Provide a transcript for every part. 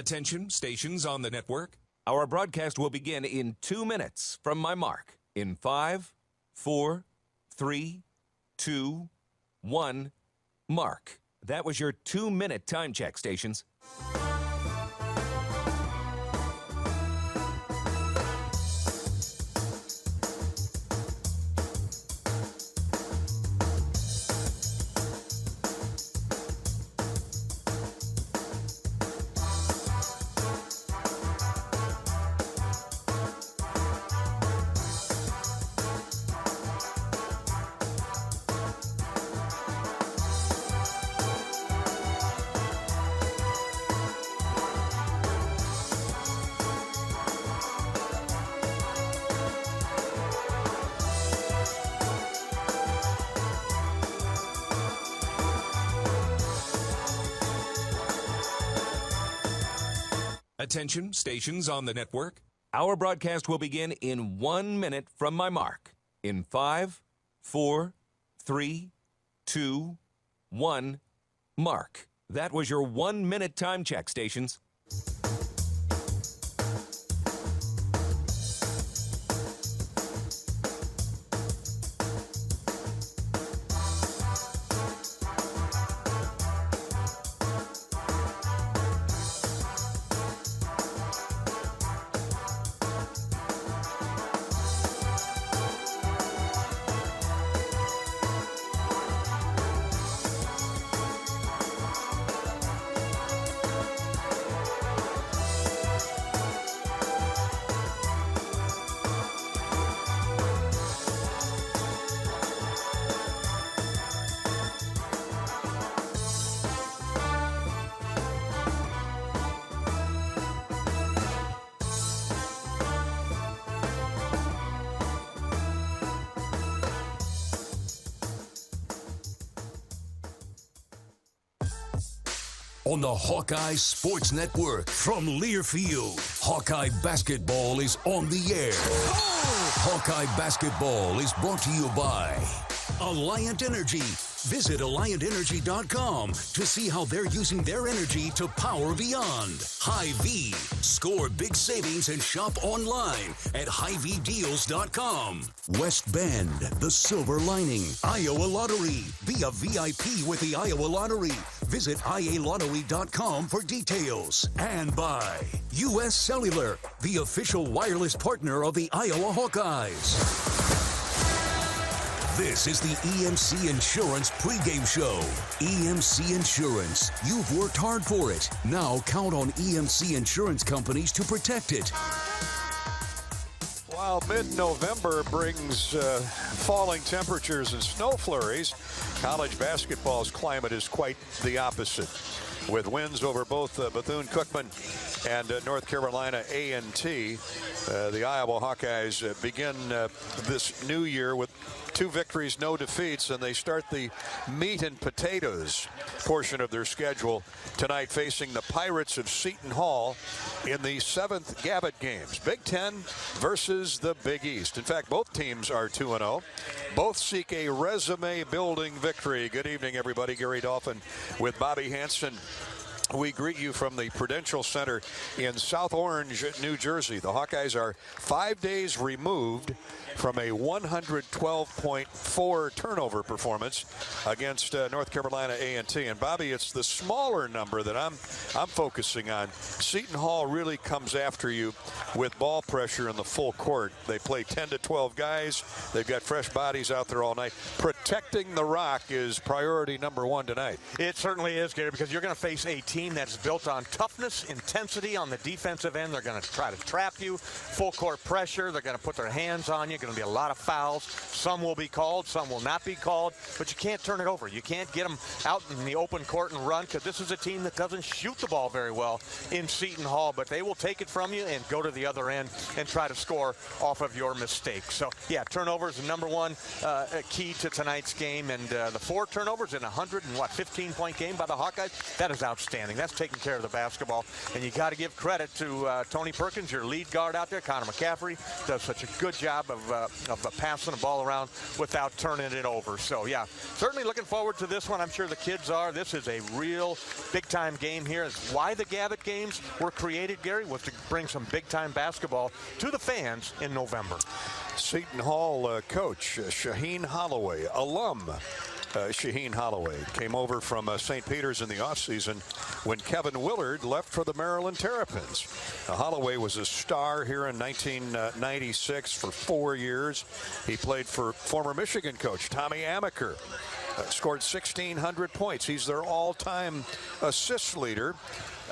Attention, stations on the network. Our broadcast will begin in 2 minutes from my mark. In 5, 4, 3, 2, 1, mark. That was your 2-minute time check, stations. Attention, stations on the network. Our broadcast will begin in 1 minute from my mark. In 5, 4, 3, 2, 1, mark. That was your 1-minute time check, stations. On the Hawkeye Sports Network from Learfield, Hawkeye Basketball is on the air. Hawkeye Basketball is brought to you by Alliant Energy. Visit AlliantEnergy.com to see how they're using their energy to power beyond. Hy-Vee. Score big savings and shop online at HyVeeDeals.com. West Bend, the silver lining. Iowa Lottery. Be a VIP with the Iowa Lottery. Visit IALottery.com for details. And by U.S. Cellular, the official wireless partner of the Iowa Hawkeyes. This is the EMC Insurance pregame show. EMC Insurance. You've worked hard for it. Now count on EMC Insurance companies to protect it. While mid-November brings falling temperatures and snow flurries, college basketball's climate is quite the opposite. With wins over both Bethune-Cookman and North Carolina A&T, the Iowa Hawkeyes begin this new year with 2 victories, no defeats, and they start the meat and potatoes portion of their schedule tonight, facing the Pirates of Seton Hall in the 7th Gavitt games. Big Ten versus the Big East. In fact, both teams are 2-0. Both seek a resume-building victory. Good evening, everybody. Gary Dolphin with Bobby Hansen. We greet you from the Prudential Center in South Orange, New Jersey. The Hawkeyes are 5 days removed from a 112.4 turnover performance against North Carolina A&T. And Bobby, it's the smaller number that I'm focusing on. Seton Hall really comes after you with ball pressure in the full court. They play 10 to 12 guys. They've got fresh bodies out there all night. Protecting the rock is priority number 1 tonight. It certainly is, Gary, because you're going to face a team that's built on toughness, intensity on the defensive end. They're going to try to trap you, full court pressure. They're going to put their hands on you. Going to be a lot of fouls. Some will be called, some will not be called, but you can't turn it over. You can't get them out in the open court and run, because this is a team that doesn't shoot the ball very well in Seton Hall, but they will take it from you and go to the other end and try to score off of your mistakes. So yeah, turnovers is number 1 key to tonight's game, and the 4 turnovers in a 15-point game by the Hawkeyes, that is outstanding. outstanding. That's taking care of the basketball. And you got to give credit to Tony Perkins, your lead guard out there. Connor McCaffrey does such a good job of passing the ball around without turning it over. So, yeah, certainly looking forward to this one. I'm sure the kids are. This is a real big-time game here. It's why the Gavitt games were created, Gary, was to bring some big-time basketball to the fans in November. Seton Hall coach Shaheen Holloway, alum Shaheen Holloway, came over from St. Peter's in the offseason when Kevin Willard left for the Maryland Terrapins. Holloway was a star here in 1996 for 4 years. He played for former Michigan coach Tommy Amaker. Scored 1,600 points. He's their all-time assist leader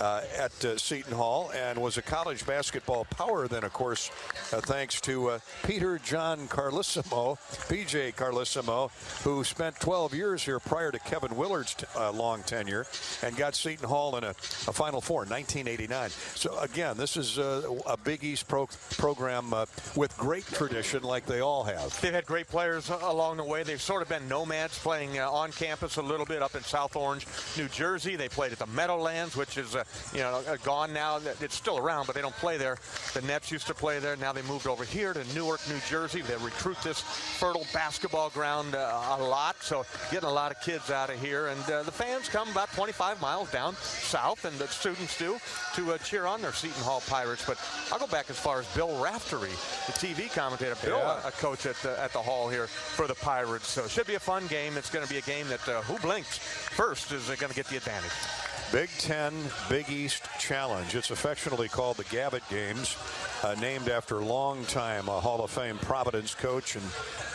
at Seton Hall, and was a college basketball power then, of course, thanks to Peter John Carlissimo, PJ Carlissimo, who spent 12 years here prior to Kevin Willard's long tenure and got Seton Hall in a Final Four in 1989. So, again, this is a Big East program with great tradition like they all have. They've had great players along the way. They've sort of been nomads, playing on campus a little bit up in South Orange, New Jersey. They played at the Meadowlands, which is gone now. It's still around, but they don't play there. The Nets used to play there. Now they moved over here to Newark, New Jersey. They recruit this fertile basketball ground a lot, so getting a lot of kids out of here. And the fans come about 25 miles down south, and the students do, to cheer on their Seton Hall Pirates. But I'll go back as far as Bill Raftery, the TV commentator. Bill, a coach at the Hall here for the Pirates. So it should be a fun game. It's going to be a game that who blinks first is going to get the advantage. Big Ten Big East Challenge. It's affectionately called the Gavitt Games, named after longtime Hall of Fame Providence coach and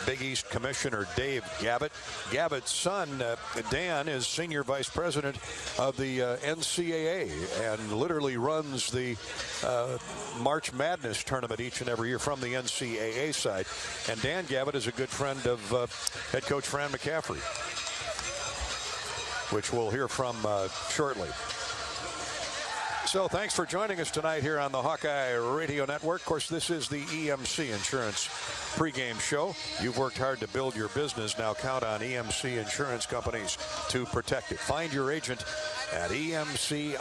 Big East Commissioner Dave Gavitt. Gavitt's son, Dan, is senior vice president of the NCAA and literally runs the March Madness tournament each and every year from the NCAA side. And Dan Gavitt is a good friend of head coach Fran McCaffrey, which we'll hear from shortly. So thanks for joining us tonight here on the Hawkeye Radio Network. Of course, this is the EMC Insurance pregame show. You've worked hard to build your business. Now count on EMC Insurance Companies to protect it. Find your agent at emcins.com.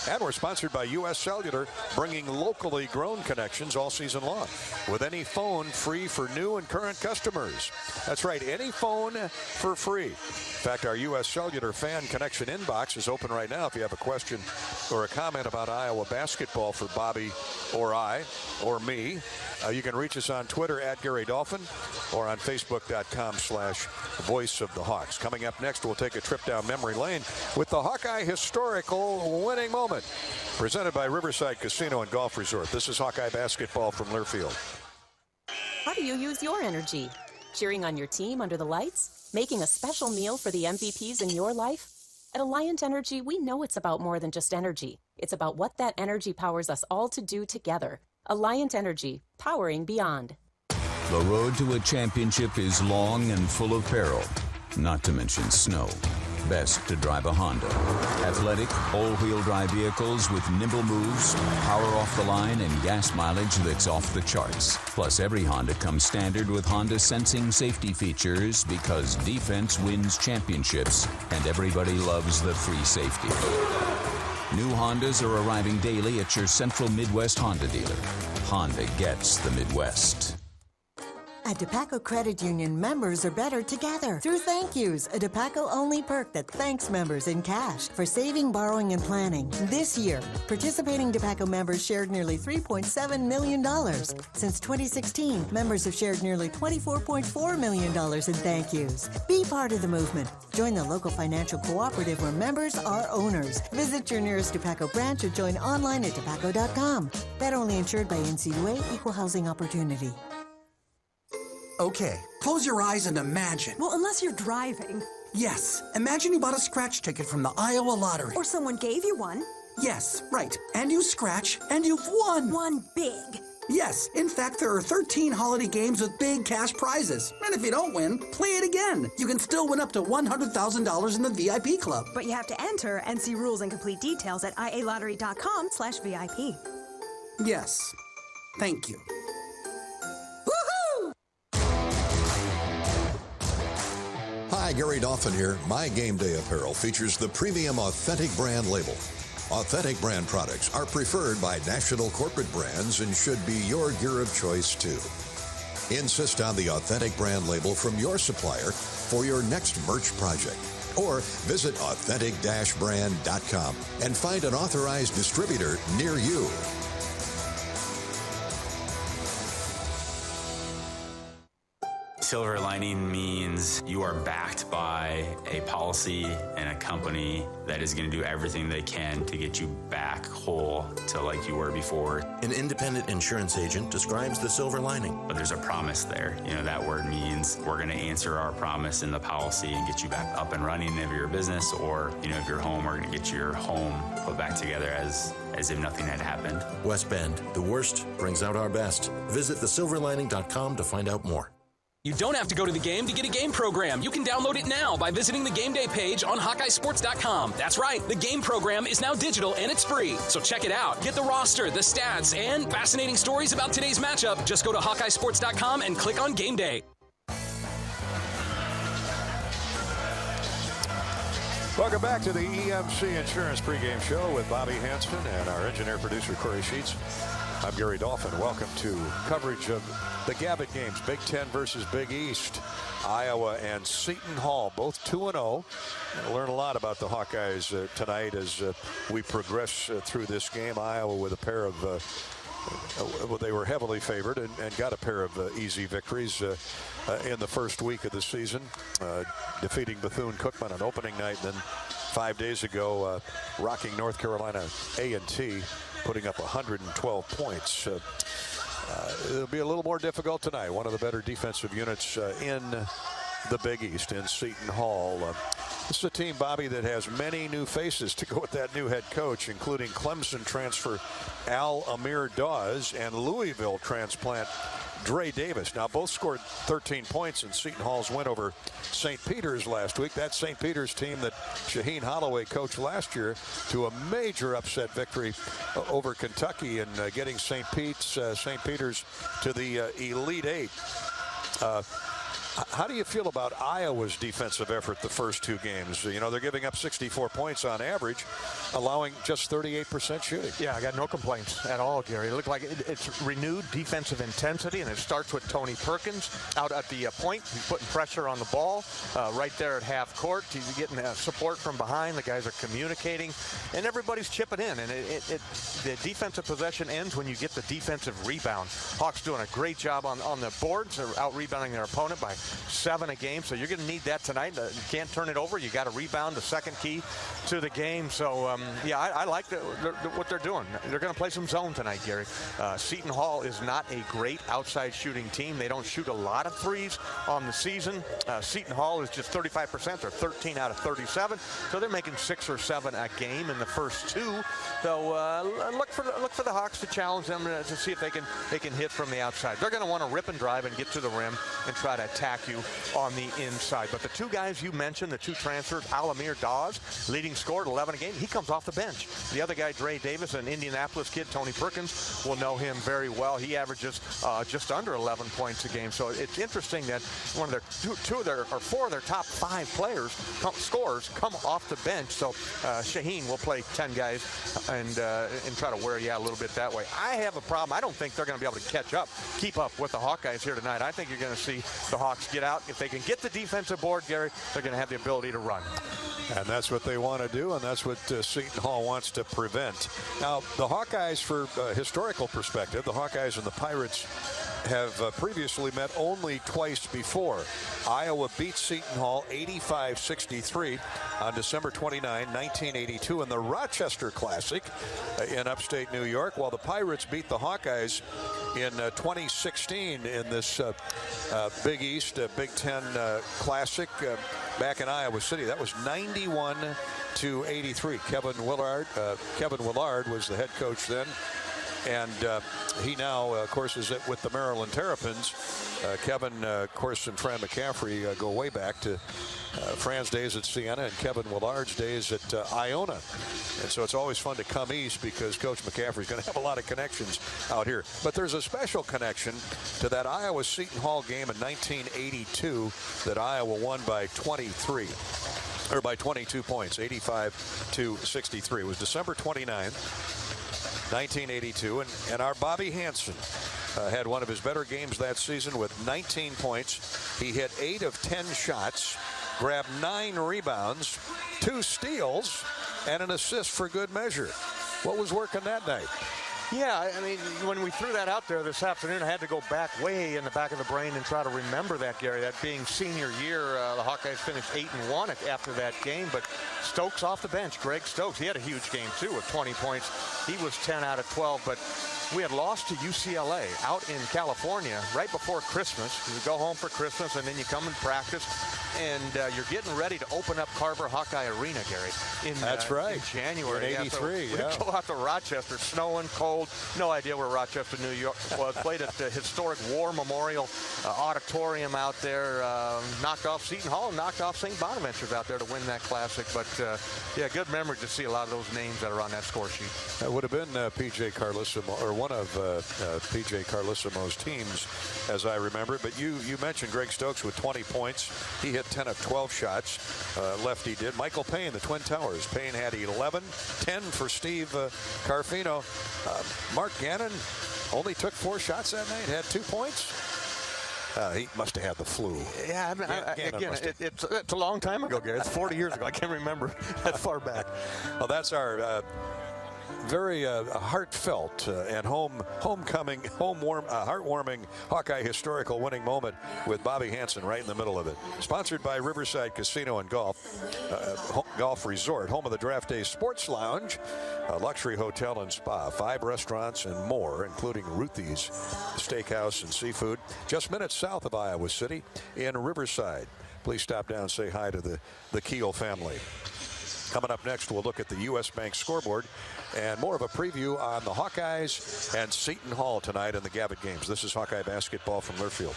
And we're sponsored by U.S. Cellular, bringing locally grown connections all season long. With any phone free for new and current customers. That's right, any phone for free. In fact, our U.S. Cellular fan connection inbox is open right now. If you have a question or a comment about Iowa basketball for Bobby or I or me, you can reach us on Twitter at Gary Dolphin or on Facebook.com/Voice of the Hawks. Coming up next, we'll take a trip down memory lane with the Hawkeye historical winning moment. Presented by Riverside Casino and Golf Resort. This is Hawkeye basketball from Learfield. How do you use your energy? Cheering on your team under the lights? Making a special meal for the MVPs in your life? At Alliant Energy, we know it's about more than just energy. It's about what that energy powers us all to do together. Alliant Energy, powering beyond. The road to a championship is long and full of peril, not to mention snow. Best to drive a Honda. Athletic, all-wheel drive vehicles with nimble moves, power off the line, and gas mileage that's off the charts. Plus, every Honda comes standard with Honda sensing safety features because defense wins championships, and everybody loves the free safety. New Hondas are arriving daily at your Central Midwest Honda dealer. Honda gets the Midwest. At DePaco Credit Union, members are better together through thank yous, a DePaco-only perk that thanks members in cash for saving, borrowing, and planning. This year, participating DePaco members shared nearly $3.7 million. Since 2016, members have shared nearly $24.4 million in thank yous. Be part of the movement. Join the local financial cooperative where members are owners. Visit your nearest DePaco branch or join online at depaco.com. Federally insured by NCUA, Equal Housing Opportunity. Okay, close your eyes and imagine. Well, unless you're driving. Yes, imagine you bought a scratch ticket from the Iowa Lottery. Or someone gave you one. Yes, right. And you scratch, and you've won. One big. Yes, in fact, there are 13 holiday games with big cash prizes. And if you don't win, play it again. You can still win up to $100,000 in the VIP club. But you have to enter and see rules and complete details at ialottery.com/VIP. Yes, thank you. Hi, Gary Dolphin here. My Game Day apparel features the premium Authentic brand label. Authentic brand products are preferred by national corporate brands and should be your gear of choice too. Insist on the Authentic brand label from your supplier for your next merch project. Or visit authentic-brand.com and find an authorized distributor near you. Silver lining means you are backed by a policy and a company that is going to do everything they can to get you back whole to like you were before. An independent insurance agent describes the silver lining. But there's a promise there. You know, that word means we're going to answer our promise in the policy and get you back up and running if you're a business, or, you know, if you're home, we're going to get your home put back together as if nothing had happened. West Bend, the worst brings out our best. Visit thesilverlining.com to find out more. You don't have to go to the game to get a game program. You can download it now by visiting the Game Day page on HawkeyeSports.com. That's right, the game program is now digital and it's free. So check it out. Get the roster, the stats, and fascinating stories about today's matchup. Just go to HawkeyeSports.com and click on Game Day. Welcome back to the EMC Insurance pregame show with Bobby Hansen and our engineer-producer, Corey Sheets. I'm Gary Dolphin. Welcome to coverage of the Gavitt games, Big Ten versus Big East. Iowa and Seton Hall, both 2-0. We'll learn a lot about the Hawkeyes tonight as we progress through this game. Iowa with a pair of, they were heavily favored and got a pair of easy victories in the first week of the season, defeating Bethune-Cookman on opening night, and then 5 days ago, rocking North Carolina A&T, putting up 112 points. It'll be a little more difficult tonight. One of the better defensive units in the Big East in Seton Hall. This is a team, Bobby, that has many new faces to go with that new head coach, including Clemson transfer Al Amir Dawes and Louisville transplant Dre Davis. Now, both scored 13 points in Seton Hall's win over St. Peter's last week. That St. Peter's team that Shaheen Holloway coached last year to a major upset victory over Kentucky and getting St. Peter's to the Elite Eight. How do you feel about Iowa's defensive effort the first two games? You know, they're giving up 64 points on average, allowing just 38% shooting. Yeah, I got no complaints at all, Gary. It looked like it's renewed defensive intensity, and it starts with Tony Perkins out at the point. He's putting pressure on the ball right there at half court. He's getting support from behind. The guys are communicating, and everybody's chipping in. And the defensive possession ends when you get the defensive rebound. Hawks doing a great job on the boards. They're out-rebounding their opponent by 7 a game, so you're going to need that tonight. You can't turn it over. You got to rebound, the second key to the game. So yeah, I like what they're doing. They're going to play some zone tonight, Gary. Seton Hall is not a great outside shooting team. They don't shoot a lot of threes on the season. Seton Hall is just 35%. They're 13 out of 37, so they're making 6 or 7 a game in the first two. So look for the Hawks to challenge them to see if they can hit from the outside. They're going to want to rip and drive and get to the rim and try to attack you on the inside. But the two guys you mentioned, the two transfers, Al Amir Dawes, leading scorer at 11 a game, he comes off the bench. The other guy, Dre Davis, an Indianapolis kid, Tony Perkins, will know him very well. He averages just under 11 points a game. So it's interesting that one of their four of their top 5 scorers come off the bench. So Shaheen will play 10 guys and try to wear you out a little bit that way. I have a problem. I don't think they're going to be able to keep up with the Hawkeyes here tonight. I think you're going to see the Hawks get out. If they can get the defensive board, Gary, they're going to have the ability to run. And that's what they want to do, and that's what Seton Hall wants to prevent. Now, the Hawkeyes, for historical perspective, the Hawkeyes and the Pirates have previously met only twice before. Iowa beat Seton Hall 85-63 on December 29, 1982 in the Rochester Classic in upstate New York, while the Pirates beat the Hawkeyes in 2016 in this Big East, Big Ten Classic back in Iowa City. That was 91-83. Kevin Willard was the head coach then. And he now, of course, is with the Maryland Terrapins. Kevin, of course, and Fran McCaffrey go way back to Fran's days at Siena and Kevin Willard's days at Iona. And so it's always fun to come east because Coach McCaffrey's going to have a lot of connections out here. But there's a special connection to that Iowa Seton Hall game in 1982 that Iowa won by 23. Or by 22 points, 85-63. It was December 29th, 1982, and our Bobby Hansen had one of his better games that season with 19 points. He hit 8 of 10 shots, grabbed 9 rebounds, 2 steals, and an assist for good measure. What was working that night? Yeah, I mean, when we threw that out there this afternoon, I had to go back way in the back of the brain and try to remember that, Gary. That being senior year, the Hawkeyes finished 8-1 after that game. But Stokes off the bench, Greg Stokes, he had a huge game too with 20 points. He was 10 out of 12. But we had lost to UCLA out in California right before Christmas. You go home for Christmas and then you come and practice, and you're getting ready to open up Carver Hawkeye Arena, Gary. That's right. In January. In 83, We go out to Rochester, snowing, cold. No idea where Rochester, New York was. Played at the historic War Memorial Auditorium out there. Knocked off Seton Hall and knocked off St. Bonaventure's out there to win that classic. But, yeah, good memory to see a lot of those names that are on that score sheet. That would have been P.J. Carlissimo, or one of P.J. Carlissimo's teams, as I remember. But you mentioned Greg Stokes with 20 points. He hit 10 of 12 shots. Lefty did. Michael Payne, the Twin Towers. Payne had 11, 10 for Steve Carfino. Mark Gannon only took 4 shots that night, had 2 points. He must have had the flu. Yeah, I mean, again, it's a long time ago, Gary. It's 40 years ago. I can't remember that far back. Well, that's our very heartfelt and heartwarming Hawkeye historical winning moment with Bobby Hansen right in the middle of it. Sponsored by Riverside Casino and Golf Resort, home of the Draft Day Sports Lounge, a luxury hotel and spa, 5 restaurants and more, including Ruthie's Steakhouse and Seafood, just minutes south of Iowa City in Riverside. Please stop down and say hi to the Keel family. Coming up next, we'll look at the U.S. Bank scoreboard and more of a preview on the Hawkeyes and Seton Hall tonight in the Gavitt games. This is Hawkeye basketball from Learfield.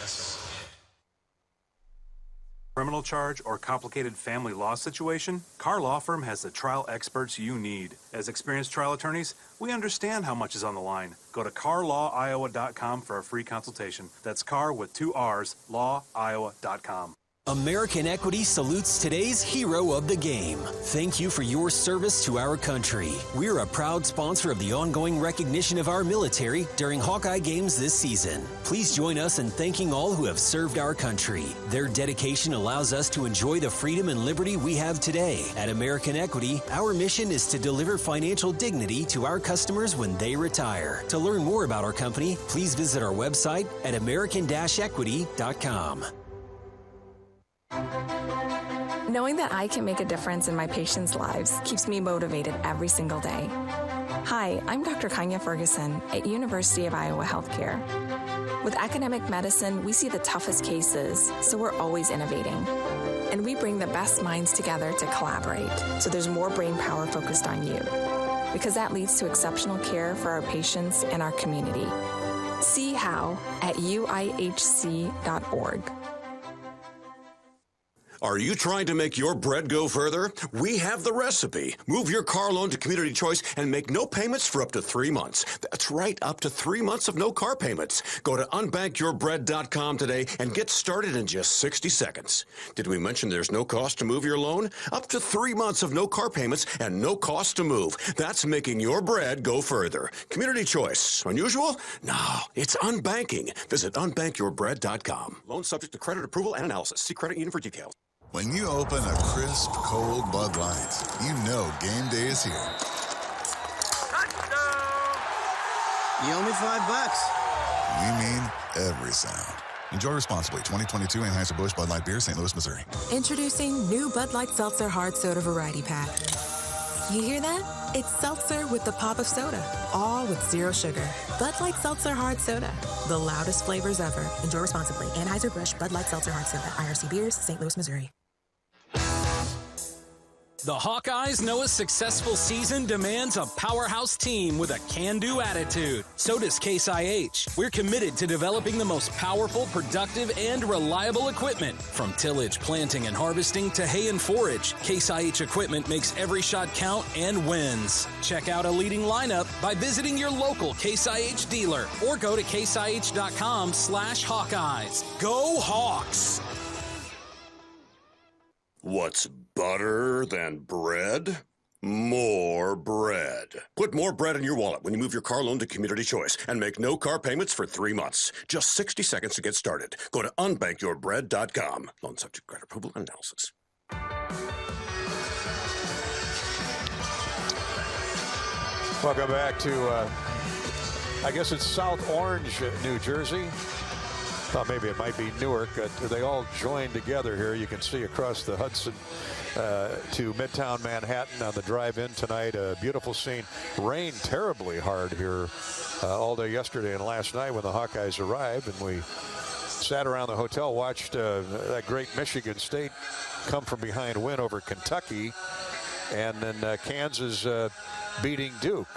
Criminal charge or complicated family law situation? Carr Law Firm has the trial experts you need. As experienced trial attorneys, we understand how much is on the line. Go to carlawiowa.com for a free consultation. That's Carr with 2 R's, lawiowa.com. American Equity salutes today's hero of the game. Thank you for your service to our country. We're a proud sponsor of the ongoing recognition of our military during Hawkeye games this season. Please join us in thanking all who have served our country. Their dedication allows us to enjoy the freedom and liberty we have today. At American Equity, our mission is to deliver financial dignity to our customers when they retire. To learn more about our company, please visit our website at american-equity.com. Knowing that I can make a difference in my patients' lives keeps me motivated every single day. Hi, I'm Dr. Kanya Ferguson at University of Iowa Healthcare. With academic medicine, we see the toughest cases, so we're always innovating. And we bring the best minds together to collaborate, so there's more brain power focused on you. Because that leads to exceptional care for our patients and our community. See how at uihc.org. Are you trying to make your bread go further? We have the recipe. Move your car loan to Community Choice and make no payments for up to 3 months. That's right, up to 3 months of no car payments. Go to unbankyyourbread.com today and get started in just 60 seconds. Did we mention there's no cost to move your loan? Up to 3 months of no car payments and no cost to move. That's making your bread go further. Community Choice. Unusual? No, it's unbanking. Visit unbankyyourbread.com. Loan subject to credit approval and analysis. See credit union for details. When you open a crisp, cold Bud Light, you know game day is here. You owe me $5. We mean every sound. Enjoy responsibly. 2022 Anheuser-Busch Bud Light Beer, St. Louis, Missouri. Introducing new Bud Light Seltzer Hard Soda Variety Pack. You hear that? It's seltzer with the pop of soda, all with 0 sugar. Bud Light Seltzer Hard Soda, the loudest flavors ever. Enjoy responsibly. Anheuser-Busch Bud Light Seltzer Hard Soda, IRC Beers, St. Louis, Missouri. The Hawkeyes know a successful season demands a powerhouse team with a can-do attitude. So does Case IH. We're committed to developing the most powerful, productive, and reliable equipment. From tillage, planting, and harvesting to hay and forage, Case IH equipment makes every shot count and wins. Check out a leading lineup by visiting your local Case IH dealer or go to caseih.com/Hawkeyes. Go Hawks! What's better than bread? More bread. Put more bread in your wallet when you move your car loan to Community Choice and make no car payments for 3 months. Just 60 seconds to get started. Go to unbankyyourbread.com. Loan subject to credit approval and analysis. Welcome back to, I guess it's South Orange, New Jersey. Thought maybe it might be Newark. They all joined together here. You can see across the Hudson to Midtown Manhattan on the drive-in tonight. A beautiful scene. Rained terribly hard here all day yesterday and last night when the Hawkeyes arrived, and we sat around the hotel, watched that great Michigan State come from behind win over Kentucky, and then Kansas beating Duke.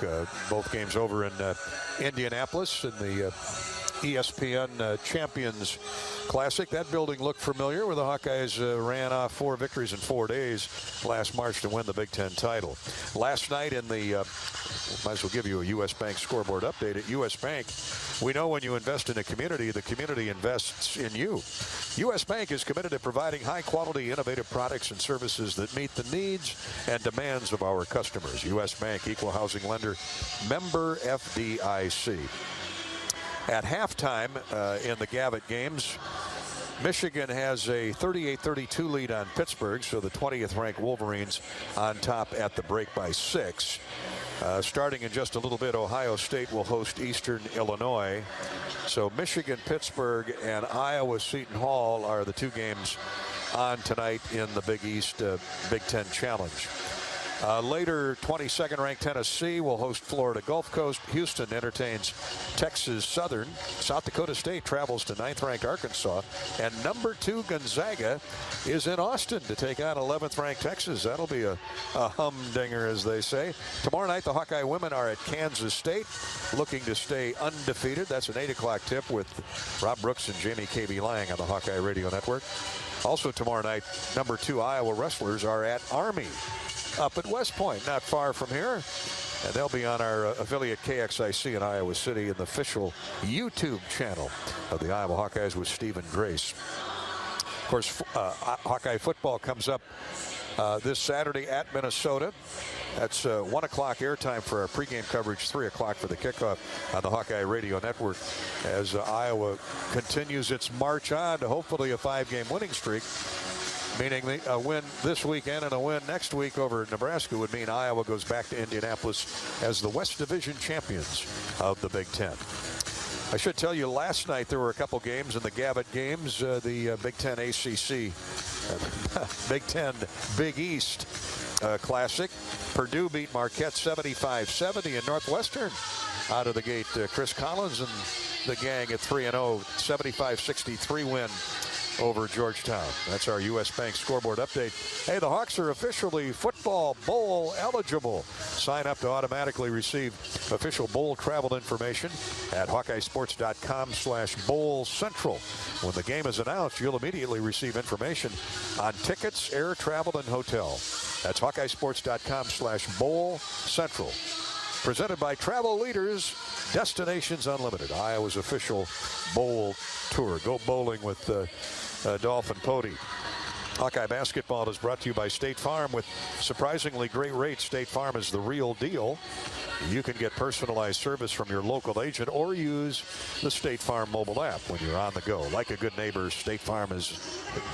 Both games over in Indianapolis in the ESPN Champions Classic. That building looked familiar where the Hawkeyes ran off 4 victories in 4 days last March to win the Big Ten title. Last night in the, might as well give you a U.S. Bank scoreboard update. At U.S. Bank, we know when you invest in a community, the community invests in you. U.S. Bank is committed to providing high-quality, innovative products and services that meet the needs and demands of our customers. U.S. Bank, equal housing lender, member FDIC. At halftime in the Gavitt games, Michigan has a 38-32 lead on Pittsburgh, so the 20th-ranked Wolverines on top at the break by 6. Starting in just a little bit, Ohio State will host Eastern Illinois. So Michigan, Pittsburgh, and Iowa Seton Hall are the 2 games on tonight in the Big East Big Ten Challenge. Later, 22nd-ranked Tennessee will host Florida Gulf Coast. Houston entertains Texas Southern. South Dakota State travels to 9th-ranked Arkansas. And number 2 Gonzaga is in Austin to take on 11th-ranked Texas. That'll be a humdinger, as they say. Tomorrow night, the Hawkeye women are at Kansas State, looking to stay undefeated. That's an 8 o'clock tip with Rob Brooks and Jamie K.B. Lang on the Hawkeye Radio Network. Also tomorrow night, number 2 Iowa wrestlers are at Army up at West Point, not far from here. And they'll be on our affiliate KXIC in Iowa City in the official YouTube channel of the Iowa Hawkeyes with Stephen Grace. Of course, Hawkeye football comes up this Saturday at Minnesota. That's 1 o'clock airtime for our pregame coverage, 3 o'clock for the kickoff on the Hawkeye Radio Network as Iowa continues its march on to hopefully a 5-game winning streak. Meaning a win this weekend and a win next week over Nebraska would mean Iowa goes back to Indianapolis as the West Division champions of the Big Ten. I should tell you, last night there were a couple games in the Gavitt games. The Big Ten ACC, Big Ten Big East Classic. Purdue beat Marquette 75-70, and Northwestern out of the gate. Chris Collins and the gang at 3-0, 75-63 win over Georgetown. That's our U.S. Bank scoreboard update. Hey, the Hawks are officially football bowl eligible. Sign up to automatically receive official bowl travel information at HawkeyeSports.com/Bowl Central. When the game is announced, you'll immediately receive information on tickets, air travel, and hotel. That's HawkeyeSports.com/Bowl Central. Presented by Travel Leaders, Destinations Unlimited, Iowa's official bowl tour. Go bowling with Dolph and Pody. Hawkeye basketball is brought to you by State Farm with surprisingly great rates. State Farm is the real deal. You can get personalized service from your local agent or use the State Farm mobile app when you're on the go. Like a good neighbor, State Farm is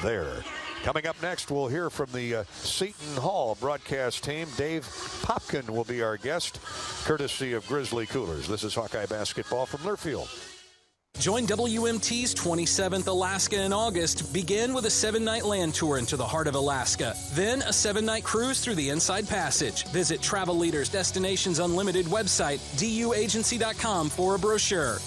there. Coming up next, we'll hear from the Seton Hall broadcast team. Dave Popkin will be our guest, courtesy of Grizzly Coolers. This is Hawkeye basketball from Learfield. Join WMT's 27th Alaska in August. Begin with a 7-night land tour into the heart of Alaska. Then a 7-night cruise through the Inside Passage. Visit Travel Leaders Destinations Unlimited website, duagency.com for a brochure.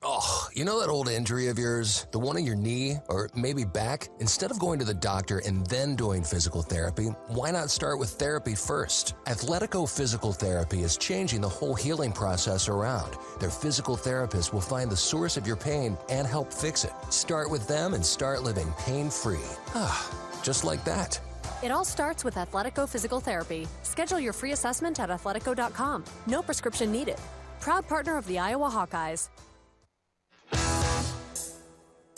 Oh, You know that old injury of yours, the one in your knee or maybe back? Instead of going to the doctor and then doing physical therapy, why not start with therapy first? Athletico Physical Therapy is changing the whole healing process around. Their physical therapists will find the source of your pain and help fix it. Start with them and start living pain-free. Just like that. It all starts with Athletico Physical Therapy. Schedule your free assessment at athletico.com. No prescription needed. Proud partner of the Iowa Hawkeyes.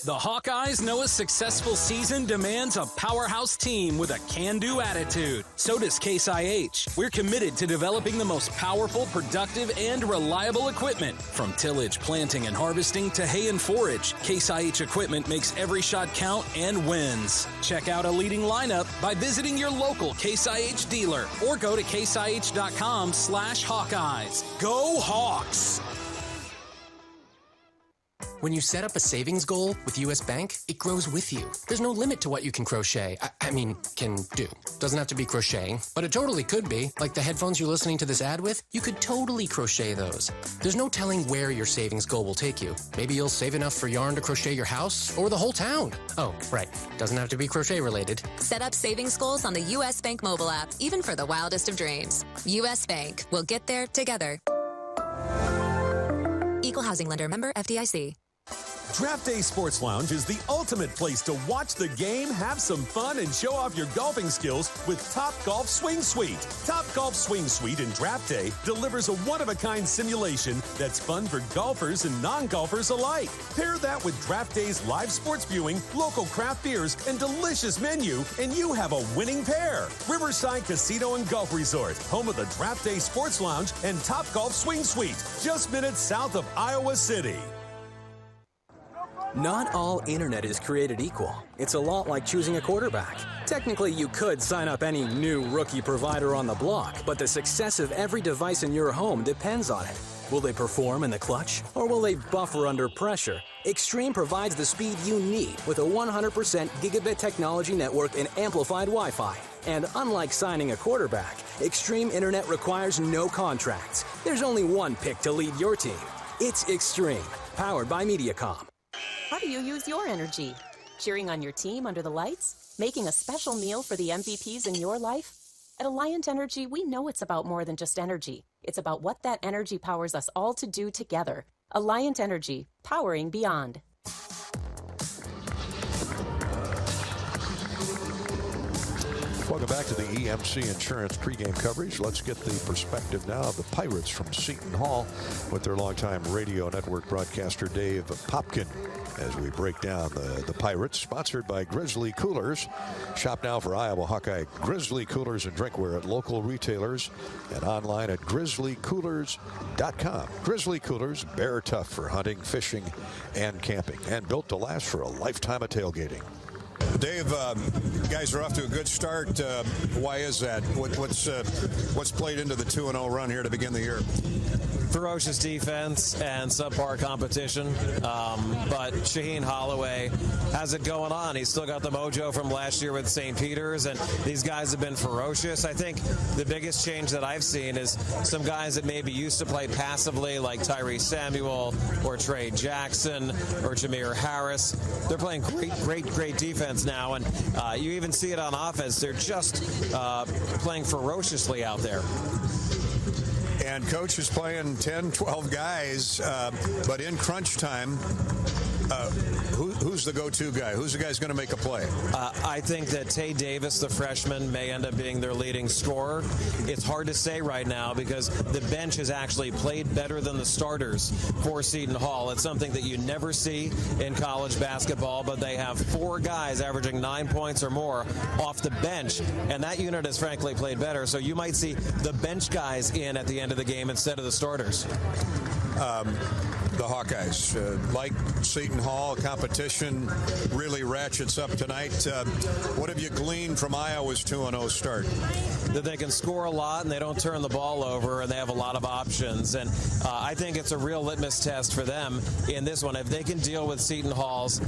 The Hawkeyes know a successful season demands a powerhouse team with a can-do attitude. So does Case IH. We're committed to developing the most powerful, productive, and reliable equipment. From tillage, planting, and harvesting to hay and forage, Case IH equipment makes every shot count and wins. Check out a leading lineup by visiting your local Case IH dealer or go to caseih.com/Hawkeyes. Go Hawks! When you set up a savings goal with U.S. Bank, it grows with you. There's no limit to what you can crochet. Can do. Doesn't have to be crocheting, but it totally could be. Like the headphones you're listening to this ad with, you could totally crochet those. There's no telling where your savings goal will take you. Maybe you'll save enough for yarn to crochet your house or the whole town. Oh, right. Doesn't have to be crochet related. Set up savings goals on the U.S. Bank mobile app, even for the wildest of dreams. U.S. Bank. We'll get there together. Equal housing lender, member FDIC. Draft Day Sports Lounge is the ultimate place to watch the game, have some fun, and show off your golfing skills with Top Golf Swing Suite. Top Golf Swing Suite in Draft Day delivers a one-of-a-kind simulation that's fun for golfers and non-golfers alike. Pair that with Draft Day's live sports viewing, local craft beers, and delicious menu, and you have a winning pair. Riverside Casino and Golf Resort, home of the Draft Day Sports Lounge and Top Golf Swing Suite, just minutes south of Iowa City. Not all internet is created equal. It's a lot like choosing a quarterback. Technically, you could sign up any new rookie provider on the block, but the success of every device in your home depends on it. Will they perform in the clutch, or will they buffer under pressure? Extreme provides the speed you need with a 100% gigabit technology network and amplified Wi-Fi. And unlike signing a quarterback, Extreme Internet requires no contracts. There's only one pick to lead your team. It's Extreme, powered by Mediacom. How do you use your energy? Cheering on your team under the lights? Making a special meal for the MVPs in your life? At Alliant Energy, we know it's about more than just energy. It's about what that energy powers us all to do together. Alliant Energy, powering beyond. Welcome back to the EMC Insurance pregame coverage. Let's get the perspective now of the Pirates from Seton Hall with their longtime radio network broadcaster Dave Popkin as we break down the Pirates, sponsored by Grizzly Coolers. Shop now for Iowa Hawkeye Grizzly Coolers and drinkware at local retailers and online at grizzlycoolers.com. Grizzly Coolers, bear tough for hunting, fishing, and camping, and built to last for a lifetime of tailgating. Dave, guys are off to a good start. Why is that? What's played into the 2-0 run here to begin the year? Ferocious defense and subpar competition, but Shaheen Holloway has it going on. He's still got the mojo from last year with St. Peter's, and these guys have been ferocious. I think the biggest change that I've seen is some guys that maybe used to play passively, like Tyree Samuel or Trey Jackson or Jameer Harris. They're playing great defense now, and you even see it on offense. They're just playing ferociously out there. And coach is playing 10, 12 guys, but in crunch time, who's the go-to guy? Who's the guy who's going to make a play? I think that Tay Davis, the freshman, may end up being their leading scorer. It's hard to say right now because the bench has actually played better than the starters for Seton Hall. It's something that you never see in college basketball, but they have 4 guys averaging 9 points or more off the bench, and that unit has frankly played better. So you might see the bench guys in at the end of the game instead of the starters. The Hawkeyes, like Seton Hall, competition really ratchets up tonight. What have you gleaned from Iowa's 2-0 start? That they can score a lot and they don't turn the ball over and they have a lot of options. And I think it's a real litmus test for them in this one. If they can deal with Seton Hall's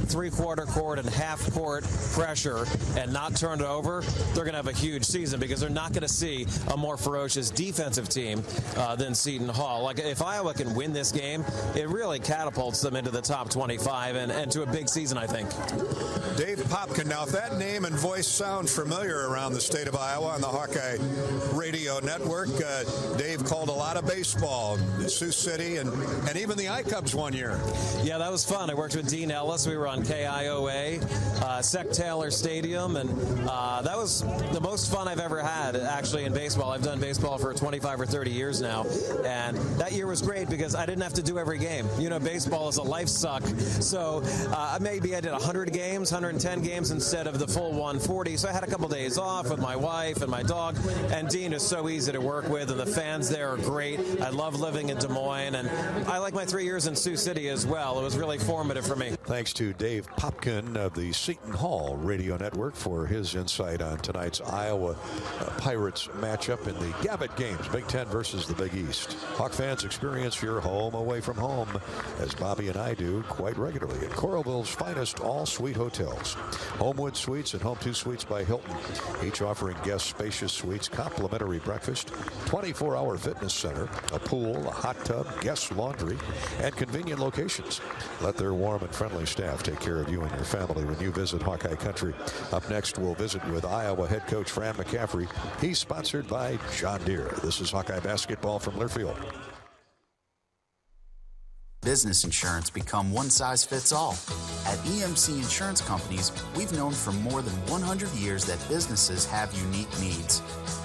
three-quarter court and half-court pressure and not turn it over, they're going to have a huge season because they're not going to see a more ferocious defensive team than Seton Hall. Like, if Iowa can win this game, it really catapults them into the top 25 and to a big season, I think. Dave Popkin. Now, if that name and voice sound familiar around the state of Iowa on the Hawkeye Radio Network, Dave called a lot of baseball, Sioux City, and even the I-Cubs one year. Yeah, that was fun. I worked with Dean Ellis. We were on KIOA, Sec Taylor Stadium, and that was the most fun I've ever had, actually, in baseball. I've done baseball for 25 or 30 years now, and that year was great because I didn't have to do every game. You know, baseball is a life suck, so maybe I did 100 games, 110 games instead of the full 140, so I had a couple days off with my wife and my dog, and Dean is so easy to work with, and the fans there are great. I love living in Des Moines, and I like my 3 years in Sioux City as well. It was really formative for me. Thanks to Dave Popkin of the Seton Hall Radio Network for his insight on tonight's Iowa Pirates matchup in the Gavitt games, Big Ten versus the Big East. Hawk fans, experience your home away from home, as Bobby and I do quite regularly at Coralville's finest all-suite hotels. Homewood Suites and Home 2 Suites by Hilton, each offering guests spacious suites, complimentary breakfast, 24-hour fitness center, a pool, a hot tub, guest laundry, and convenient locations. Let their warm and friendly staff take care of you and your family when you visit Hawkeye Country. Up next, we'll visit with Iowa head coach Fran McCaffrey. He's sponsored by John Deere. This is Hawkeye basketball from Learfield. Business insurance become one size fits all. At EMC Insurance Companies, we've known for more than 100 years that businesses have unique needs.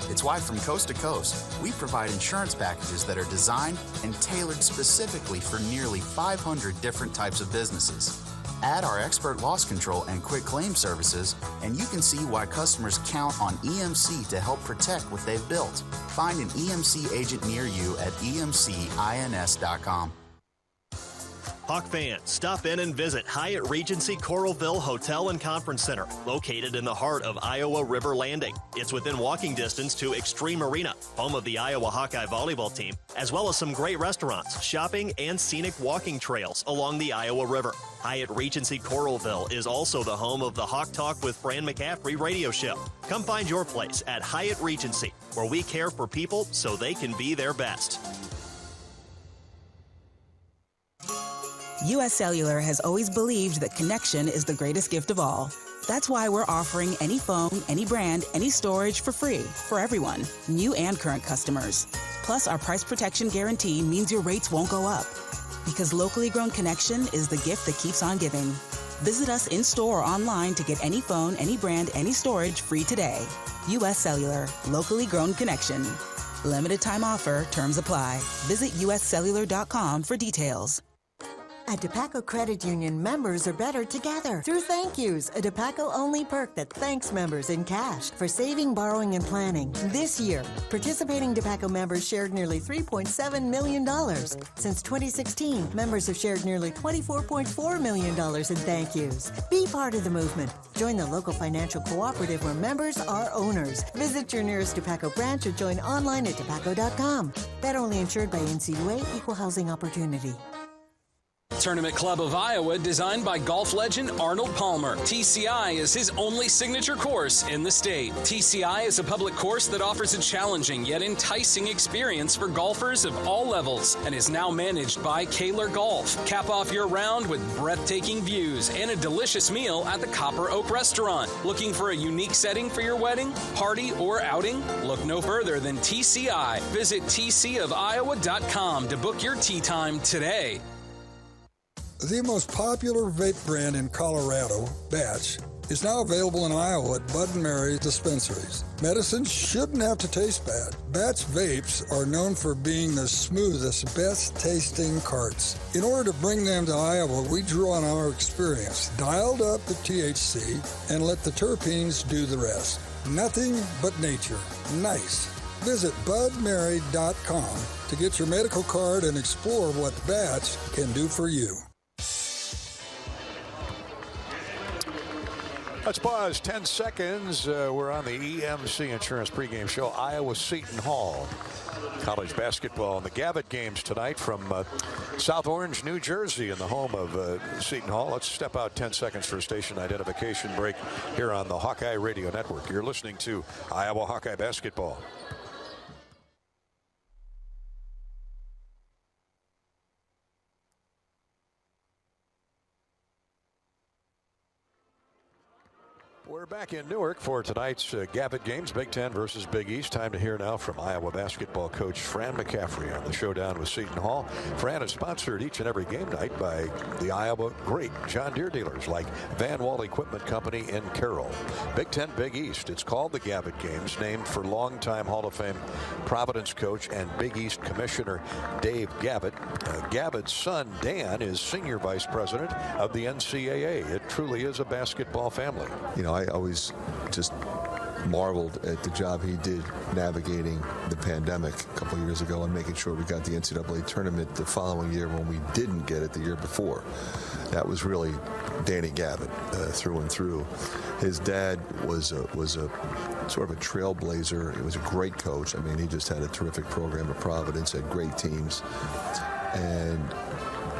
It's why from coast to coast, we provide insurance packages that are designed and tailored specifically for nearly 500 different types of businesses. Add our expert loss control and quick claim services, and you can see why customers count on EMC to help protect what they've built. Find an EMC agent near you at emcins.com. Hawk fans, stop in and visit Hyatt Regency Coralville Hotel and Conference Center, located in the heart of Iowa River Landing. It's within walking distance to Extreme Arena, home of the Iowa Hawkeye volleyball team, as well as some great restaurants, shopping, and scenic walking trails along the Iowa River. Hyatt Regency Coralville is also the home of the Hawk Talk with Fran McCaffrey radio show. Come find your place at Hyatt Regency, where we care for people so they can be their best. U.S. Cellular has always believed that connection is the greatest gift of all. That's why we're offering any phone, any brand, any storage for free for everyone, new and current customers. Plus, our price protection guarantee means your rates won't go up. Because locally grown connection is the gift that keeps on giving. Visit us in-store or online to get any phone, any brand, any storage free today. U.S. Cellular, locally grown connection. Limited time offer, terms apply. Visit uscellular.com for details. At DePaco Credit Union, members are better together through thank yous, a DePaco-only perk that thanks members in cash for saving, borrowing, and planning. This year, participating DePaco members shared nearly $3.7 million. Since 2016, members have shared nearly $24.4 million in thank yous. Be part of the movement. Join the local financial cooperative where members are owners. Visit your nearest DePaco branch or join online at depaco.com. Federally insured by NCUA, Equal Housing Opportunity. Tournament Club of Iowa, designed by golf legend Arnold Palmer. TCI is his only signature course in the state. TCI is a public course that offers a challenging yet enticing experience for golfers of all levels and is now managed by Kaler Golf. Cap off your round with breathtaking views and a delicious meal at the Copper Oak Restaurant. Looking for a unique setting for your wedding, party, or outing? Look no further than TCI. Visit tcofiowa.com to book your tee time today. The most popular vape brand in Colorado, Batch, is now available in Iowa at Bud & Mary dispensaries. Medicines shouldn't have to taste bad. Batch vapes are known for being the smoothest, best-tasting carts. In order to bring them to Iowa, we drew on our experience, dialed up the THC, and let the terpenes do the rest. Nothing but nature. Nice. Visit budmary.com to get your medical card and explore what Batch can do for you. Let's pause 10 seconds. We're on the EMC Insurance pregame show. Iowa Seton Hall. College basketball in the Gavitt games tonight from South Orange, New Jersey, in the home of Seton Hall. Let's step out 10 seconds for a station identification break here on the Hawkeye Radio Network. You're listening to Iowa Hawkeye basketball. We're back in Newark for tonight's Gavitt games, Big Ten versus Big East. Time to hear now from Iowa basketball coach Fran McCaffrey on the showdown with Seton Hall. Fran is sponsored each and every game night by the Iowa great John Deere dealers like Van Wall Equipment Company in Carroll. Big Ten, Big East. It's called the Gavitt games, named for longtime Hall of Fame Providence coach and Big East Commissioner Dave Gavitt. Gavitt's son, Dan, is senior vice president of the NCAA. It truly is a basketball family. You know, I always just marveled at the job he did navigating the pandemic a couple of years ago and making sure we got the NCAA tournament the following year when we didn't get it the year before. That was really Danny Gavitt through and through. His dad was a sort of a trailblazer. He was a great coach. I mean, he just had a terrific program at Providence, had great teams. And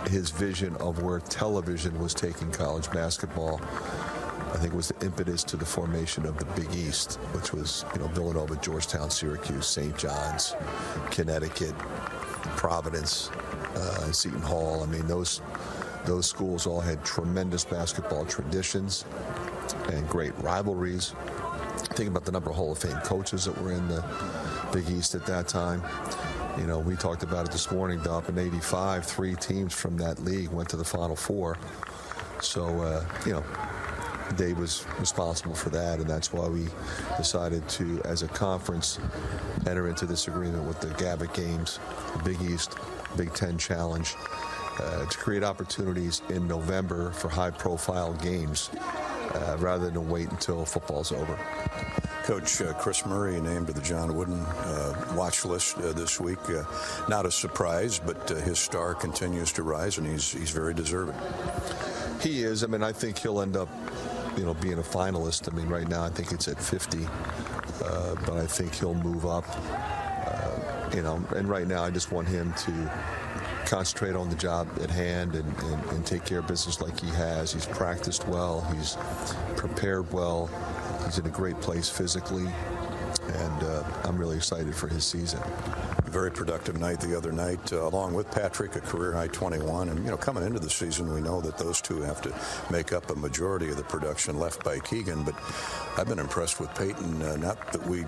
his vision of where television was taking college basketball, I think, was the impetus to the formation of the Big East, which was, you know, Villanova, Georgetown, Syracuse, St. John's, Connecticut, Providence, Seton Hall. I mean, those schools all had tremendous basketball traditions and great rivalries. Think about the number of Hall of Fame coaches that were in the Big East at that time. You know, we talked about it this morning, Duff. In '85, 3 teams from that league went to the Final Four. So, you know, Dave was responsible for that, and that's why we decided to, as a conference, enter into this agreement with the Gavitt Games, the Big East, Big Ten Challenge, to create opportunities in November for high-profile games rather than wait until football's over. Coach Chris Murray named to the John Wooden watch list this week. Not a surprise, but his star continues to rise, and he's very deserving. He is. I mean, I think he'll end up, you know, being a finalist. I mean, right now I think it's at 50, but I think he'll move up. You know, and right now I just want him to concentrate on the job at hand and take care of business like he has. He's practiced well. He's prepared well. He's in a great place physically, and I'm really excited for his season. Very productive night the other night, along with Patrick, a career-high 21. And, you know, coming into the season, we know that those two have to make up a majority of the production left by Keegan. But I've been impressed with Peyton. Not that we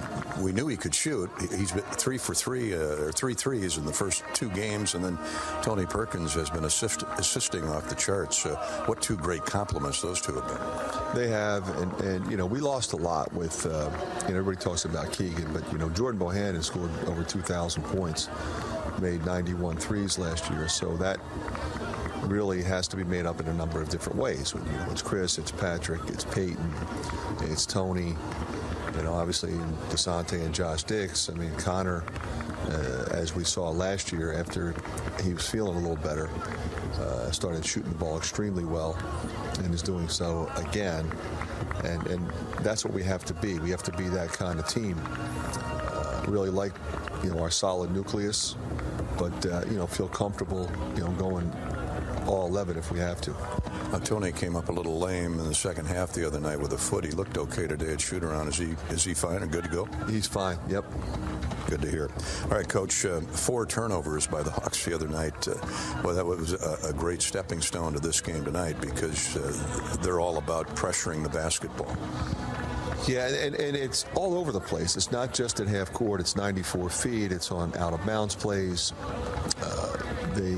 knew he could shoot. He's been 3 for 3, or 3 threes in the first 2 games. And then Tony Perkins has been assisting off the charts. What 2 great compliments those two have been. They have. And you know, we lost a lot with, you know, everybody talks about Keegan. But, you know, Jordan Bohannon scored over 2,000 points, made 91 threes last year, so that really has to be made up in a number of different ways. You know, it's Chris, it's Patrick, it's Peyton, it's Tony, you know, obviously DeSante and Josh Dix. I mean, Connor, as we saw last year, after he was feeling a little better, started shooting the ball extremely well and is doing so again, and that's what we have to be. We have to be that kind of team. Really like, you know, our solid nucleus, but, you know, feel comfortable, you know, going all 11 if we have to. Tony came up a little lame in the second half the other night with a foot. He looked okay today at shoot-around. Is he fine and good to go? He's fine, yep. Good to hear. All right, Coach, 4 turnovers by the Hawks the other night. Well, that was a great stepping stone to this game tonight because they're all about pressuring the basketball. Yeah, and it's all over the place. It's not just at half court. It's 94 feet. It's on out-of-bounds plays. They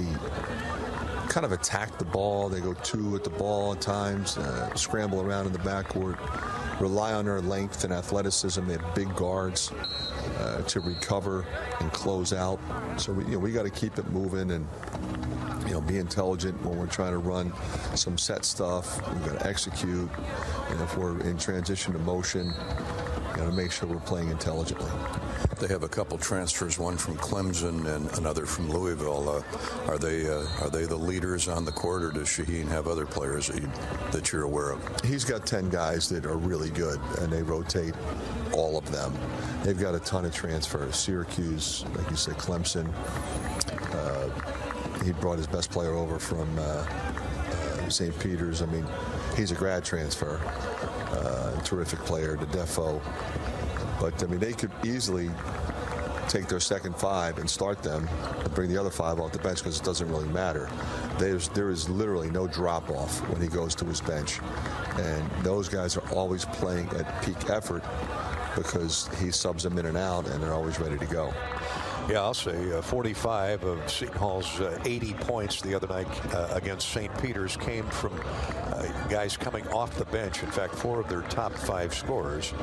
kind of attack the ball. They go 2 at the ball at times, scramble around in the backcourt, rely on their length and athleticism. They have big guards to recover and close out. So we got to keep it moving and, you know, be intelligent when we're trying to run some set stuff. We've got to execute. And if we're in transition to motion, we got to make sure we're playing intelligently. They have a couple transfers, one from Clemson and another from Louisville. Are they the leaders on the court, or does Shaheen have other players that you're aware of? He's got 10 guys that are really good, and they rotate all of them. They've got a ton of transfers. Syracuse, like you said, Clemson. He brought his best player over from St. Peter's. I mean, he's a grad transfer. Terrific player, to Defo. But, I mean, they could easily take their second 5 and start them and bring the other 5 off the bench because it doesn't really matter. there is literally no drop-off when he goes to his bench. And those guys are always playing at peak effort because he subs them in and out, and they're always ready to go. Yeah, I'll say 45 of Seton Hall's 80 points the other night against St. Peter's came from guys coming off the bench. In fact, 4 of their top 5 scorers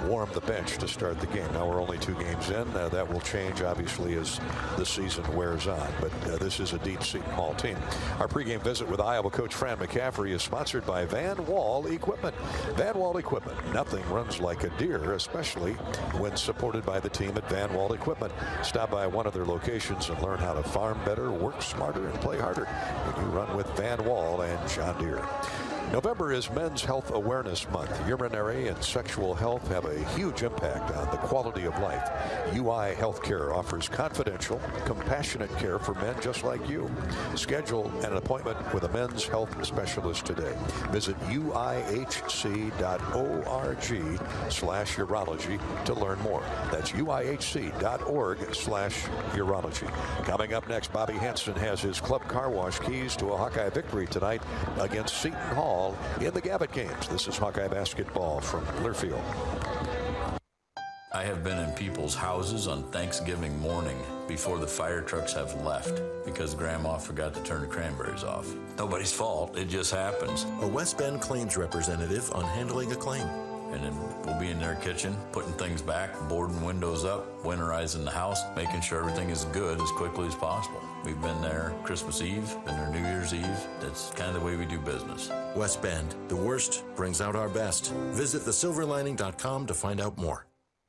warmed the bench to start the game. Now we're only 2 games in. That will change, obviously, as the season wears on. But this is a deep Seton Hall team. Our pregame visit with Iowa coach Fran McCaffrey is sponsored by Van Wall Equipment. Van Wall Equipment. Nothing runs like a deer, especially when supported by the team at Van Wall Equipment. Stop by one of their locations and learn how to farm better, work smarter, and play harder when you run with Van Wall and John Deere. November is Men's Health Awareness Month. Urinary and sexual health have a huge impact on the quality of life. UI Healthcare offers confidential, compassionate care for men just like you. Schedule an appointment with a men's health specialist today. Visit uihc.org/urology to learn more. That's uihc.org/urology. Coming up next, Bobby Hansen has his club car wash keys to a Hawkeye victory tonight against Seton Hall in the Gavitt games. This is Hawkeye basketball from Learfield. I have been in people's houses on Thanksgiving morning before the fire trucks have left because Grandma forgot to turn the cranberries off. Nobody's fault. It just happens. A West Bend claims representative on handling a claim. And then we'll be in their kitchen, putting things back, boarding windows up, winterizing the house, making sure everything is good as quickly as possible. We've been there Christmas Eve, been there New Year's Eve. That's kind of the way we do business. West Bend, the worst brings out our best. Visit thesilverlining.com to find out more.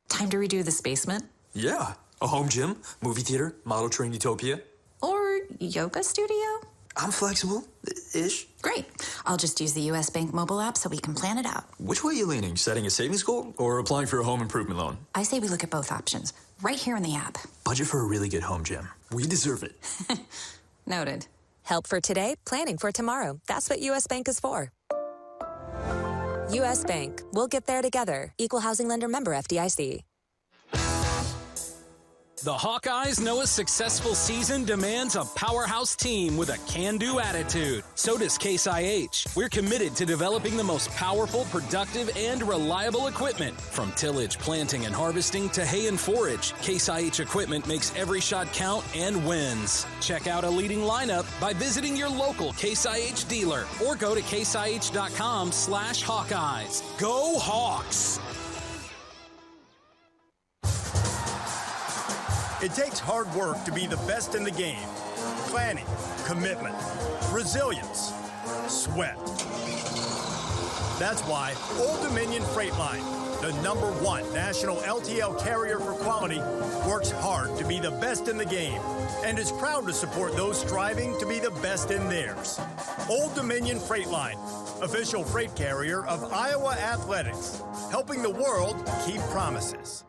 Time to redo this basement? Yeah. A home gym, movie theater, model train utopia. Or yoga studio? I'm flexible-ish. Great. I'll just use the U.S. Bank mobile app so we can plan it out. Which way are you leaning? Setting a savings goal or applying for a home improvement loan? I say we look at both options, right here in the app. Budget for a really good home gym. We deserve it. Noted. Help for today, planning for tomorrow. That's what U.S. Bank is for. U.S. Bank. We'll get there together. Equal housing lender member FDIC. The Hawkeyes know a successful season demands a powerhouse team with a can-do attitude. So does Case IH. We're committed to developing the most powerful, productive, and reliable equipment. From tillage, planting, and harvesting to hay and forage, Case IH equipment makes every shot count and wins. Check out a leading lineup by visiting your local Case IH dealer or go to caseih.com/Hawkeyes. Go Hawks! It takes hard work to be the best in the game. Planning, commitment, resilience, sweat. That's why Old Dominion Freight Line, the #1 national LTL carrier for quality, works hard to be the best in the game and is proud to support those striving to be the best in theirs. Old Dominion Freight Line, official freight carrier of Iowa Athletics, helping the world keep promises.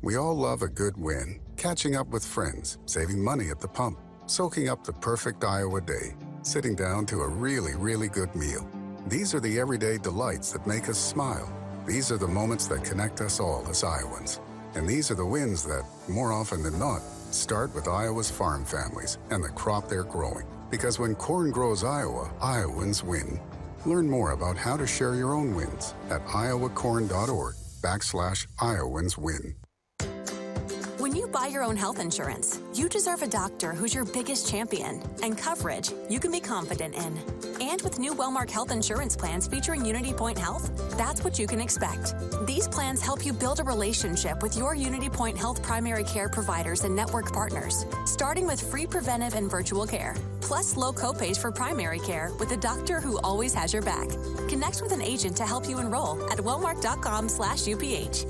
We all love a good win. Catching up with friends, saving money at the pump, soaking up the perfect Iowa day, sitting down to a really, really good meal. These are the everyday delights that make us smile. These are the moments that connect us all as Iowans. And these are the wins that, more often than not, start with Iowa's farm families and the crop they're growing. Because when corn grows Iowa, Iowans win. Learn more about how to share your own wins at iowacorn.org/IowansWin. When you buy your own health insurance, you deserve a doctor who's your biggest champion and coverage you can be confident in. And with new Wellmark health insurance plans featuring Unity Point Health, that's what you can expect. These plans help you build a relationship with your Unity Point Health primary care providers and network partners, starting with free preventive and virtual care, plus low copays for primary care with a doctor who always has your back. Connect with an agent to help you enroll at wellmark.com/UPH.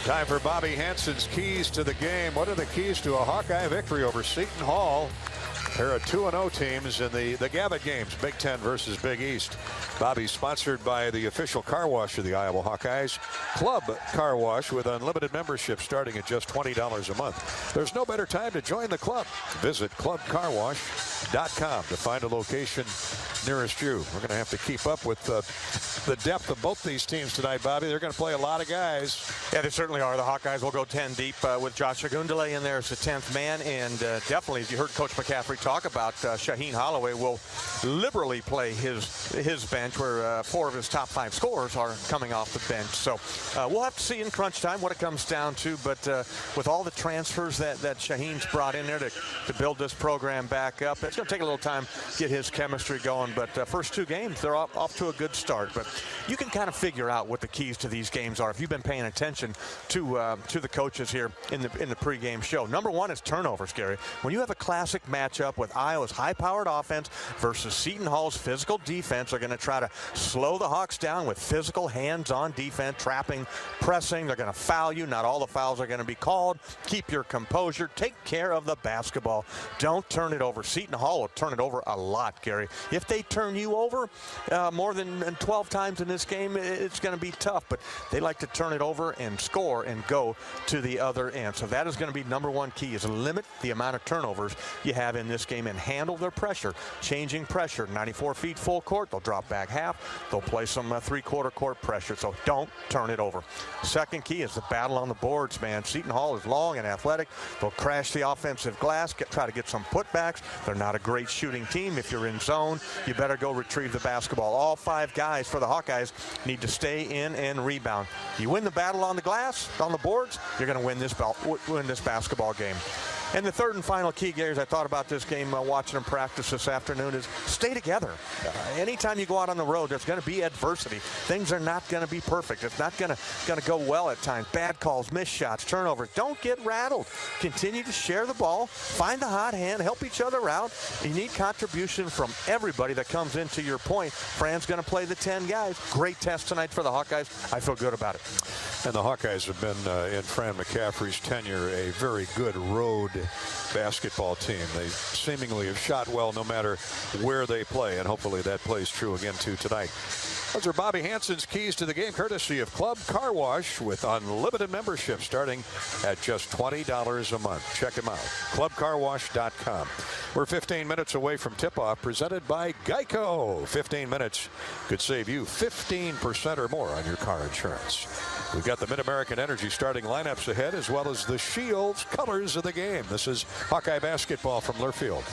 Time for Bobby Hansen's keys to the game. What are the keys to a Hawkeye victory over Seton Hall? There are 2-0 teams in the Gavitt games, Big Ten versus Big East. Bobby's sponsored by the official car wash of the Iowa Hawkeyes, Club Car Wash, with unlimited membership starting at just $20 a month. There's no better time to join the club. Visit Club Car Wash HawkeyesSports.com to find a location nearest you. We're going to have to keep up with the depth of both these teams tonight, Bobby. They're going to play a lot of guys. Yeah, they certainly are. The Hawkeyes will go 10 deep with Josh Agundale in there as the 10th man. And definitely, as you heard Coach McCaffrey talk about, Shaheen Holloway will liberally play his bench, where 4 of his top 5 scorers are coming off the bench. So we'll have to see in crunch time what it comes down to. But with all the transfers that Shaheen's brought in there to build this program back up, it's going to take a little time to get his chemistry going. But first 2 games, they're off to a good start. But you can kind of figure out what the keys to these games are if you've been paying attention to the coaches here in the pregame show. Number 1 is turnovers, Gary. When you have a classic matchup with Iowa's high-powered offense versus Seton Hall's physical defense, they're going to try to slow the Hawks down with physical, hands-on defense, trapping, pressing. They're going to foul you. Not all the fouls are going to be called. Keep your composure. Take care of the basketball. Don't turn it over. Seton Hall will turn it over a lot, Gary. If they turn you over more than 12 times in this game, it's going to be tough. But they like to turn it over and score and go to the other end. So that is going to be number 1 key, is limit the amount of turnovers you have in this game and handle their pressure. Changing pressure, 94 feet full court. They'll drop back half. They'll play some three-quarter court pressure. So don't turn it over. Second key is the battle on the boards, man. Seton Hall is long and athletic. They'll crash the offensive glass, try to get some putbacks. They're not a great shooting team. If you're in zone, you better go retrieve the basketball. All 5 guys for the Hawkeyes need to stay in and rebound. You win the battle on the glass, on the boards, you're going to win this basketball game. And the third and final key, Gary, as I thought about this game, watching them practice this afternoon, is stay together. Anytime you go out on the road, there's going to be adversity. Things are not going to be perfect. It's not going to go well at times. Bad calls, missed shots, turnovers. Don't get rattled. Continue to share the ball. Find the hot hand. Help each other out. You need contribution from everybody that comes into your point. Fran's going to play the 10 guys. Great test tonight for the Hawkeyes. I feel good about it. And the Hawkeyes have been, in Fran McCaffrey's tenure, a very good road basketball team. They seemingly have shot well no matter where they play, and hopefully that plays true again too tonight. Those are Bobby Hansen's keys to the game, courtesy of Club Car Wash, with unlimited membership starting at just $20 a month. Check them out, clubcarwash.com. We're 15 minutes away from tip-off, presented by Geico. 15 minutes could save you 15% or more on your car insurance. We've got the Mid-American Energy starting lineups ahead, as well as the Shields colors of the game. This is Hawkeye basketball from Learfield.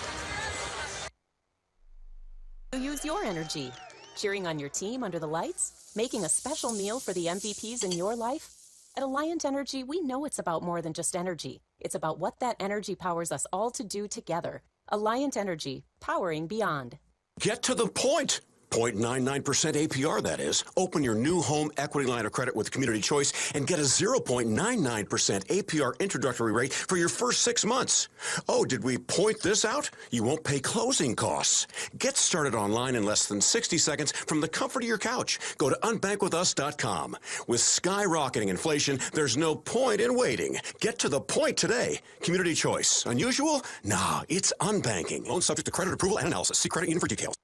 Use your energy. Cheering on your team under the lights? Making a special meal for the MVPs in your life? At Alliant Energy, we know it's about more than just energy. It's about what that energy powers us all to do together. Alliant Energy, powering beyond. Get to the point. 0.99% APR, that is. Open your new home equity line of credit with Community Choice and get a 0.99% APR introductory rate for your first 6 months. Oh, did we point this out? You won't pay closing costs. Get started online in less than 60 seconds from the comfort of your couch. Go to unbankwithus.com. With skyrocketing inflation, there's no point in waiting. Get to the point today. Community Choice. Unusual? Nah, it's unbanking. Loan subject to credit approval and analysis. See credit union for details.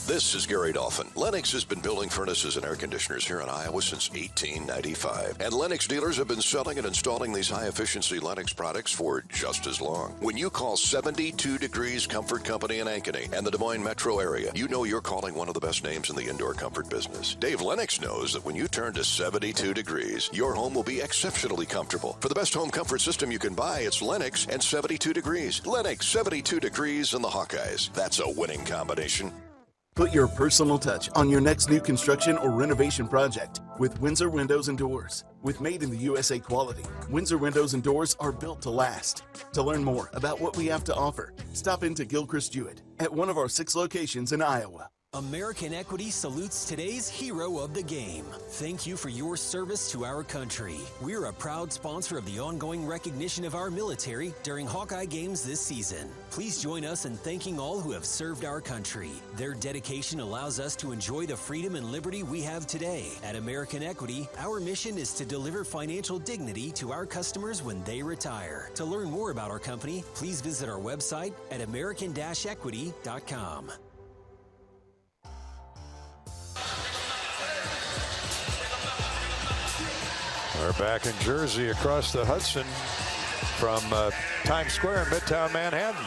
This is Gary Dolphin. Lennox has been building furnaces and air conditioners here in Iowa since 1895. And Lennox dealers have been selling and installing these high-efficiency Lennox products for just as long. When you call 72 Degrees Comfort Company in Ankeny and the Des Moines metro area, you know you're calling one of the best names in the indoor comfort business. Dave Lennox knows that when you turn to 72 degrees, your home will be exceptionally comfortable. For the best home comfort system you can buy, it's Lennox and 72 degrees. Lennox, 72 degrees, and the Hawkeyes. That's a winning combination. Put your personal touch on your next new construction or renovation project with Windsor Windows and Doors. With made in the USA quality, Windsor Windows and Doors are built to last. To learn more about what we have to offer, stop into Gilchrist Jewett at one of our 6 locations in Iowa. American Equity salutes today's hero of the game. Thank you for your service to our country. We're a proud sponsor of the ongoing recognition of our military during Hawkeye games this season. Please join us in thanking all who have served our country. Their dedication allows us to enjoy the freedom and liberty we have today. At American Equity, our mission is to deliver financial dignity to our customers when they retire. To learn more about our company, please visit our website at american-equity.com. We're back in Jersey across the Hudson from Times Square in Midtown Manhattan.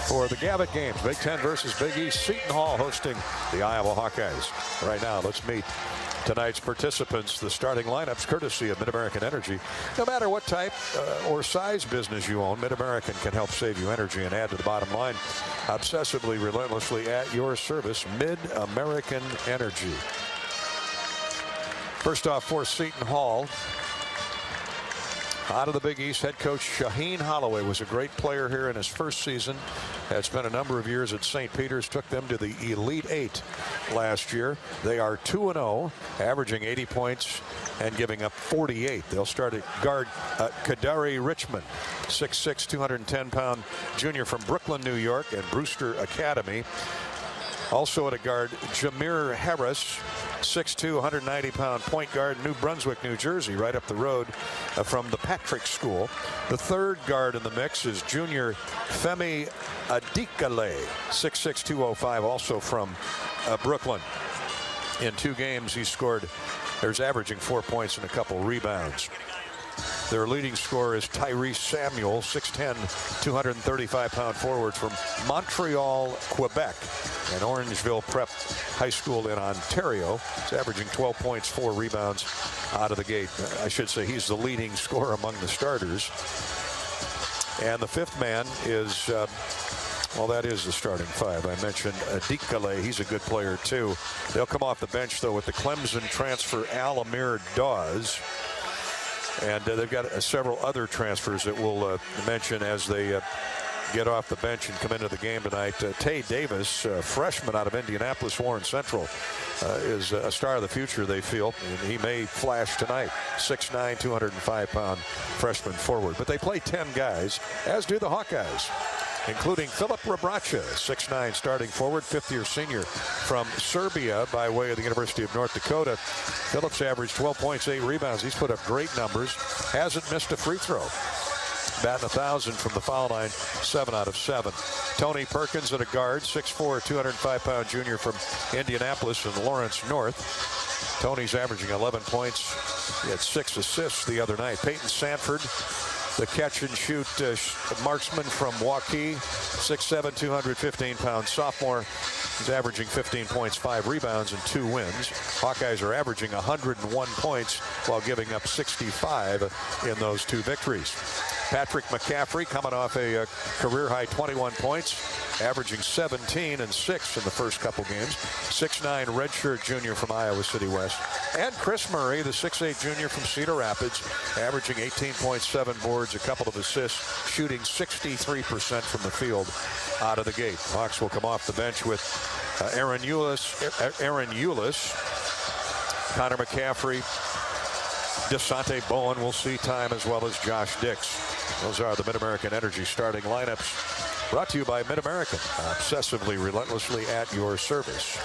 for the Gavitt games. Big Ten versus Big East. Seton Hall hosting the Iowa Hawkeyes. Right now, let's meet tonight's participants. The starting lineups courtesy of Mid-American Energy. No matter what type or size business you own, Mid-American can help save you energy and add to the bottom line. Obsessively, relentlessly at your service. Mid-American Energy. First off for Seton Hall, out of the Big East, head coach Shaheen Holloway was a great player here in his first season. Had spent a number of years at St. Peter's, took them to the Elite Eight last year. They are 2-0, averaging 80 points and giving up 48. They'll start at guard Kadari Richmond, 6'6", 210-pound junior from Brooklyn, New York, and Brewster Academy. Also at a guard, Jameer Harris, 6'2", 190-pound point guard, New Brunswick, New Jersey, right up the road from the Patrick School. The third guard in the mix is junior Femi Adikale, 6'6", 205, also from Brooklyn. In 2 games, he's averaging 4 points and a couple rebounds. Their leading scorer is Tyrese Samuel, 6'10", 235-pound forward from Montreal, Quebec, and Orangeville Prep High School in Ontario. He's averaging 12 points, 4 rebounds out of the gate. I should say he's the leading scorer among the starters. And the fifth man is, well, that is the starting 5. I mentioned Adikale. He's a good player, too. They'll come off the bench, though, with the Clemson transfer Alamir Dawes. And they've got several other transfers that we'll mention as they get off the bench and come into the game tonight. Tay Davis, freshman out of Indianapolis Warren Central, is a star of the future, they feel. And he may flash tonight. 6'9", 205-pound freshman forward. But they play 10 guys, as do the Hawkeyes, including Filip Rebraca, 6'9", starting forward, fifth-year senior from Serbia by way of the University of North Dakota. Phillips averaged 12 points, 8 rebounds. He's put up great numbers. Hasn't missed a free throw. Batting 1,000 from the foul line, 7 out of 7. Tony Perkins at a guard, 6'4", 205-pound junior from Indianapolis and Lawrence North. Tony's averaging 11 points. He had 6 assists the other night. Peyton Sanford, the catch-and-shoot marksman from Hawkeyes, 6'7", 215-pound sophomore. He's averaging 15 points, 5 rebounds, and 2 wins. Hawkeyes are averaging 101 points while giving up 65 in those 2 victories. Patrick McCaffrey coming off a career-high 21 points, averaging 17 and 6 in the first couple games. 6'9", redshirt junior from Iowa City West. And Chris Murray, the 6'8" junior from Cedar Rapids, averaging 18.7 boards, a couple of assists, shooting 63% from the field out of the gate. Hawks will come off the bench with Aaron Eulis, Connor McCaffrey, DeSante Bowen will see time, as well as Josh Dix. Those are the Mid-American Energy starting lineups. Brought to you by Mid-American, obsessively, relentlessly at your service.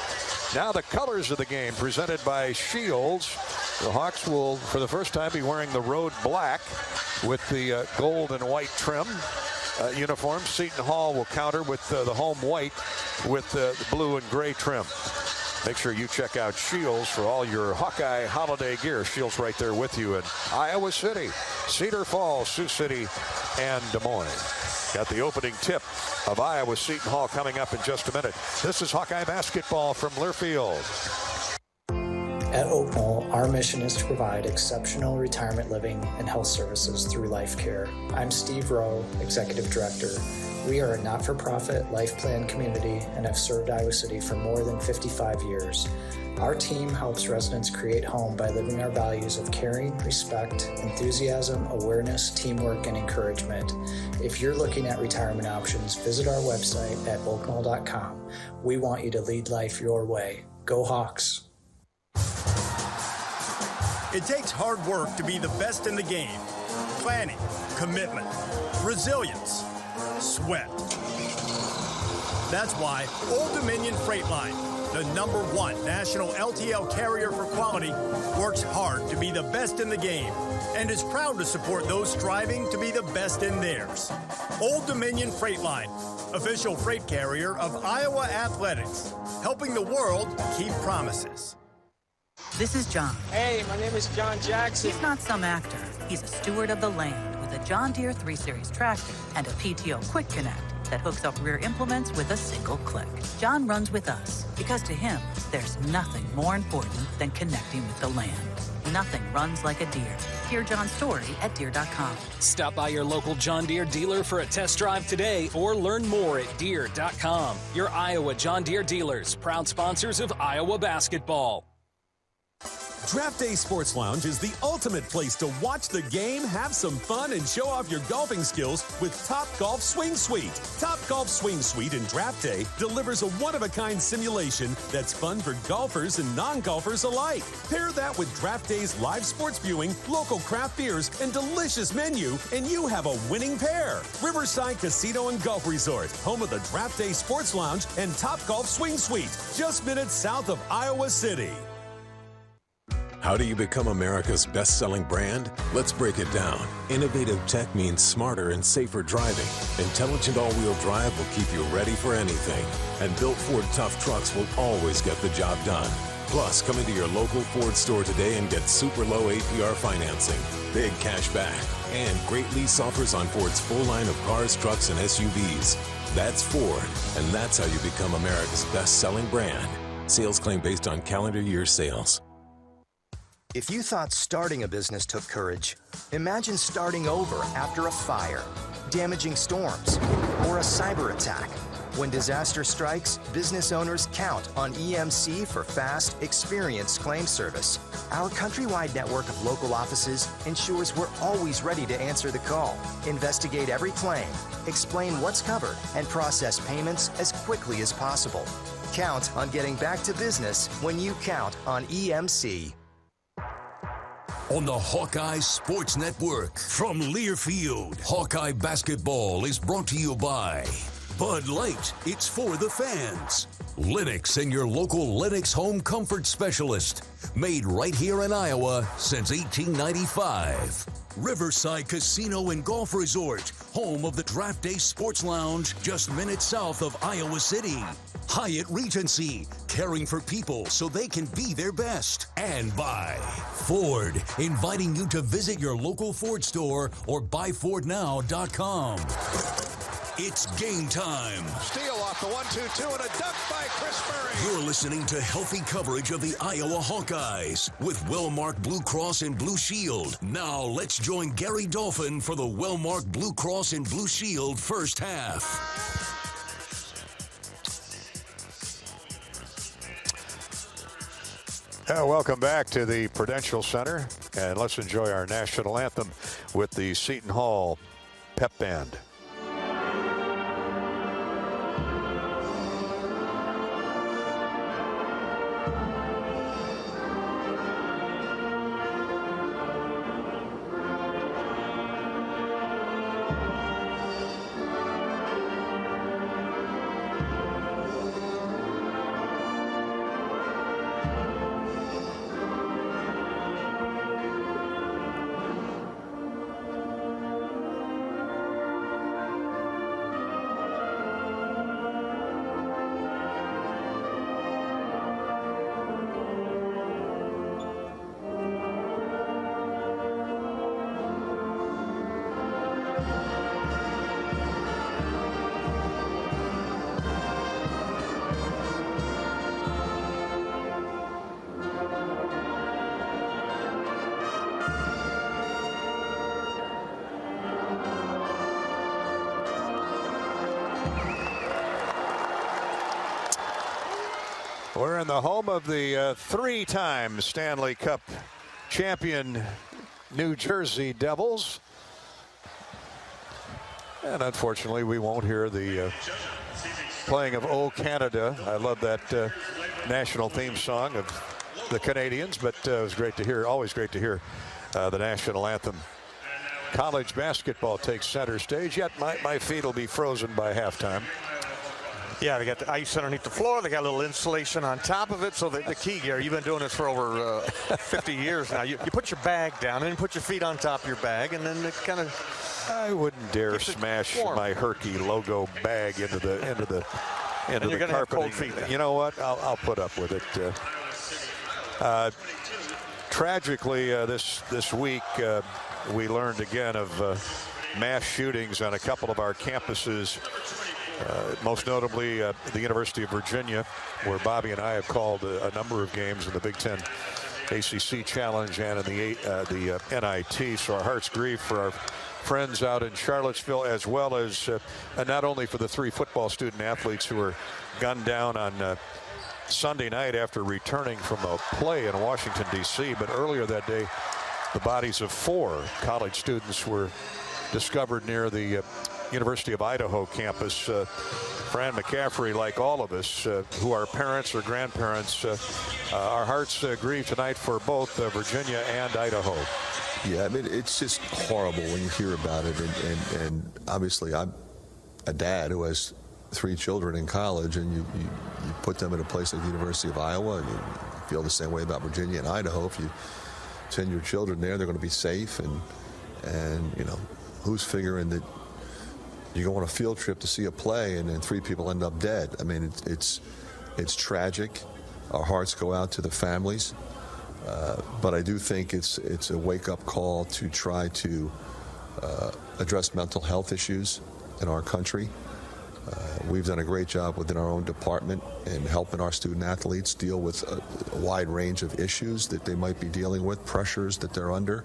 Now the colors of the game presented by Shields. The Hawks will, for the first time, be wearing the road black with the gold and white trim uniform. Seton Hall will counter with the home white with the blue and gray trim. Make sure you check out Shields for all your Hawkeye holiday gear. Shields right there with you in Iowa City, Cedar Falls, Sioux City, and Des Moines. Got the opening tip of Iowa Seton Hall coming up in just a minute. This is Hawkeye basketball from Learfield. At Oak Knoll, our mission is to provide exceptional retirement living and health services through life care. I'm Steve Rowe, Executive Director. We are a not-for-profit life plan community and have served Iowa City for more than 55 years. Our team helps residents create home by living our values of caring, respect, enthusiasm, awareness, teamwork, and encouragement. If you're looking at retirement options, visit our website at oakknoll.com. We want you to lead life your way. Go Hawks! It takes hard work to be the best in the game. Planning, commitment, resilience, sweat. That's why Old Dominion Freight Line, the #1 national LTL carrier for quality, works hard to be the best in the game and is proud to support those striving to be the best in theirs. Old Dominion Freight Line, official freight carrier of Iowa Athletics, helping the world keep promises. This is John. Hey, my name is John Jackson. He's not some actor. He's a steward of the land with a John Deere 3 Series tractor and a PTO Quick Connect. that hooks up rear implements with a single click. John runs with us because to him, there's nothing more important than connecting with the land. Nothing runs like a Deere. Hear John's story at Deere.com. Stop by your local John Deere dealer for a test drive today or learn more at Deere.com. Your Iowa John Deere dealers, proud sponsors of Iowa basketball. Draft Day Sports Lounge is the ultimate place to watch the game, have some fun, and show off your golfing skills with Topgolf Swing Suite. Topgolf Swing Suite in Draft Day delivers a one-of-a-kind simulation that's fun for golfers and non-golfers alike. Pair that with Draft Day's live sports viewing, local craft beers, and delicious menu, and you have a winning pair. Riverside Casino and Golf Resort, home of the Draft Day Sports Lounge and Topgolf Swing Suite, just minutes south of Iowa City. How do you become America's best-selling brand? Let's break it down. Innovative tech means smarter and safer driving. Intelligent all-wheel drive will keep you ready for anything. And built Ford tough trucks will always get the job done. Plus, come into your local Ford store today and get super low APR financing, big cash back, and great lease offers on Ford's full line of cars, trucks, and SUVs. That's Ford, and that's how you become America's best-selling brand. Sales claim based on calendar year sales. If you thought starting a business took courage, imagine starting over after a fire, damaging storms, or a cyber attack. When disaster strikes, business owners count on EMC for fast, experienced claim service. Our countrywide network of local offices ensures we're always ready to answer the call, investigate every claim, explain what's covered, and process payments as quickly as possible. Count on getting back to business when you count on EMC. On the Hawkeye Sports Network from Learfield, Hawkeye basketball is brought to you by Bud Light. It's for the fans. Lennox and your local Lennox home comfort specialist. Made right here in Iowa since 1895. Riverside Casino and Golf Resort, home of the Draft Day Sports Lounge, just minutes south of Iowa City. Hyatt Regency, caring for people so they can be their best. And by Ford, inviting you to visit your local Ford store or buyfordnow.com. It's game time. Steal off the 1-2-2 and a dunk by Chris Murray. You're listening to healthy coverage of the Iowa Hawkeyes with Wellmark Blue Cross and Blue Shield. Now let's join Gary Dolphin for the Wellmark Blue Cross and Blue Shield first half. Welcome back to the Prudential Center, and let's enjoy our national anthem with the Seton Hall Pep Band. We're in the home of the three-time Stanley Cup champion New Jersey Devils. And unfortunately, we won't hear the playing of "O Canada." I love that national theme song of the Canadians, but it was great to hear, always great to hear the national anthem. College basketball takes center stage, yet my feet will be frozen by halftime. Yeah, they got the ice underneath the floor. They got a little insulation on top of it. So the key, Gary, you've been doing this for over 50 years now. You put your bag down and you put your feet on top of your bag, and then it kind of. I wouldn't dare smash my Herky logo bag into the you're gonna have cold feet. You know what? I'll put up with it. Tragically, this week we learned again of mass shootings on a couple of our campuses most notably the University of Virginia, where Bobby and I have called a number of games in the Big Ten ACC Challenge and in the NIT. So our hearts grieve for our friends out in Charlottesville, as well as not only for the 3 football student athletes who were gunned down on Sunday night after returning from a play in Washington, D.C., but earlier that day, the bodies of 4 college students were discovered near the University of Idaho campus. Fran McCaffrey, like all of us who are parents or grandparents, our hearts grieve tonight for both Virginia and Idaho. Yeah, I mean, it's just horrible when you hear about it. And obviously, I'm a dad who has 3 children in college, and you put them in a place like the University of Iowa, and you feel the same way about Virginia and Idaho. If you send your children there, they're going to be safe. And you know, who's figuring that you go on a field trip to see a play and then 3 people end up dead? I mean, it's tragic. Our hearts go out to the families. But I do think it's a wake-up call to try to address mental health issues in our country. We've done a great job within our own department in helping our student athletes deal with a wide range of issues that they might be dealing with, pressures that they're under.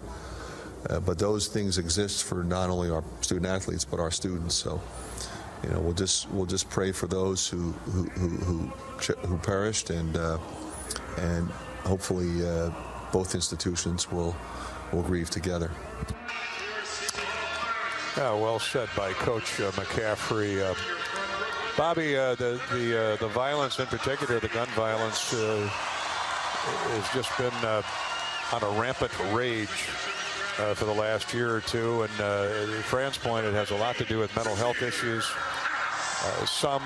But those things exist for not only our student athletes but our students. So, you know, we'll just pray for those who perished, and hopefully both institutions will grieve together. Yeah, well said by Coach McCaffrey. Bobby, the violence in particular, the gun violence, has just been on a rampant rage for the last year or two. And Fran's point, it has a lot to do with mental health issues, some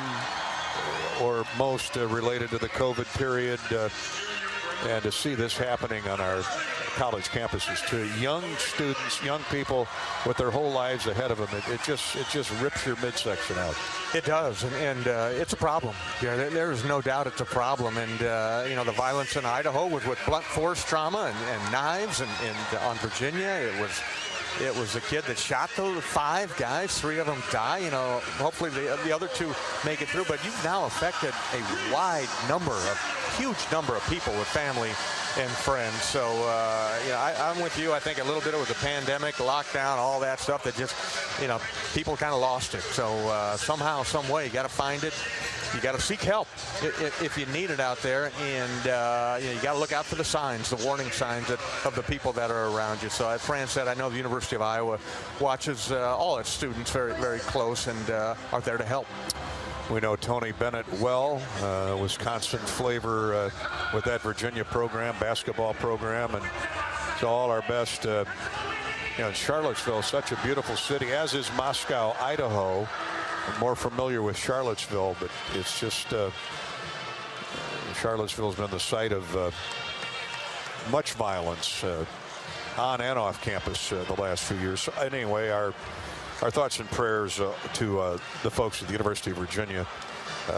or most related to the COVID period. And to see this happening on our college campuses too, young students, young people with their whole lives ahead of them, it just rips your midsection out. It does, and it's a problem. Yeah, there's no doubt it's a problem. And you know, the violence in Idaho was with blunt force trauma and knives, and on Virginia it was a kid that shot those 5 guys. 3 of them die. You know, hopefully the other 2 make it through. But you've now affected a huge number of people with family and friends. So, you know, I'm with you. I think a little bit of the pandemic, lockdown, all that stuff that just, you know, people kind of lost it. So somehow, some way, you got to find it. You got to seek help if you need it out there, and you know, you got to look out for the signs, the warning signs of the people that are around you. So as Fran said, I know the University of Iowa watches all its students very, very close and are there to help. We know Tony Bennett well, Wisconsin flavor with that Virginia program, basketball program, and so all our best. You know, Charlottesville, such a beautiful city, as is Moscow, Idaho. I'm more familiar with Charlottesville, but it's just Charlottesville's been the site of much violence on and off campus the last few years. So anyway, our thoughts and prayers to the folks at the University of Virginia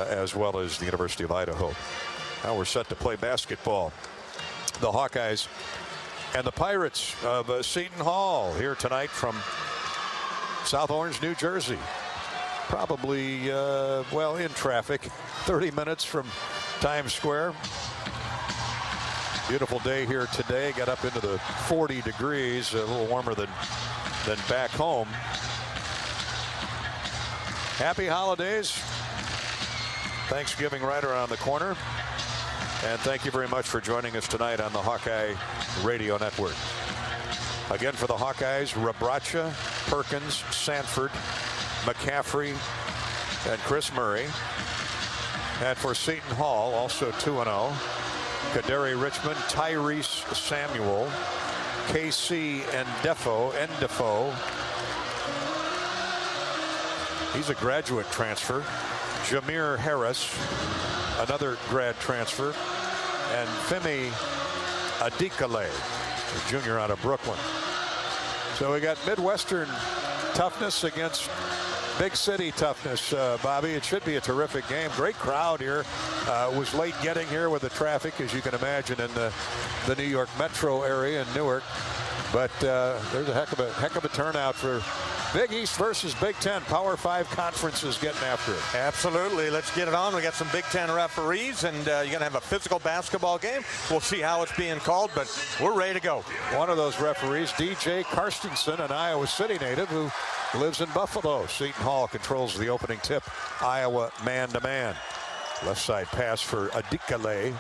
as well as the University of Idaho. Now we're set to play basketball. The Hawkeyes and the Pirates of Seton Hall here tonight from South Orange, New Jersey. Probably, well, in traffic, 30 minutes from Times Square. Beautiful day here today. Got up into the 40 degrees, a little warmer than back home. Happy holidays. Thanksgiving right around the corner. And thank you very much for joining us tonight on the Hawkeye Radio Network. Again, for the Hawkeyes, Rabracha, Perkins, Sanford, McCaffrey, and Chris Murray. And for Seton Hall, also 2-0, Kaderi Richmond, Tyrese Samuel, KC Ndefo. He's a graduate transfer. Jameer Harris, another grad transfer. And Femi Adikale, a junior out of Brooklyn. So we got Midwestern toughness against big city toughness, Bobby. It should be a terrific game. Great crowd here. Was late getting here with the traffic, as you can imagine, in the New York metro area in Newark. But there's a heck of a turnout for Big East versus Big Ten. Power 5 conferences getting after it. Absolutely. Let's get it on. We got some Big Ten referees, and you're going to have a physical basketball game. We'll see how it's being called, but we're ready to go. One of those referees, DJ Karstensen, an Iowa City native who lives in Buffalo. Seton Hall controls the opening tip. Iowa man-to-man. Left side pass for Adikale.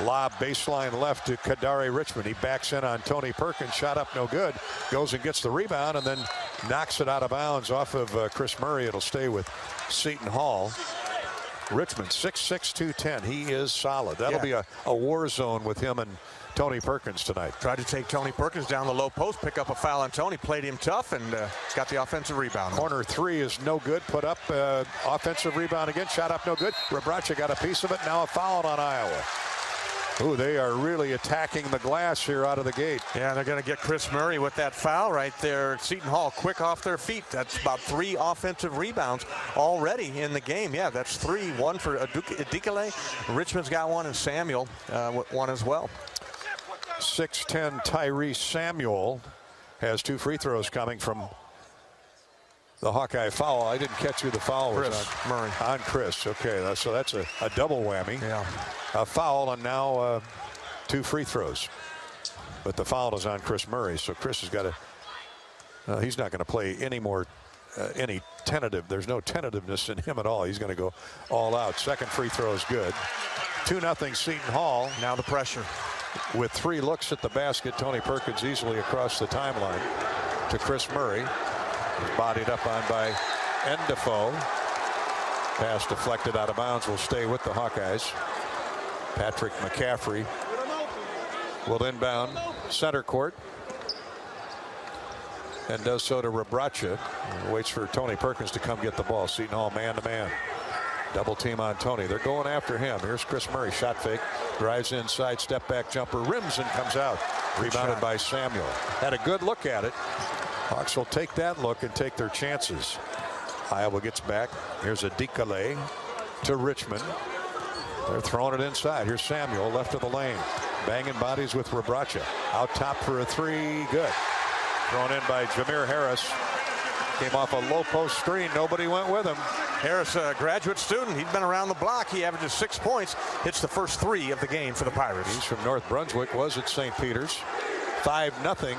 Lob baseline left to Kadari Richmond. He backs in on Tony Perkins. Shot up no good. Goes and gets the rebound and then knocks it out of bounds off of Chris Murray. It'll stay with Seton Hall. Richmond 6'6", 210. He is solid. That'll be a war zone with him and Tony Perkins tonight. Tried to take Tony Perkins down the low post, pick up a foul on Tony, played him tough, and got the offensive rebound. Corner three is no good. Put up offensive rebound again. Shot up no good. Rebraca got a piece of it. Now a foul on Iowa. Ooh, they are really attacking the glass here out of the gate. Yeah, they're going to get Chris Murray with that foul right there. Seton Hall quick off their feet. That's about 3 offensive rebounds already in the game. Yeah, that's 3. 1 for Adikale. Richmond's got 1, and Samuel 1 as well. 6'10" Tyrese Samuel has 2 free throws coming from the Hawkeye foul. I didn't catch who the foul was on. Murray. On Chris. Okay, so that's a double whammy. Yeah. A foul and now 2 free throws. But the foul is on Chris Murray, so Chris has got to, he's not going to play any more, any tentative. There's no tentativeness in him at all. He's going to go all out. Second free throw is good. 2-0 Seton Hall. Now the pressure. With 3 looks at the basket, Tony Perkins easily across the timeline to Chris Murray. Bodied up on by Endefo. Pass deflected out of bounds. Will stay with the Hawkeyes. Patrick McCaffrey will inbound center court and does so to Rebraca. Waits for Tony Perkins to come get the ball. Seton Hall man-to-man. Double team on Tony. They're going after him. Here's Chris Murray. Shot fake. Drives inside. Step back jumper. Rims and comes out. Rebounded by Samuel. Had a good look at it. Hawks will take that look and take their chances. Iowa gets back. Here's Adikale to Richmond. They're throwing it inside. Here's Samuel, left of the lane. Banging bodies with Rebraca. Out top for a 3. Good. Thrown in by Jameer Harris. Came off a low post screen. Nobody went with him. Harris, a graduate student. He's been around the block. He averages 6 points. Hits the first 3 of the game for the Pirates. He's from North Brunswick. Was at St. Peter's. 5-0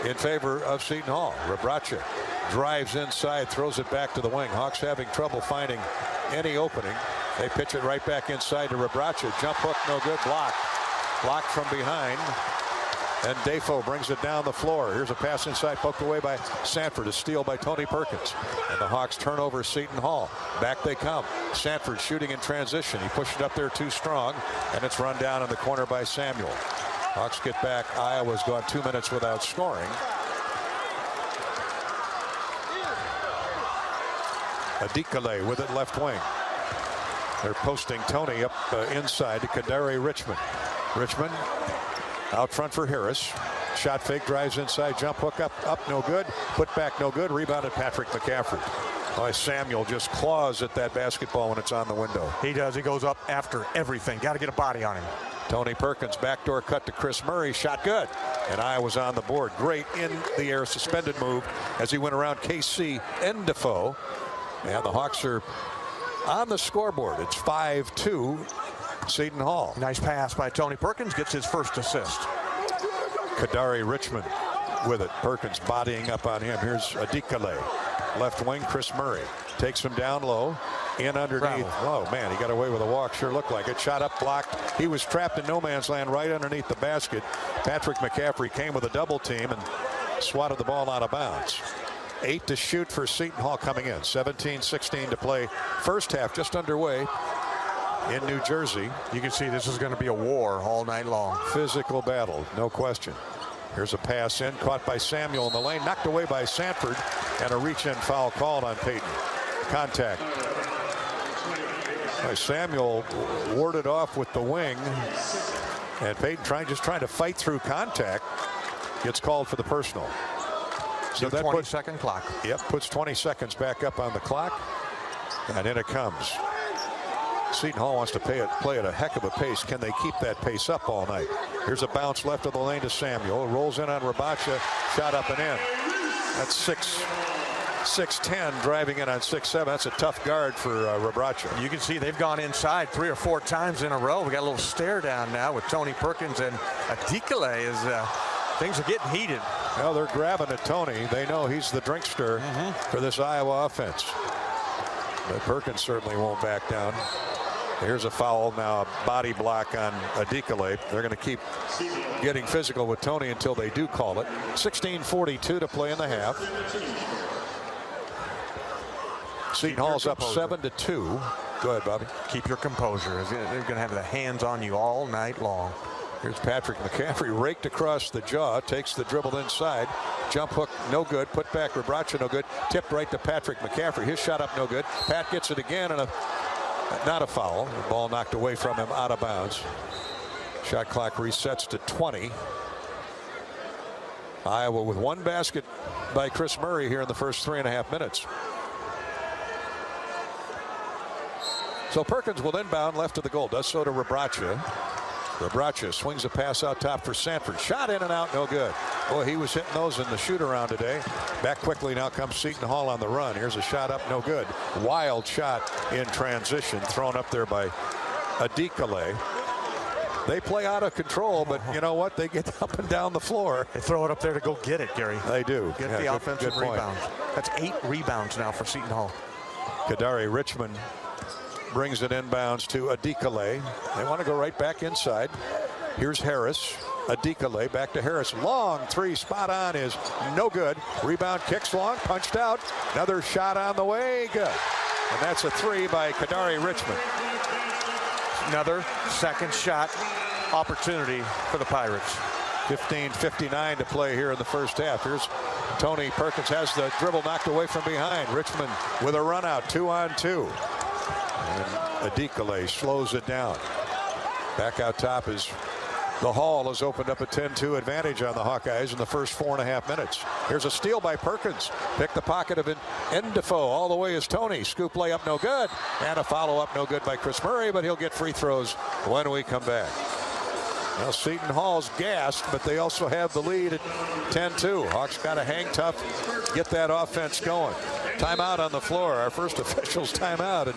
in favor of Seton Hall. Rebraca drives inside, throws it back to the wing. Hawks having trouble finding any opening. They pitch it right back inside to Rebraca. Jump hook, no good. Blocked from behind. And Defo brings it down the floor. Here's a pass inside, poked away by Sanford. A steal by Tony Perkins. And the Hawks turn over Seton Hall. Back they come. Sanford shooting in transition. He pushed it up there too strong, and it's run down in the corner by Samuel. Hawks get back. Iowa's gone 2 minutes without scoring. Adikale with it left wing. They're posting Tony up inside to Kadari Richmond. Richmond out front for Harris. Shot fake, drives inside, jump hook up no good. Put back no good. Rebounded Patrick McCaffrey. Boy, Samuel just claws at that basketball when it's on the window. He does. He goes up after everything. Got to get a body on him. Tony Perkins, backdoor cut to Chris Murray. Shot good. And Iowa's on the board. Great in the air suspended move as he went around KC Endefo. And the Hawks are on the scoreboard. It's 5-2 Seton Hall. Nice pass by Tony Perkins. Gets his first assist. Kadari Richmond with it. Perkins bodying up on him. Here's Adikale. Left wing, Chris Murray. Takes him down low. In underneath. Oh, man, he got away with a walk. Sure looked like it. Shot up, blocked. He was trapped in no man's land right underneath the basket. Patrick McCaffrey came with a double team and swatted the ball out of bounds. 8 to shoot for Seton Hall coming in. 17-16 to play. First half just underway in New Jersey. You can see this is going to be a war all night long. Physical battle, no question. Here's a pass in, caught by Samuel in the lane, knocked away by Sanford, and a reach-in foul called on Payton. Contact. Samuel warded off with the wing, and Payton just trying to fight through contact. Gets called for the personal. So that 20-second clock. Yep, puts 20 seconds back up on the clock, and in it comes. Seton Hall wants to play at a heck of a pace. Can they keep that pace up all night? Here's a bounce left of the lane to Samuel. Rolls in on Rebraca. Shot up and in. That's 6'10", driving in on 6'7". That's a tough guard for Rebraca. You can see they've gone inside 3 or 4 times in a row. We got a little stare down now with Tony Perkins and Adikale as things are getting heated. Well, they're grabbing at Tony. They know he's the drinkster for this Iowa offense. But Perkins certainly won't back down. Here's a foul now, a body block on Adikale. They're going to keep getting physical with Tony until they do call it. 16:42 to play in the half. Seton Hall's up 7-2. Go ahead, Bobby. Keep your composure. They're going to have the hands on you all night long. Here's Patrick McCaffrey, raked across the jaw, takes the dribble inside. Jump hook, no good. Put back, Rebraca, no good. Tipped right to Patrick McCaffrey. His shot up, no good. Pat gets it again, and not a foul. The ball knocked away from him, out of bounds. Shot clock resets to 20. Iowa with 1 basket by Chris Murray here in the first 3.5 minutes. So Perkins will inbound left of the goal. Does so to Rebraca. Rebraca swings a pass out top for Sanford. Shot in and out, no good. Boy, he was hitting those in the shoot-around today. Back quickly now comes Seton Hall on the run. Here's a shot up, no good. Wild shot in transition, thrown up there by Adikale. They play out of control, but you know what? They get up and down the floor. They throw it up there to go get it, Gary. They do. Get the offensive rebounds. That's 8 rebounds now for Seton Hall. Kadari Richmond brings it inbounds to Adikale. They want to go right back inside. Here's Harris. Adikale back to Harris. Long 3, spot on, is no good. Rebound, kicks long, punched out. Another shot on the way, good. And that's a 3 by Kadari Richmond. Another second shot opportunity for the Pirates. 15:59 to play here in the first half. Here's Tony Perkins, has the dribble knocked away from behind. Richmond with a run out, 2-on-2. And Adikale slows it down. Back out top is the Hall has opened up a 10-2 advantage on the Hawkeyes in the first 4.5 minutes. Here's a steal by Perkins. Pick the pocket of Endefo. All the way is Tony. Scoop layup, no good. And a follow-up, no good by Chris Murray, but he'll get free throws when we come back. Well, Seton Hall's gassed, but they also have the lead at 10-2. Hawks got to hang tough, get that offense going. Timeout on the floor. Our first official's timeout, and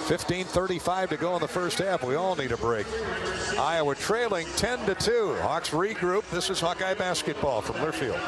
15:35 to go in the first half. We all need a break. Iowa trailing 10-2. Hawks regroup. This is Hawkeye basketball from Learfield.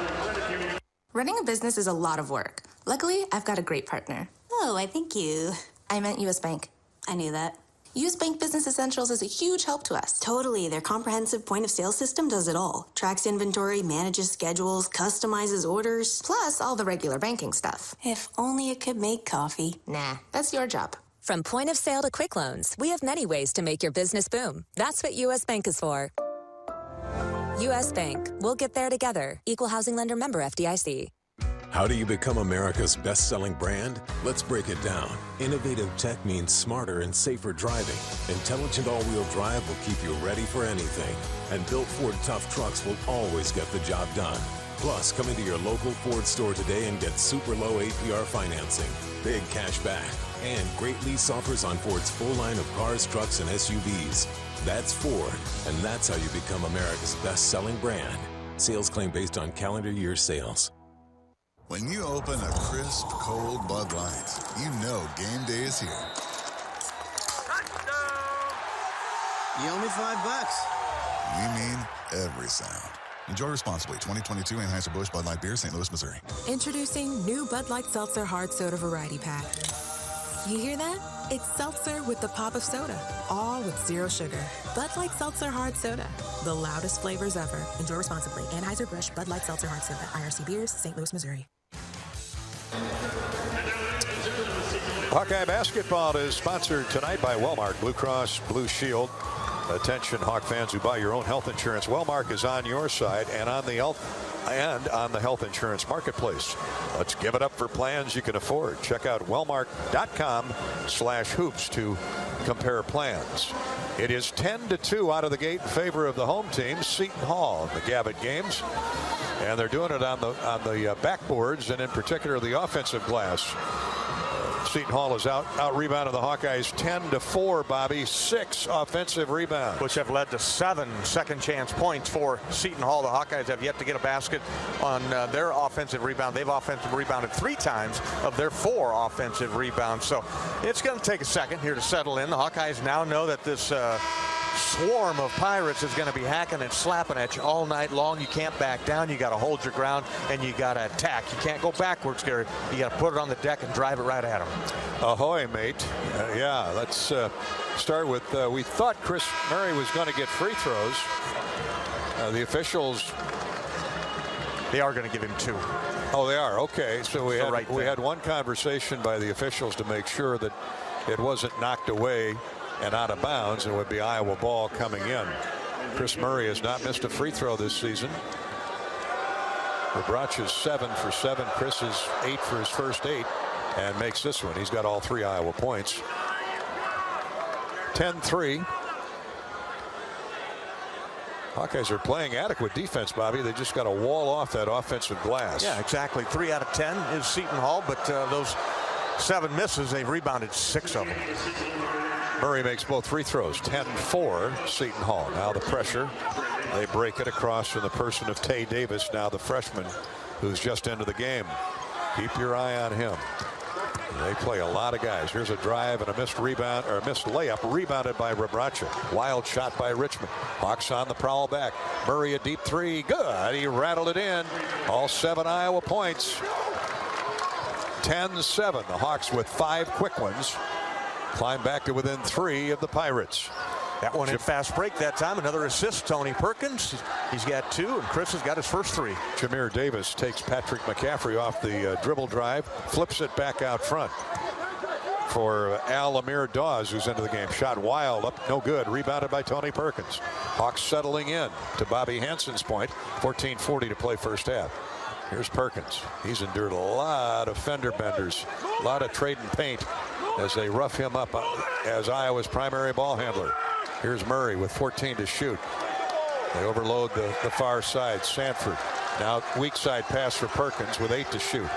Running a business is a lot of work. Luckily, I've got a great partner. Oh, I think you... I meant U.S. Bank. I knew that. U.S. Bank Business Essentials is a huge help to us. Totally. Their comprehensive point-of-sale system does it all. Tracks inventory, manages schedules, customizes orders. Plus all the regular banking stuff. If only it could make coffee. Nah, that's your job. From point of sale to quick loans, we have many ways to make your business boom. That's what U.S. Bank is for. U.S. Bank. We'll get there together. Equal housing lender, member FDIC. How do you become America's best-selling brand? Let's break it down. Innovative tech means smarter and safer driving. Intelligent all-wheel drive will keep you ready for anything. And built Ford tough trucks will always get the job done. Plus, come into your local Ford store today and get super low APR financing, big cash back, and great lease offers on Ford's full line of cars, trucks, and SUVs. That's Ford, and that's how you become America's best-selling brand. Sales claim based on calendar year sales. When you open a crisp, cold Bud Light, you know game day is here. You owe me $5. We mean every sound. Enjoy responsibly. 2022 Anheuser-Busch Bud Light Beer, St. Louis, Missouri. Introducing new Bud Light Seltzer Hard Soda Variety Pack. You hear that? It's seltzer with the pop of soda, all with zero sugar. Bud Light Seltzer Hard Soda, the loudest flavors ever. Enjoy responsibly. Anheuser-Busch Bud Light Seltzer Hard Soda, IRC Beers, St. Louis, Missouri. Hawkeye basketball is sponsored tonight by Wellmark Blue Cross Blue Shield. Attention Hawk fans who buy your own health insurance. Wellmark is on your side and on the health insurance marketplace. Let's give it up for plans you can afford. Check out wellmark.com/hoops to compare plans. It is 10-2 out of the gate in favor of the home team, Seton Hall, in the Gavitt games. And they're doing it on the backboards and in particular the offensive glass. Seton Hall has out-rebounded the Hawkeyes 10-4, Bobby. 6 offensive rebounds. Which have led to 7 second-chance points for Seton Hall. The Hawkeyes have yet to get a basket on their offensive rebound. They've offensive rebounded 3 times of their 4 offensive rebounds. So it's going to take a second here to settle in. The Hawkeyes now know that this swarm of Pirates is going to be hacking and slapping at you all night long. You can't back down. You got to hold your ground, and you got to attack. You can't go backwards, Gary. You got to put it on the deck and drive it right at them. Ahoy, mate. Yeah, let's start with, we thought Chris Murray was going to get free throws. The officials, they are going to give him 2. Oh, they are. Okay, so we had one conversation by the officials to make sure that it wasn't knocked away and out of bounds. It would be Iowa ball coming in. Chris Murray has not missed a free throw this season. Rebracha's 7 for 7. Chris is 8 for his first 8 and makes this one. He's got all 3 Iowa points. 10-3. Hawkeyes are playing adequate defense, Bobby. They just got to wall off that offensive glass. Yeah, exactly. 3 out of 10 is Seton Hall, but those 7 misses, they've rebounded 6 of them. Murray makes both free throws. 10-4 Seton Hall. Now the pressure. They break it across from the person of Tay Davis, now the freshman who's just into the game. Keep your eye on him. They play a lot of guys. Here's a drive and a missed rebound, or a missed layup, rebounded by Rebracha. Wild shot by Richmond. Hawks on the prowl back. Murray a deep 3. Good. He rattled it in. All 7 Iowa points. 10-7. The Hawks with 5 quick ones. Climb back to within 3 of the Pirates. That one in fast break that time. Another assist, Tony Perkins. He's got 2, and Chris has got his first 3. Jameer Davis takes Patrick McCaffrey off the dribble drive, flips it back out front for Al-Amir Dawes, who's into the game. Shot wild, up no good. Rebounded by Tony Perkins. Hawks settling in to Bobby Hansen's point. 14:40 to play first half. Here's Perkins. He's endured a lot of fender benders, a lot of trading paint as they rough him up as Iowa's primary ball handler. Here's Murray with 14 to shoot. They overload the far side. Sanford now weak side pass for Perkins with 8 to shoot.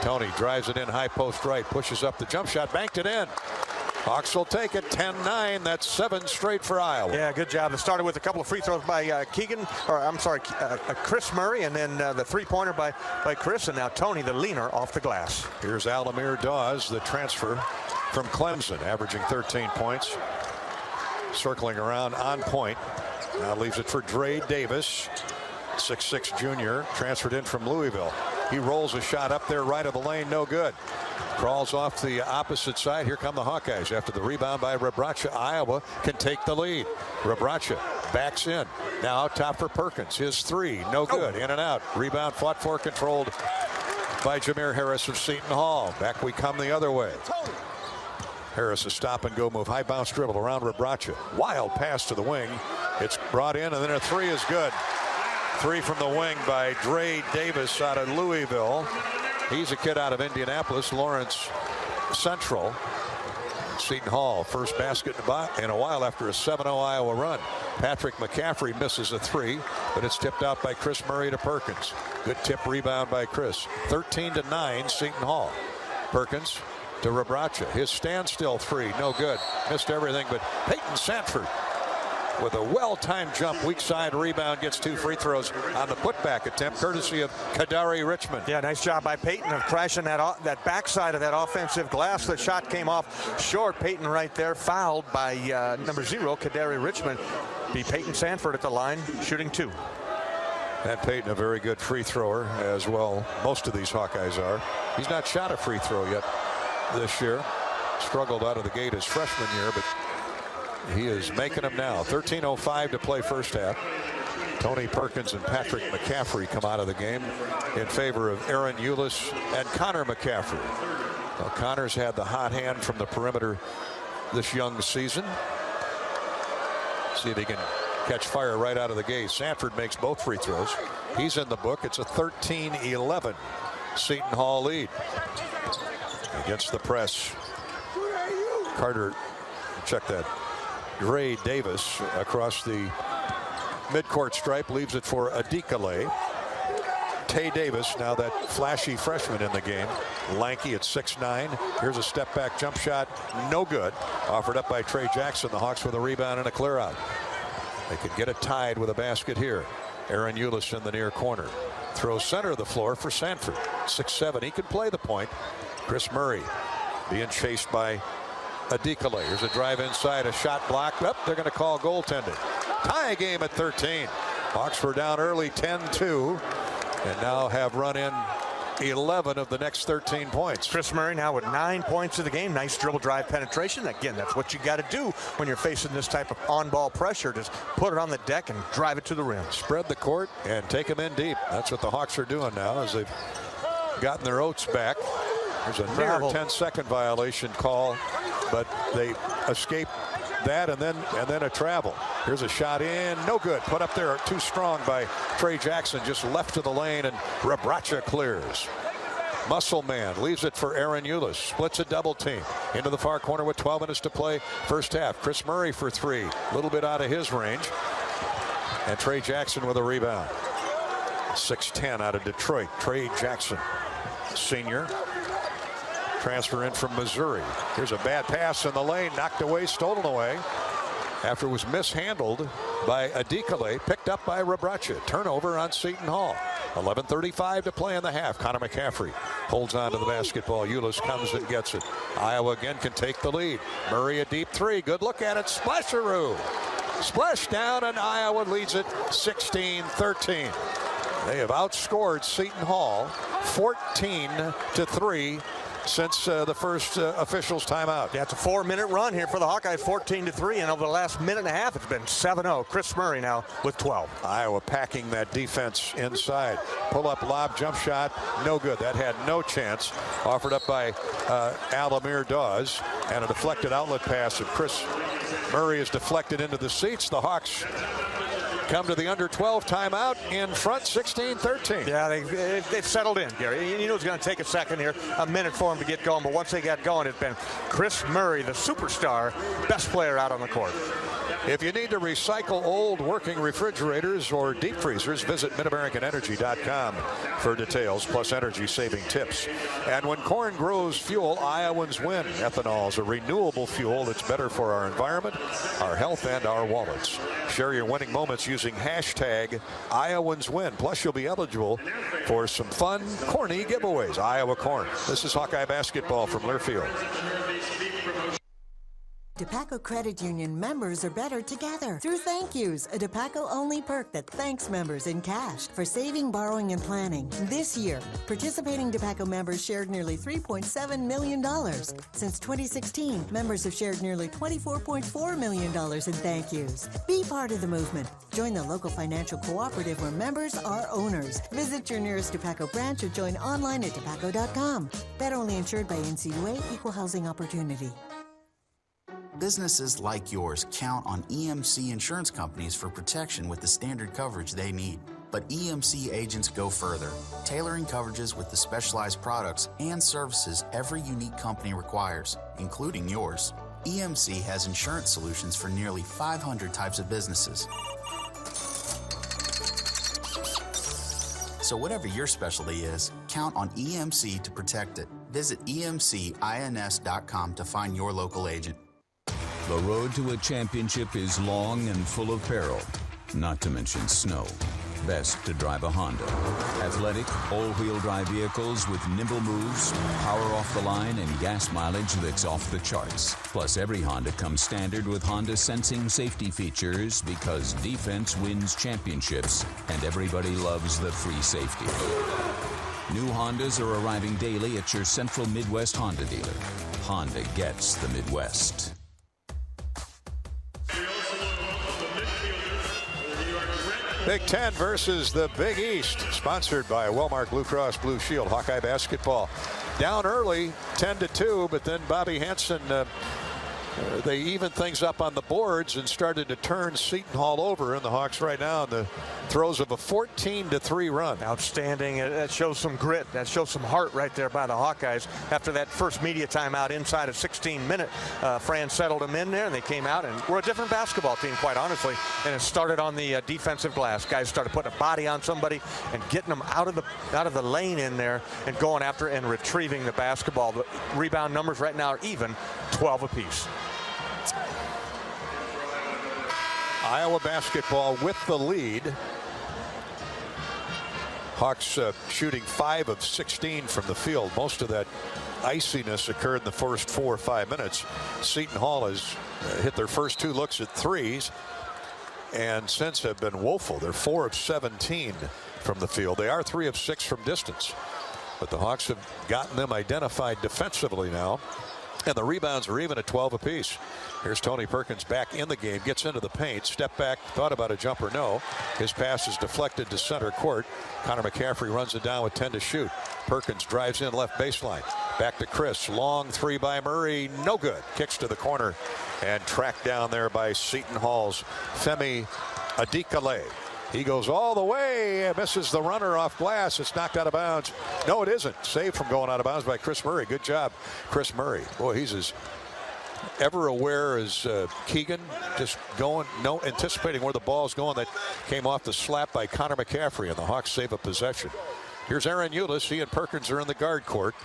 Tony drives it in high post right, pushes up the jump shot, banked it in. Hawks will take it. 10-9. That's 7 straight for Iowa. Yeah, good job. It started with a couple of free throws by Chris Murray, and then the 3-pointer by Chris, and now Tony, the leaner, off the glass. Here's Al-Amir Dawes, the transfer from Clemson, averaging 13 points. Circling around on point. Now leaves it for Dre Davis, 6'6" junior, transferred in from Louisville. He rolls a shot up there right of the lane, no good. Crawls off the opposite side. Here come the Hawkeyes after the rebound by Rebracha. Iowa can take the lead. Rebracha backs in. Now out top for Perkins. His 3, no good. In and out. Rebound fought for, controlled by Jameer Harris of Seton Hall. Back we come the other way. Harris a stop and go move. High bounce dribble around Rebracha. Wild pass to the wing. It's brought in, and then a 3 is good. 3 from the wing by Dre Davis out of Louisville. He's a kid out of Indianapolis, Lawrence Central. Seton Hall, first basket in a while after a 7-0 Iowa run. Patrick McCaffrey misses a 3, but it's tipped out by Chris Murray to Perkins. Good tip rebound by Chris. 13-9 Seton Hall. Perkins to Rebracha. His standstill 3, no good. Missed everything, but Peyton Sanford with a well-timed jump, weak side rebound, gets 2 free throws on the putback attempt, courtesy of Kadari Richmond. Yeah, nice job by Peyton of crashing that backside of that offensive glass. The shot came off short. Peyton right there, fouled by number 0, Kadari Richmond. Be Peyton Sanford at the line, shooting 2. And Peyton, a very good free thrower as well. Most of these Hawkeyes are. He's not shot a free throw yet this year. Struggled out of the gate his freshman year, but he is making them now. 13:05 to play first half. Tony Perkins and Patrick McCaffrey come out of the game in favor of Aaron Eulis and Connor McCaffrey. Well, Connor's had the hot hand from the perimeter this young season. See if he can catch fire right out of the gate. Sanford makes both free throws. He's in the book. It's a 13-11 Seton Hall lead. Against the press, Carter, check that. Dre Davis across the midcourt stripe, leaves it for Adikale. Tay Davis, now that flashy freshman in the game. Lanky at 6'9". Here's a step back jump shot. No good. Offered up by Trey Jackson. The Hawks with a rebound and a clear out. They could get it tied with a basket here. Aaron Ulis in the near corner. Throws center of the floor for Sanford. 6'7". He could play the point. Chris Murray being chased by Adikale. Here's a drive inside. A shot blocked up. They're going to call goaltending. Tie game at 13. Hawks were down early 10-2. And now have run in 11 of the next 13 points. Chris Murray now with 9 points of the game. Nice dribble drive penetration. Again, that's what you got to do when you're facing this type of on-ball pressure. Just put it on the deck and drive it to the rim. Spread the court and take them in deep. That's what the Hawks are doing now as they've gotten their oats back. There's a near 10-second violation call, but they escape that and then a travel. Here's a shot in, no good. Put up there too strong by Trey Jackson, just left to the lane, and Rebraca clears. Muscle man leaves it for Aaron Ulis. Splits a double team into the far corner with 12 minutes to play first half. Chris Murray for three, a little bit out of his range, and Trey Jackson with a rebound. 6'10" out of Detroit. Trey Jackson, senior. Transfer in from Missouri. Here's a bad pass in the lane, knocked away, stolen away after it was mishandled by Adikale, picked up by Rebraca. Turnover on Seton Hall. 11:35 to play in the half. Connor McCaffrey holds on to the basketball. Ulis comes and gets it. Iowa again can take the lead. Murray a deep three. Good look at it. Splasharoo. Splash down, and Iowa leads it 16-13. They have outscored Seton Hall 14-3 since the first officials timeout. Yeah, it's a 4-minute run here for the Hawkeyes, 14-3, and over the last minute and a half, it's been 7-0. Chris Murray now with 12. Iowa packing that defense inside. Pull up lob, jump shot, no good. That had no chance. Offered up by Alamir Dawes, and a deflected outlet pass of Chris Murray is deflected into the seats. The Hawks come to the under 12 timeout in front, 16-13. Yeah, they've settled in, Gary. You know it's going to take a second here, a minute for them to get going, but once they got going, it's been Chris Murray, the superstar, best player out on the court. If you need to recycle old working refrigerators or deep freezers, visit MidAmericanEnergy.com for details, plus energy-saving tips. And when corn grows fuel, Iowans win. Ethanol is a renewable fuel that's better for our environment, our health, and our wallets. Share your winning moments using hashtag #Iowans win. Plus, you'll be eligible for some fun, corny giveaways. Iowa Corn. This is Hawkeye basketball from Learfield. DePaco Credit Union members are better together through thank yous, a DePaco-only perk that thanks members in cash for saving, borrowing, and planning. This year, participating DePaco members shared nearly $3.7 million. Since 2016, members have shared nearly $24.4 million in thank yous. Be part of the movement. Join the local financial cooperative where members are owners. Visit your nearest DePaco branch or join online at depaco.com. Federally insured by NCUA, Equal Housing Opportunity. Businesses like yours count on EMC insurance companies for protection with the standard coverage they need. But EMC agents go further, tailoring coverages with the specialized products and services every unique company requires, including yours. EMC has insurance solutions for nearly 500 types of businesses. So whatever your specialty is, count on EMC to protect it. Visit EMCINS.com to find your local agent. The road to a championship is long and full of peril, not to mention snow. Best to drive a Honda. Athletic, all-wheel drive vehicles with nimble moves, power off the line, and gas mileage that's off the charts. Plus, every Honda comes standard with Honda sensing safety features because defense wins championships, and everybody loves the free safety. New Hondas are arriving daily at your Central Midwest Honda dealer. Honda gets the Midwest. Big Ten versus the Big East, sponsored by Wellmark Blue Cross Blue Shield. Hawkeye basketball down early, 10-2, but then Bobby Hansen, they evened things up on the boards and started to turn Seton Hall over, and the Hawks right now in the throws of a 14-3 run. Outstanding. That shows some grit. That shows some heart right there by the Hawkeyes. After that first media timeout inside of 16-minute, Fran settled them in there, and they came out, and we're a different basketball team, quite honestly. And it started on the defensive glass. Guys started putting a body on somebody and getting them out of the lane in there and going after and retrieving the basketball. The rebound numbers right now are even 12 apiece. Iowa basketball with the lead. Hawks shooting 5 of 16 from the field. Most of that iciness occurred in the first 4 or 5 minutes. Seton Hall has hit their first 2 looks at threes, and since have been woeful. They're 4 of 17 from the field. They are 3 of 6 from distance, but the Hawks have gotten them identified defensively now, and the rebounds are even at 12 apiece. Here's Tony Perkins back in the game, gets into the paint, step back, thought about a jumper, no. His pass is deflected to center court. Connor McCaffrey runs it down with 10 to shoot. Perkins drives in left baseline. Back to Chris. Long 3 by Murray, no good. Kicks to the corner and tracked down there by Seton Hall's Femi Adikale. He goes all the way, misses the runner off glass. It's knocked out of bounds. No, it isn't. Saved from going out of bounds by Chris Murray. Good job, Chris Murray. Boy, he's as ever aware as Keegan, just going, anticipating where the ball's going. That came off the slap by Connor McCaffrey, and the Hawks save a possession. Here's Aaron Eulis. He and Perkins are in the guard court.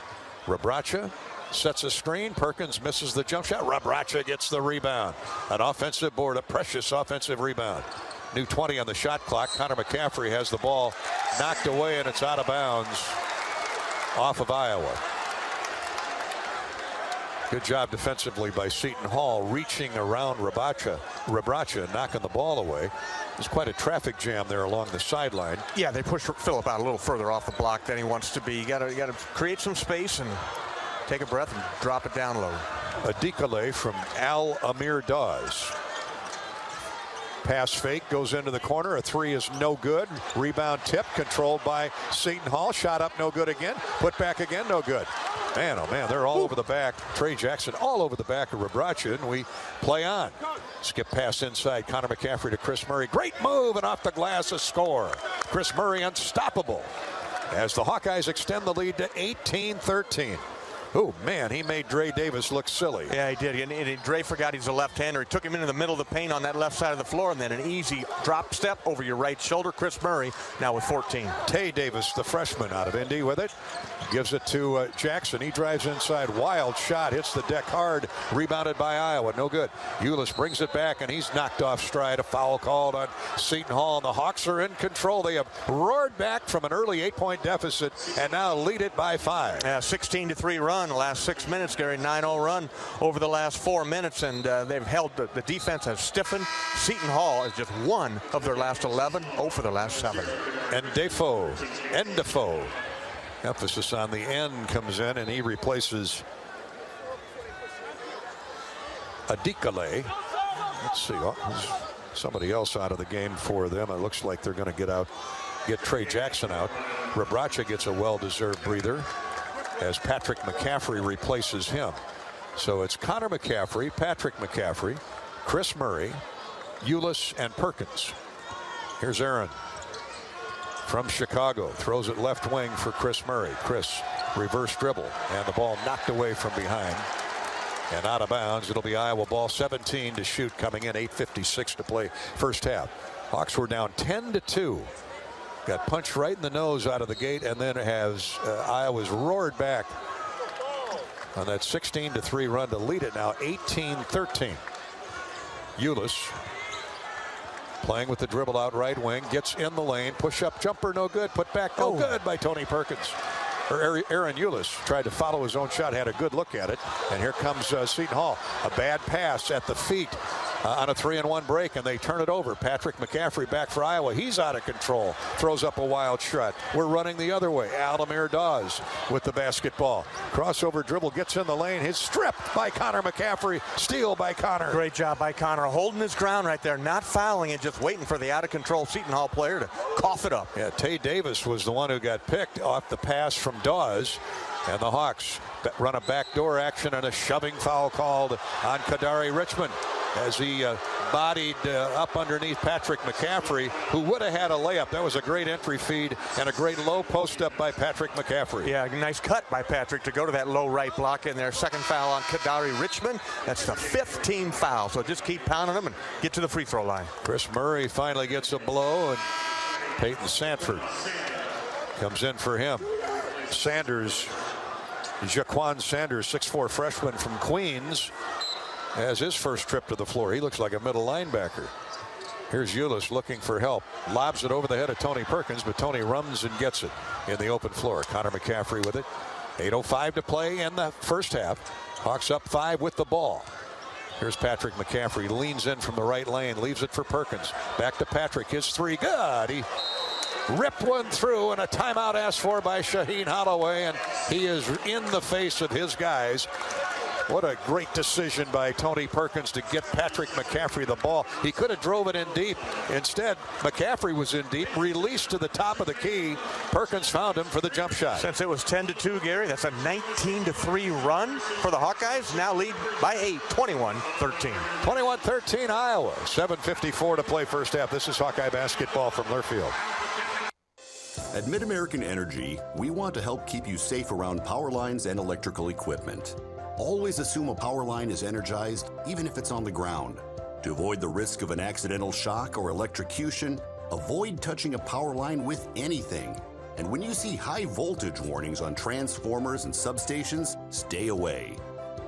Rabracha sets a screen. Perkins misses the jump shot. Rabracha gets the rebound. An offensive board, a precious offensive rebound. New 20 on the shot clock. Connor McCaffrey has the ball knocked away, and it's out of bounds off of Iowa. Good job defensively by Seton Hall, reaching around Rabracha and knocking the ball away. There's quite a traffic jam there along the sideline. Yeah, they push Phillip out a little further off the block than he wants to be. You got to create some space and take a breath and drop it down low. Adikale from Al Amir Dawes. Pass fake goes into the corner. A 3 is no good. Rebound tip controlled by Seton Hall. Shot up, no good again. Put back again, no good. Man, oh man, they're all over the back. Trey Jackson all over the back of Rabracha, and we play on. Skip pass inside. Connor McCaffrey to Chris Murray. Great move, and off the glass, a score. Chris Murray unstoppable as the Hawkeyes extend the lead to 18-13. Oh, man, he made Dre Davis look silly. Yeah, he did. And Dre forgot he's a left-hander. He took him into the middle of the paint on that left side of the floor, and then an easy drop step over your right shoulder. Chris Murray now with 14. Tay Davis, the freshman out of Indy, with it. Gives it to Jackson. He drives inside. Wild shot. Hits the deck hard. Rebounded by Iowa. No good. Eulis brings it back, and he's knocked off stride. A foul called on Seton Hall, and the Hawks are in control. They have roared back from an early 8-point deficit and now lead it by 5. 16-3 run. The last 6 minutes, Gary. 9-0 run over the last 4 minutes, and they've held the defense has stiffened. Seton Hall is just 1 of their last 11, 0 for their last 7. And Defoe. Emphasis on the end comes in, and he replaces Adikale. Let's see, somebody else out of the game for them. It looks like they're going to get Trey Jackson out. Rabracha gets a well-deserved breather as Patrick McCaffrey replaces him. So it's Connor McCaffrey, Patrick McCaffrey, Chris Murray, Eulis, and Perkins. Here's Aaron from Chicago. Throws it left wing for Chris Murray. Chris, reverse dribble, and the ball knocked away from behind and out of bounds. It'll be Iowa ball. 17 to shoot coming in. 8:56 to play first half. Hawks were down 10-2. Got punched right in the nose out of the gate, and then has Iowa's roared back on that 16-3 run to lead it now 18-13. Eulis playing with the dribble out right wing, gets in the lane, push up jumper, no good, put back, no good by Tony Perkins. Or Aaron Eulis tried to follow his own shot, had a good look at it, and here comes Seton Hall. A bad pass at the feet on a 3-and-1 break, and they turn it over. Patrick McCaffrey back for Iowa. He's out of control. Throws up a wild shot. We're running the other way. Aldemir Dawes with the basketball. Crossover dribble, gets in the lane. His stripped by Connor McCaffrey. Steal by Connor. Great job by Connor, holding his ground right there, not fouling it, just waiting for the out-of-control Seton Hall player to cough it up. Yeah, Tay Davis was the one who got picked off the pass from Dawes. And the Hawks run a backdoor action and a shoving foul called on Kadari Richmond. as he bodied up underneath Patrick McCaffrey, who would have had a layup. That was a great entry feed and a great low post up by Patrick McCaffrey. Yeah, nice cut by Patrick to go to that low right block in there. Second foul on Kadari Richmond. That's the 5th team foul. So just keep pounding them and get to the free throw line. Chris Murray finally gets a blow, and Peyton Sanford comes in for him. Sanders, Jaquan Sanders, 6'4" freshman from Queens, has his first trip to the floor. He looks like a middle linebacker. Here's Ulis looking for help. Lobs it over the head of Tony Perkins, but Tony runs and gets it in the open floor. Connor McCaffrey with it. 8:05 to play in the first half. Hawks up 5 with the ball. Here's Patrick McCaffrey. Leans in from the right lane. Leaves it for Perkins. Back to Patrick. His 3. Good. He ripped one through, and a timeout asked for by Shaheen Holloway, and he is in the face of his guys. What a great decision by Tony Perkins to get Patrick McCaffrey the ball. He could have drove it in deep. Instead, McCaffrey was in deep, released to the top of the key. Perkins found him for the jump shot. Since it was 10-2, Gary, that's a 19-3 run for the Hawkeyes. Now lead by 8, 21-13. 21-13 Iowa. 7:54 to play first half. This is Hawkeye basketball from Learfield. At Mid-American Energy, we want to help keep you safe around power lines and electrical equipment. Always assume a power line is energized, even if it's on the ground. To avoid the risk of an accidental shock or electrocution, avoid touching a power line with anything. And when you see high voltage warnings on transformers and substations, stay away.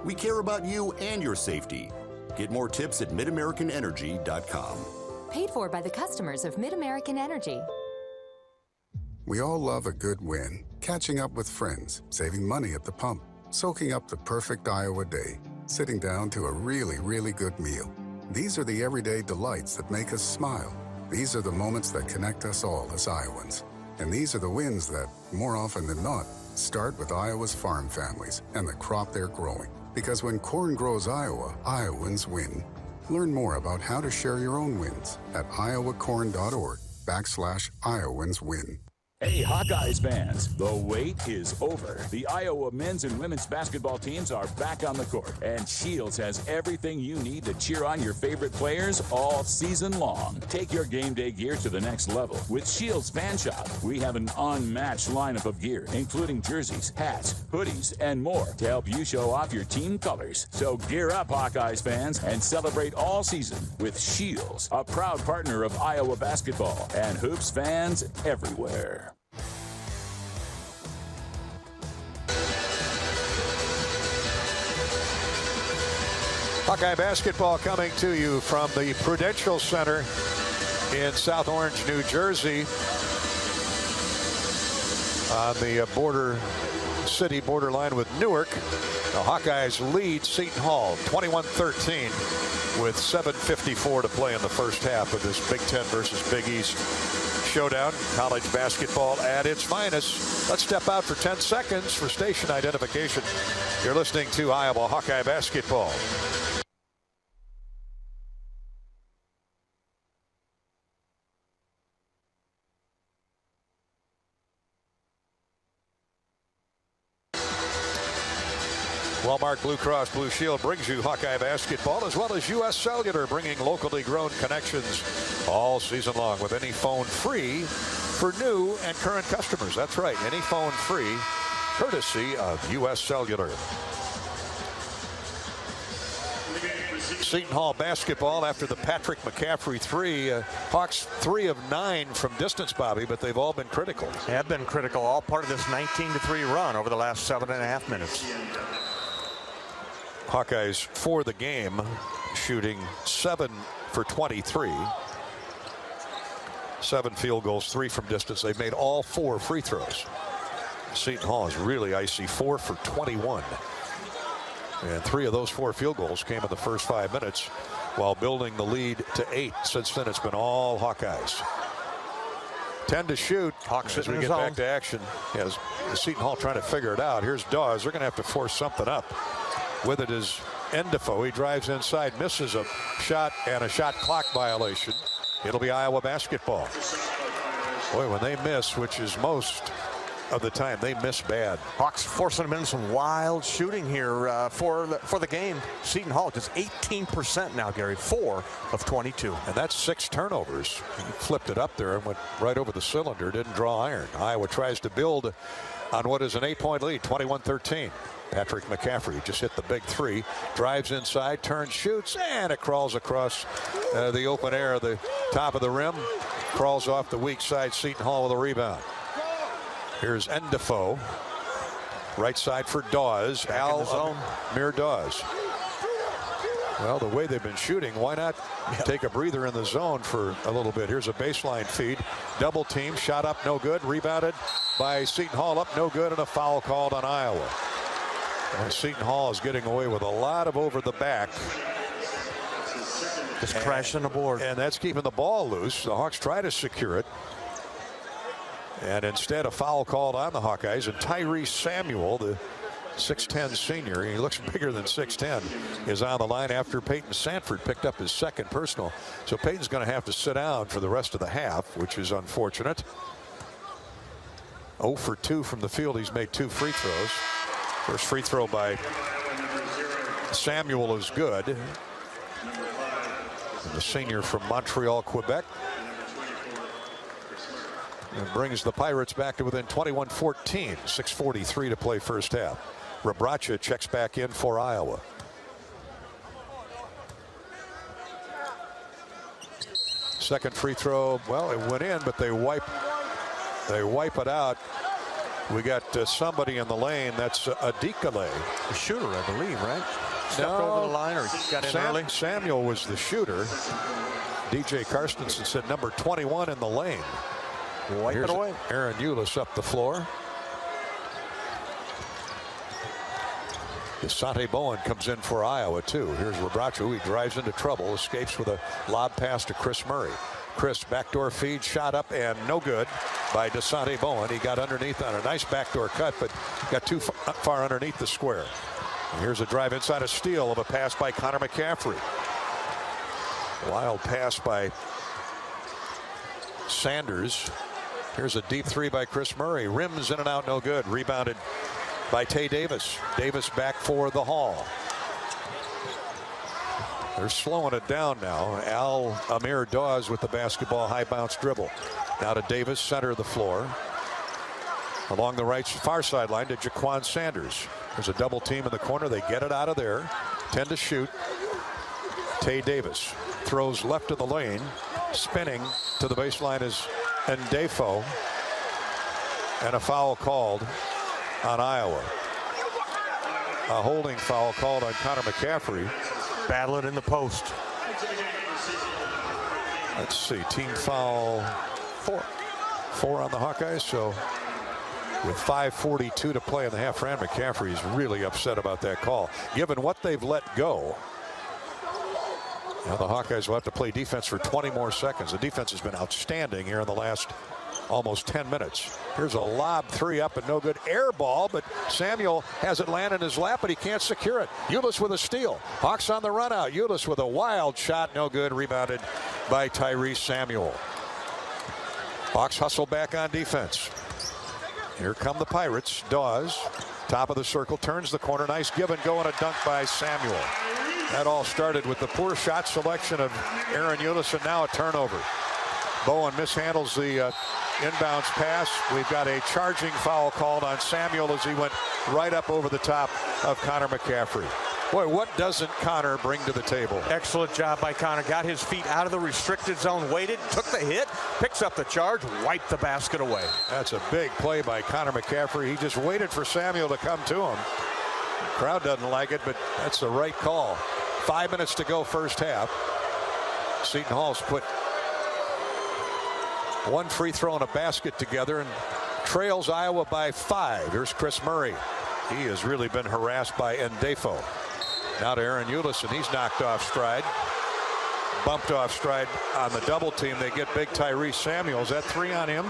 We care about you and your safety. Get more tips at midamericanenergy.com. Paid for by the customers of Mid-American Energy. We all love a good win. Catching up with friends, saving money at the pump, soaking up the perfect Iowa day, sitting down to a really, really good meal. These are the everyday delights that make us smile. These are the moments that connect us all as Iowans. And these are the wins that, more often than not, start with Iowa's farm families and the crop they're growing. Because when corn grows Iowa, Iowans win. Learn more about how to share your own wins at iowacorn.org/IowansWin. Hey, Hawkeyes fans, the wait is over. The Iowa men's and women's basketball teams are back on the court, and Shields has everything you need to cheer on your favorite players all season long. Take your game day gear to the next level with Shields Fan Shop. We have an unmatched lineup of gear, including jerseys, hats, hoodies, and more to help you show off your team colors. So gear up, Hawkeyes fans, and celebrate all season with Shields, a proud partner of Iowa basketball and hoops fans everywhere. Hawkeye basketball coming to you from the Prudential Center in South Orange, New Jersey, on the city borderline with Newark. The Hawkeyes lead Seton Hall 21-13 with 7:54 to play in the first half of this Big Ten versus Big East showdown. College basketball at its finest. Let's step out for 10 seconds for station identification. You're listening to Iowa Hawkeye basketball. Walmart Blue Cross Blue Shield brings you Hawkeye basketball, as well as U.S. Cellular, bringing locally grown connections all season long with any phone free for new and current customers. That's right, any phone free, courtesy of U.S. Cellular. Seton Hall basketball after the Patrick McCaffrey 3. Hawks 3 of 9 from distance, Bobby, but they've all been critical. Have been critical, all part of this 19-3 run over the last 7.5 minutes. Hawkeyes for the game, shooting 7 for 23. 7 field goals, 3 from distance. They've made all 4 free throws. Seton Hall is really icy, 4 for 21. And 3 of those 4 field goals came in the first 5 minutes while building the lead to 8. Since then, it's been all Hawkeyes. 10 to shoot. Hawks as we get back to action. As Seton Hall trying to figure it out. Here's Dawes. They're going to have to force something up. With it is Endefo. He drives inside, misses a shot, and a shot clock violation. It'll be Iowa basketball. Boy, when they miss, which is most of the time. They miss bad. Hawks forcing them into some wild shooting here for the game. Seton Hall just 18% now, Gary. 4 of 22. And that's 6 turnovers. He flipped it up there and went right over the cylinder. Didn't draw iron. Iowa tries to build on what is an 8-point lead, 21-13. Patrick McCaffrey just hit the big 3. Drives inside, turns, shoots, and it crawls across the open air, the top of the rim. Crawls off the weak side. Seton Hall with a rebound. Here's Ndefo. Right side for Dawes. Mir Dawes. Well, the way they've been shooting, why not take a breather in the zone for a little bit? Here's a baseline feed. Double team. Shot up, no good. Rebounded by Seton Hall, up, no good, and a foul called on Iowa. And Seton Hall is getting away with a lot of over the back. Just crashing the board. And that's keeping the ball loose. The Hawks try to secure it. And instead, a foul called on the Hawkeyes. And Tyrese Samuel, the 6'10 senior, he looks bigger than 6'10, is on the line after Peyton Sanford picked up his second personal. So Peyton's going to have to sit down for the rest of the half, which is unfortunate. 0 for 2 from the field. He's made 2 free throws. First free throw by Samuel is good. And the senior from Montreal, Quebec. And brings the Pirates back to within 21-14. 6:43 to play first half. Rebraca checks back in for Iowa. Second free throw, well, it went in, but they wipe it out. We got somebody in the lane. That's Adikale. The shooter, I believe, right? Stepped over the line or got in early? Samuel was the shooter. DJ Karstensen said number 21 in the lane. Wipe it away. Aaron Eulis up the floor. Desante Bowen comes in for Iowa, too. Here's Rebraca. He drives into trouble, escapes with a lob pass to Chris Murray. Chris, backdoor feed, shot up, and no good by Desante Bowen. He got underneath on a nice backdoor cut, but got too far underneath the square. And here's a drive inside, a steal of a pass by Connor McCaffrey. Wild pass by Sanders. Here's a deep 3 by Chris Murray. Rims in and out, no good. Rebounded by Tay Davis. Davis back for the Hall. They're slowing it down now. Amir Dawes with the basketball, high bounce dribble. Now to Davis, center of the floor. Along the right far sideline to Jaquan Sanders. There's a double team in the corner. They get it out of there. 10 to shoot. Tay Davis throws left of the lane. Spinning to the baseline is Ndefo. And a foul called on Iowa. A holding foul called on Connor McCaffrey. Battling in the post. Let's see, team foul 4 on the Hawkeyes. So with 5:42 to play in the half, Fran McCaffrey is really upset about that call. Given what they've let go, now the Hawkeyes will have to play defense for 20 more seconds. The defense has been outstanding here in the last almost 10 minutes. Here's a lob 3 up and no good. Air ball, but Samuel has it land in his lap, but he can't secure it. Eulis with a steal. Hawks on the run out. Eulis with a wild shot, no good. Rebounded by Tyrese Samuel. Hawks hustle back on defense. Here come the Pirates. Dawes, top of the circle, turns the corner. Nice give and go and a dunk by Samuel. That all started with the poor shot selection of Aaron Eulis, and now a turnover. Bowen mishandles the inbounds pass. We've got a charging foul called on Samuel as he went right up over the top of Connor McCaffrey. Boy, what doesn't Connor bring to the table? Excellent job by Connor. Got his feet out of the restricted zone, waited, took the hit, picks up the charge, wiped the basket away. That's a big play by Connor McCaffrey. He just waited for Samuel to come to him. The crowd doesn't like it, but that's the right call. 5 minutes to go first half. Seton Hall's put one free throw and a basket together and trails Iowa by 5. Here's Chris Murray. He has really been harassed by Ndefo. Now to Aaron Eulis, and he's knocked off stride. Bumped off stride on the double team. They get big Tyrese Samuel. Is that 3 on him?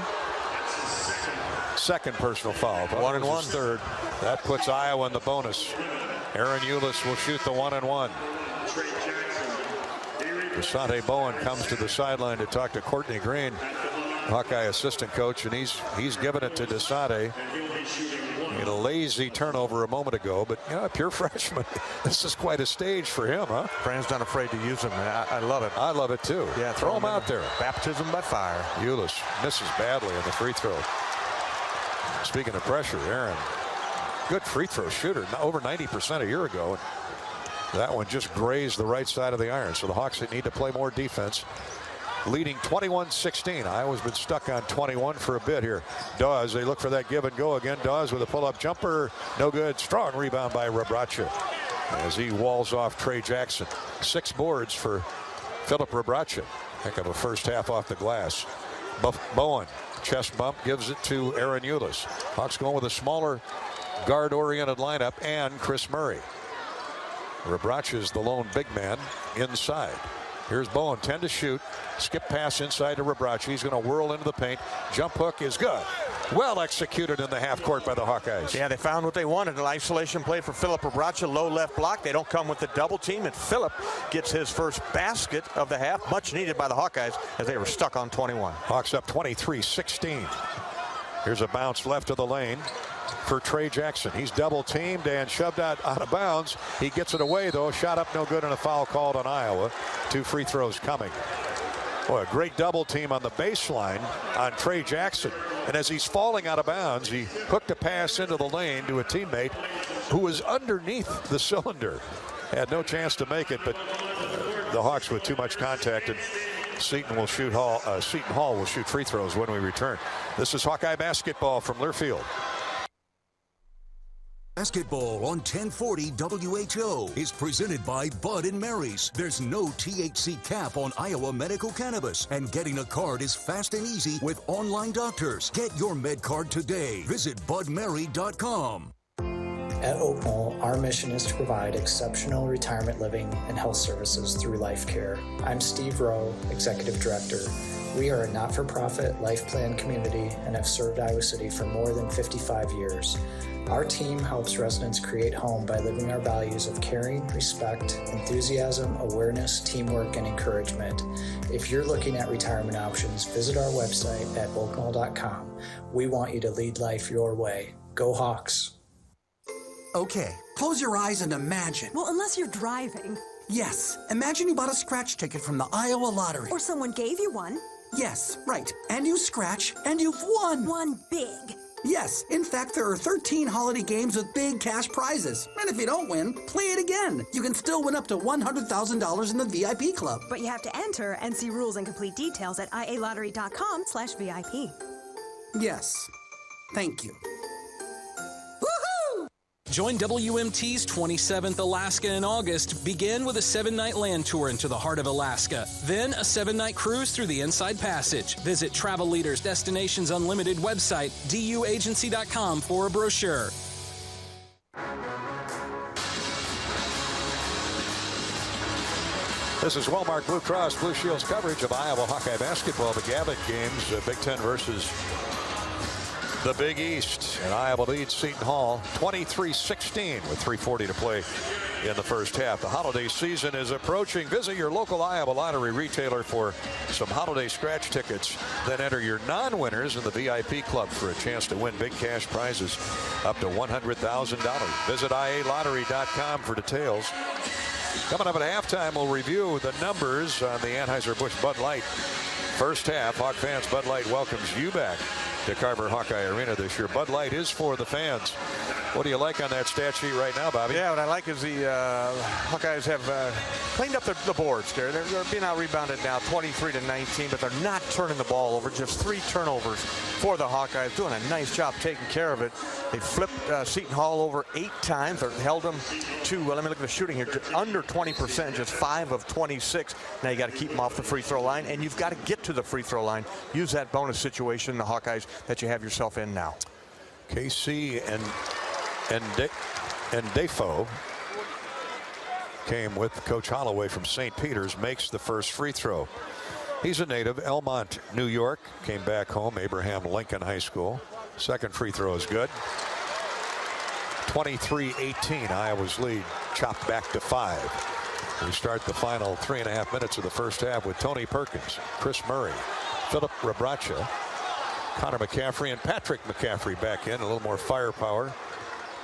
Second personal foul. 1 and 1. Third. That puts Iowa in the bonus. Aaron Eulis will shoot the 1 and 1. Desante Bowen comes to the sideline to talk to Courtney Green. Hawkeye assistant coach, and he's given it to Desade. A lazy turnover a moment ago, but a pure freshman. This is quite a stage for him, huh? Brand's not afraid to use him. I love it. I love it too. Yeah, throw him out there. Baptism by fire. Ulis misses badly on the free throw. Speaking of pressure, Aaron, good free throw shooter, over 90% a year ago. That one just grazed the right side of the iron. So the Hawks need to play more defense. Leading 21-16. Iowa's been stuck on 21 for a bit here. Dawes, they look for that give and go again. Dawes with a pull-up jumper. No good. Strong rebound by Rebraca as he walls off Trey Jackson. 6 boards for Philip Rebraca. Heck of a first half off the glass. Bowen, chest bump, gives it to Aaron Ulis. Hawks going with a smaller guard-oriented lineup and Chris Murray. Rebraca is the lone big man inside. Here's Bowen, 10 to shoot. Skip pass inside to Rebraca. He's going to whirl into the paint. Jump hook is good. Well executed in the half court by the Hawkeyes. Yeah, they found what they wanted. An isolation play for Philip Rebraca. Low left block. They don't come with the double team, and Philip gets his first basket of the half. Much needed by the Hawkeyes as they were stuck on 21. Hawks up 23-16. Here's a bounce left of the lane for Trey Jackson. He's double teamed and shoved out of bounds. He gets it away though. Shot up no good and a foul called on Iowa. 2 free throws coming. Boy, a great double team on the baseline on Trey Jackson. And as he's falling out of bounds, he hooked a pass into the lane to a teammate who was underneath the cylinder. Had no chance to make it, but the Hawks with too much contact, and Seton Hall will shoot free throws when we return. This is Hawkeye basketball from Learfield. Basketball on 1040 WHO is presented by Bud & Mary's. There's no THC cap on Iowa medical cannabis, and getting a card is fast and easy with online doctors. Get your med card today. Visit budmary.com. At Oak Knoll, our mission is to provide exceptional retirement living and health services through life care. I'm Steve Rowe, Executive Director. We are a not-for-profit life plan community and have served Iowa City for more than 55 years. Our team helps residents create home by living our values of caring, respect, enthusiasm, awareness, teamwork, and encouragement. If you're looking at retirement options, visit our website at oakknoll.com. We want you to lead life your way. Go Hawks! Okay, close your eyes and imagine. Well, unless you're driving. Yes, imagine you bought a scratch ticket from the Iowa Lottery. Or someone gave you one. Yes, right. And you scratch, and you've won. Won big. Yes, in fact, there are 13 holiday games with big cash prizes. And if you don't win, play it again. You can still win up to $100,000 in the VIP club. But you have to enter and see rules and complete details at ialottery.com/VIP. Yes, thank you. Join WMT's 27th Alaska in August. Begin with a 7-night land tour into the heart of Alaska. Then a 7-night cruise through the Inside Passage. Visit Travel Leaders Destinations Unlimited website, duagency.com for a brochure. This is Wellmark Blue Cross Blue Shield's coverage of Iowa Hawkeye basketball. The Gavitt games, Big Ten versus the Big East, and Iowa leads Seton Hall 23-16 with 3:40 to play in the first half. The holiday season is approaching. Visit your local Iowa Lottery retailer for some holiday scratch tickets. Then enter your non-winners in the VIP club for a chance to win big cash prizes up to $100,000. Visit ialottery.com for details. Coming up at halftime, we'll review the numbers on the Anheuser-Busch Bud Light first half. Hawk fans, Bud Light welcomes you back to Carver Hawkeye Arena this year. Bud Light is for the fans. What do you like on that stat sheet right now, Bobby? Yeah, what I like is the Hawkeyes have cleaned up the boards, Gary. They're being out-rebounded now 23-19, but they're not turning the ball over. Just 3 turnovers for the Hawkeyes. Doing a nice job taking care of it. They flipped Seton Hall over 8 times, or held them to, let me look at the shooting here, under 20%, just 5 of 26. Now you got to keep them off the free throw line, and you've got to get to the free throw line. Use that bonus situation, the Hawkeyes, that you have yourself in now. KC and Defoe came with Coach Holloway from St. Peter's, makes the first free throw. He's a native, Elmont, New York, came back home, Abraham Lincoln High School. Second free throw is good. 23-18, Iowa's lead chopped back to 5. We start the final 3.5 minutes of the first half with Tony Perkins, Chris Murray, Philip Rebracha, Connor McCaffrey, and Patrick McCaffrey back in. A little more firepower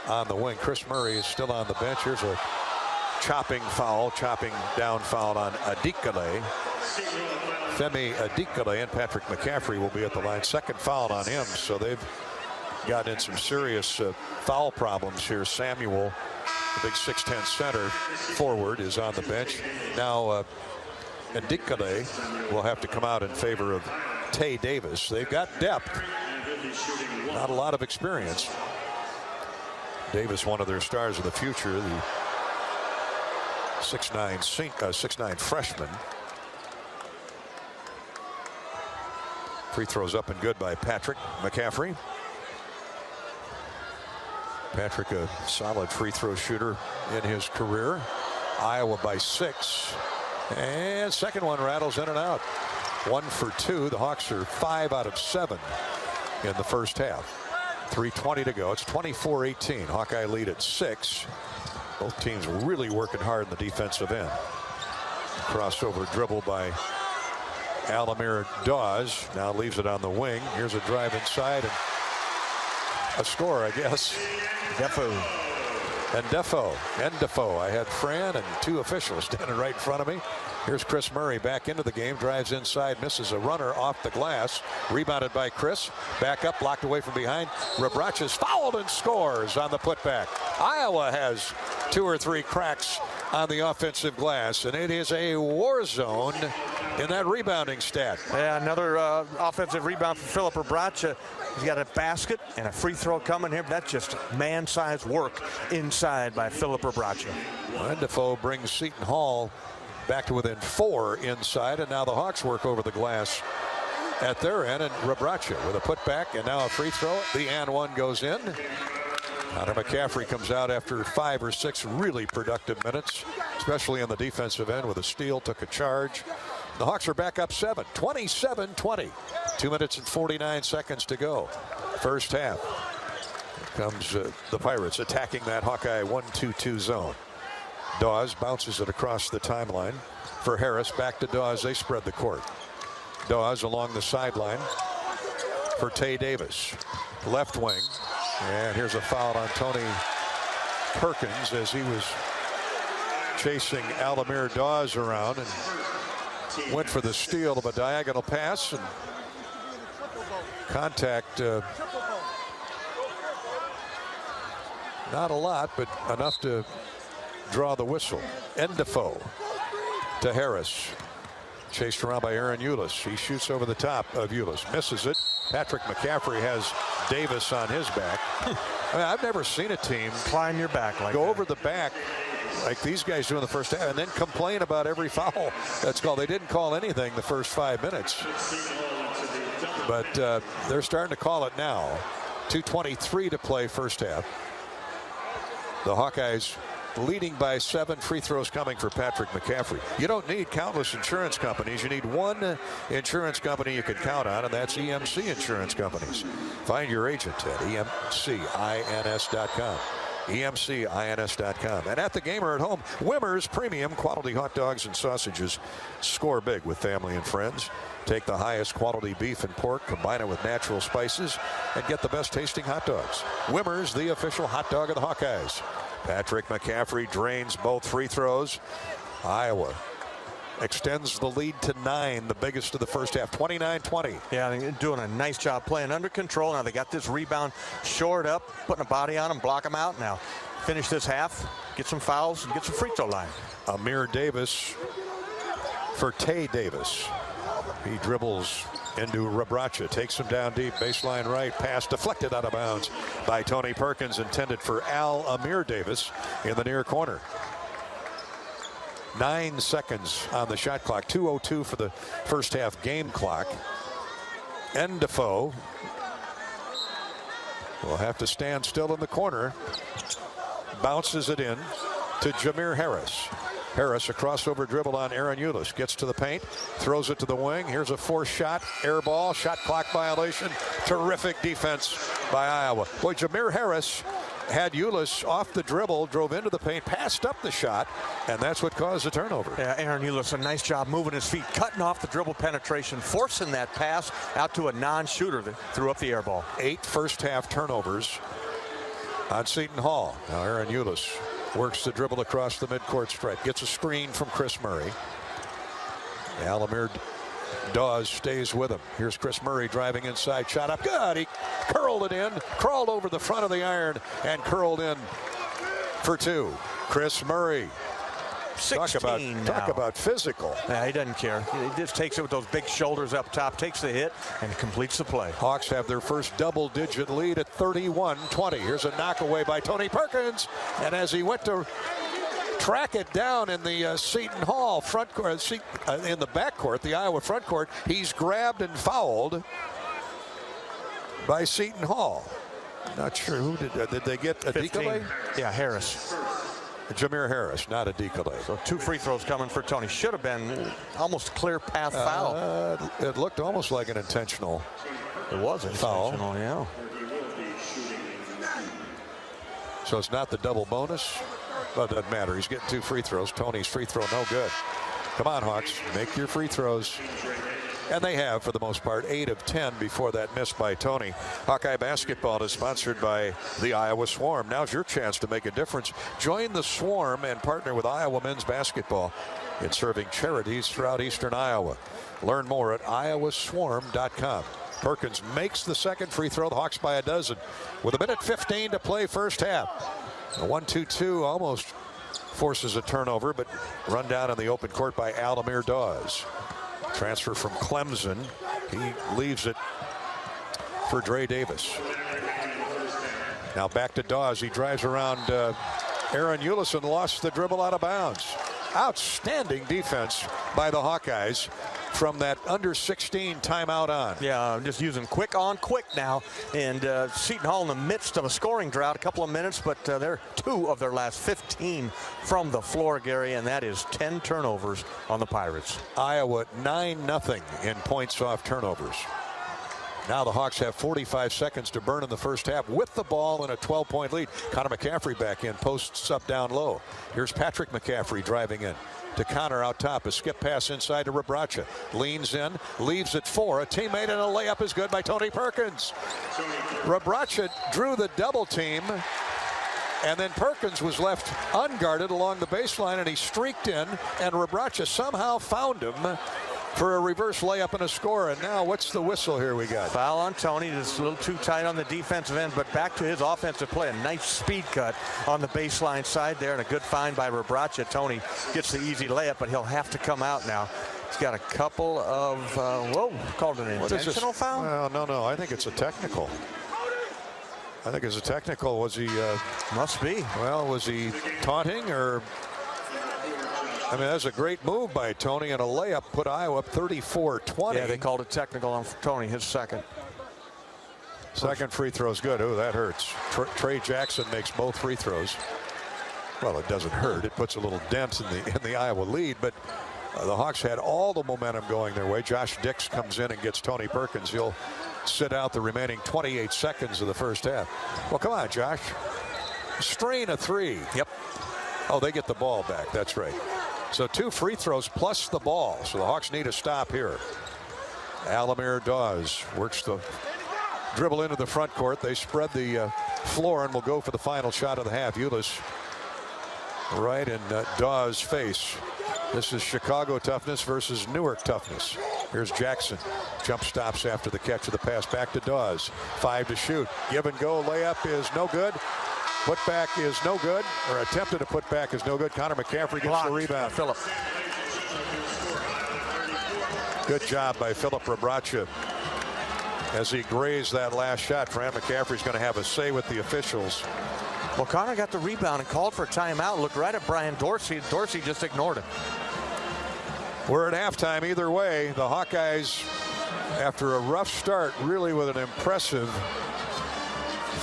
on the wing. Chris Murray is still on the bench. Here's a chopping down foul on Adikale. Femi Adikale and Patrick McCaffrey will be at the line. Second foul on him, so they've gotten in some serious foul problems here. Samuel, the big 6'10" center forward, is on the bench. Now Adikale will have to come out in favor of Tay Davis. They've got depth, not a lot of experience. Davis, one of their stars of the future, the 6'9" freshman. Free throws up and good by Patrick McCaffrey. Patrick, a solid free throw shooter in his career. Iowa by 6. And second one rattles in and out. 1 for 2. The Hawks are 5 out of 7 in the first half. 3:20 to go. It's 24-18. Hawkeye lead at 6. Both teams really working hard in the defensive end. Crossover dribble by Alamir Dawes. Now leaves it on the wing. Here's a drive inside and a score, I guess. Defoe. I had Fran and 2 officials standing right in front of me. Here's Chris Murray back into the game. Drives inside, misses a runner off the glass. Rebounded by Chris. Back up, blocked away from behind. Rebracha's fouled and scores on the putback. Iowa has 2 or 3 cracks on the offensive glass, and it is a war zone in that rebounding stat. Yeah, another offensive rebound for Philip Rebracha. He's got a basket and a free throw coming here. That's just man-sized work inside by Philip Rebracha. And Defoe brings Seton Hall back to within 4 inside, and now the Hawks work over the glass at their end, and Rebracha with a putback and now a free throw. The and one goes in. Connor McCaffrey comes out after 5 or 6 really productive minutes, especially on the defensive end with a steal, took a charge. The Hawks are back up 7, 27-20. 2 minutes and 49 seconds to go. First half. Here comes the Pirates attacking that Hawkeye 1-2-2 zone. Dawes bounces it across the timeline for Harris. Back to Dawes. They spread the court. Dawes along the sideline for Tay Davis. Left wing. And here's a foul on Tony Perkins as he was chasing Alamir Dawes around and went for the steal of a diagonal pass, and contact, not a lot, but enough to draw the whistle. Defoe to Harris. Chased around by Aaron Eulis. He shoots over the top of Eulis. Misses it. Patrick McCaffrey has Davis on his back. I mean, I've never seen a team climb your back like go that. over the back like these guys do in the first half and then complain about every foul that's called. They didn't call anything the first 5 minutes, but they're starting to call it now. 2:23 to play first half. The Hawkeyes leading by 7. Free throws coming for Patrick McCaffrey. You don't need countless insurance companies. You need one insurance company you can count on, and that's EMC Insurance Companies. Find your agent at EMCINS.com. EMCINS.com. And at the game or at home, Wimmer's premium quality hot dogs and sausages. Score big with family and friends. Take the highest quality beef and pork, combine it with natural spices, and get the best tasting hot dogs. Wimmer's, the official hot dog of the Hawkeyes. Patrick McCaffrey drains both free throws. Iowa extends the lead to 9, the biggest of the first half, 29-20. Yeah, they're doing a nice job playing under control. Now they got this rebound shored up, putting a body on them, block them out. Now finish this half, get some fouls, and get some free throw line. Amir Davis for Tay Davis. He dribbles into Rebracha, takes him down deep, baseline right, pass deflected out of bounds by Tony Perkins, intended for Amir Davis in the near corner. 9 seconds on the shot clock, 2:02 for the first half game clock. Defoe will have to stand still in the corner. Bounces it in to Jameer Harris. Harris, a crossover dribble on Aaron Eulis, gets to the paint, throws it to the wing. Here's a forced shot, air ball, shot clock violation. Terrific defense by Iowa. Boy, Jameer Harris had Ulis off the dribble, drove into the paint, passed up the shot, and that's what caused the turnover. Yeah, Aaron Ulis, a nice job moving his feet, cutting off the dribble penetration, forcing that pass out to a non-shooter that threw up the air ball. 8 first-half turnovers on Seton Hall. Now Aaron Ulis works the dribble across the midcourt stripe, gets a screen from Chris Murray. Alamir Dawes stays with him. Here's Chris Murray driving inside, shot up, good. He curled it in, crawled over the front of the iron, and curled in for 2. Chris Murray. 16 Talk about physical. Yeah, he doesn't care. He just takes it with those big shoulders up top, takes the hit, and completes the play. Hawks have their first double-digit lead at 31-20. Here's a knockaway by Tony Perkins, and as he went to track it down in the Seton Hall front court, in the backcourt, the Iowa front court, he's grabbed and fouled by Seton Hall. Not sure who did they get a 15. decoy? Yeah, Harris. Jameer Harris, not a decoy. So 2 free throws coming for Tony. Should have been almost clear path foul. It looked almost like an intentional. It was intentional, foul. Yeah. So it's not the double bonus. But it doesn't matter. He's getting 2 free throws. Tony's free throw no good. Come on, Hawks. Make your free throws. And they have, for the most part, 8 of 10 before that miss by Tony. Hawkeye basketball is sponsored by the Iowa Swarm. Now's your chance to make a difference. Join the Swarm and partner with Iowa men's basketball in serving charities throughout eastern Iowa. Learn more at iowaswarm.com. Perkins makes the second free throw. The Hawks by a dozen with 1:15 to play first half. A 1-2-2 almost forces a turnover, but run down in the open court by Alamir Dawes. Transfer from Clemson. He leaves it for Dre Davis. Now back to Dawes. He drives around Aaron Ulis and lost the dribble out of bounds. Outstanding defense by the Hawkeyes from that under 16 timeout on. Yeah, I'm just using quick on quick now. And Seton Hall in the midst of a scoring drought, a couple of minutes, but they're 2 of their last 15 from the floor, Gary, and that is 10 turnovers on the Pirates. Iowa 9-0 in points off turnovers. Now the Hawks have 45 seconds to burn in the first half with the ball in a 12-point lead. Connor McCaffrey back in, posts up down low. Here's Patrick McCaffrey driving in to Connor out top. A skip pass inside to Rebraca. Leans in, leaves it 4. A teammate and a layup is good by Tony Perkins. Rebraca drew the double team, and then Perkins was left unguarded along the baseline, and he streaked in, and Rebraca somehow found him for a reverse layup and a score. And now what's the whistle here we got? Foul on Tony. Just a little too tight on the defensive end, but back to his offensive play. A nice speed cut on the baseline side there, and a good find by Rebraca. Tony gets the easy layup, but he'll have to come out now. He's got a couple of, called an intentional foul? Well, no. I think it's a technical. I think it's a technical. Was he? Must be. Well, was he taunting or? I mean, that's a great move by Tony, and a layup put Iowa up 34-20. Yeah, they called it technical on Tony, his second. Second free throw's good. Oh, that hurts. Trey Jackson makes both free throws. Well, it doesn't hurt. It puts a little dent in the Iowa lead, but the Hawks had all the momentum going their way. Josh Dix comes in and gets Tony Perkins. He'll sit out the remaining 28 seconds of the first half. Well, come on, Josh. Strain a 3. Yep. Oh, they get the ball back. That's right. So 2 free throws plus the ball. So the Hawks need a stop here. Alamir Dawes works the dribble into the front court. They spread the floor and will go for the final shot of the half. Ulis right in Dawes' face. This is Chicago toughness versus Newark toughness. Here's Jackson. Jump stops after the catch of the pass back to Dawes. 5 to shoot. Give and go layup is no good. Putback is no good, or attempted to put back is no good. Connor McCaffrey gets the rebound. Phillip. Good job by Philip Rebraca as he grazed that last shot. Fran McCaffrey's going to have a say with the officials. Well, Connor got the rebound and called for a timeout. Looked right at Brian Dorsey. Dorsey just ignored it. We're at halftime either way. The Hawkeyes, after a rough start, really with an impressive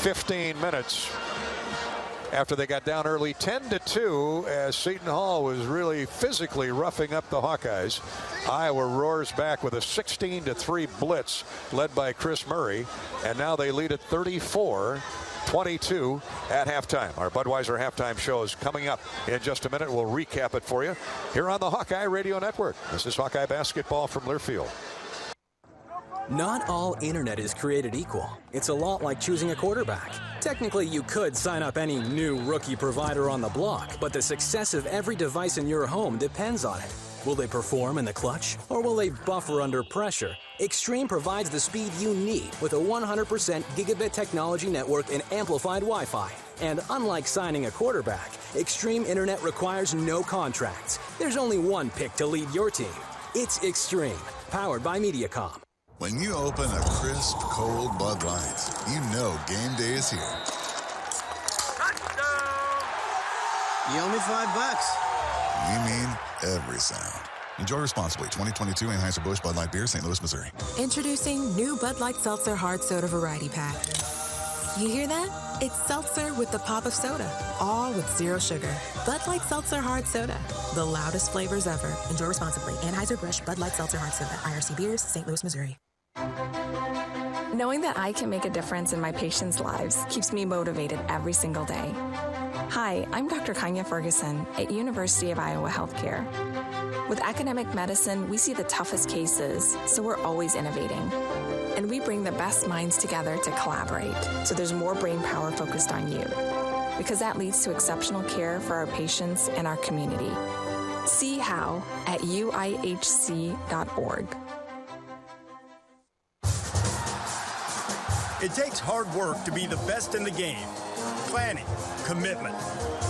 15 minutes. After they got down early 10-2, as Seton Hall was really physically roughing up the Hawkeyes. Iowa roars back with a 16-3 blitz led by Chris Murray, and now they lead at 34 22 at halftime. Our Budweiser halftime show is coming up in just a minute. We'll recap it for you here on the Hawkeye Radio Network. This is Hawkeye basketball from Learfield. Not all internet is created equal. It's a lot like choosing a quarterback. Technically, you could sign up any new rookie provider on the block, but the success of every device in your home depends on it. Will they perform in the clutch, or will they buffer under pressure? Extreme provides the speed you need with a 100% gigabit technology network and amplified Wi-Fi. And unlike signing a quarterback, Extreme Internet requires no contracts. There's only one pick to lead your team. It's Extreme, powered by Mediacom. When you open a crisp, cold Bud Light, you know game day is here. You owe me $5. You mean every sound. Enjoy responsibly. 2022 Anheuser-Busch Bud Light Beer, St. Louis, Missouri. Introducing new Bud Light Seltzer Hard Soda Variety Pack. You hear that? It's seltzer with the pop of soda, all with zero sugar. Bud Light Seltzer Hard Soda, the loudest flavors ever. Enjoy responsibly. Anheuser-Busch Bud Light Seltzer Hard Soda, IRC Beers, St. Louis, Missouri. Knowing that I can make a difference in my patients' lives keeps me motivated every single day. Hi, I'm Dr. Kanya Ferguson at University of Iowa Healthcare. With academic medicine, we see the toughest cases, so we're always innovating. And we bring the best minds together to collaborate, so there's more brain power focused on you. Because that leads to exceptional care for our patients and our community. See how at uihc.org. It takes hard work to be the best in the game. Planning, commitment,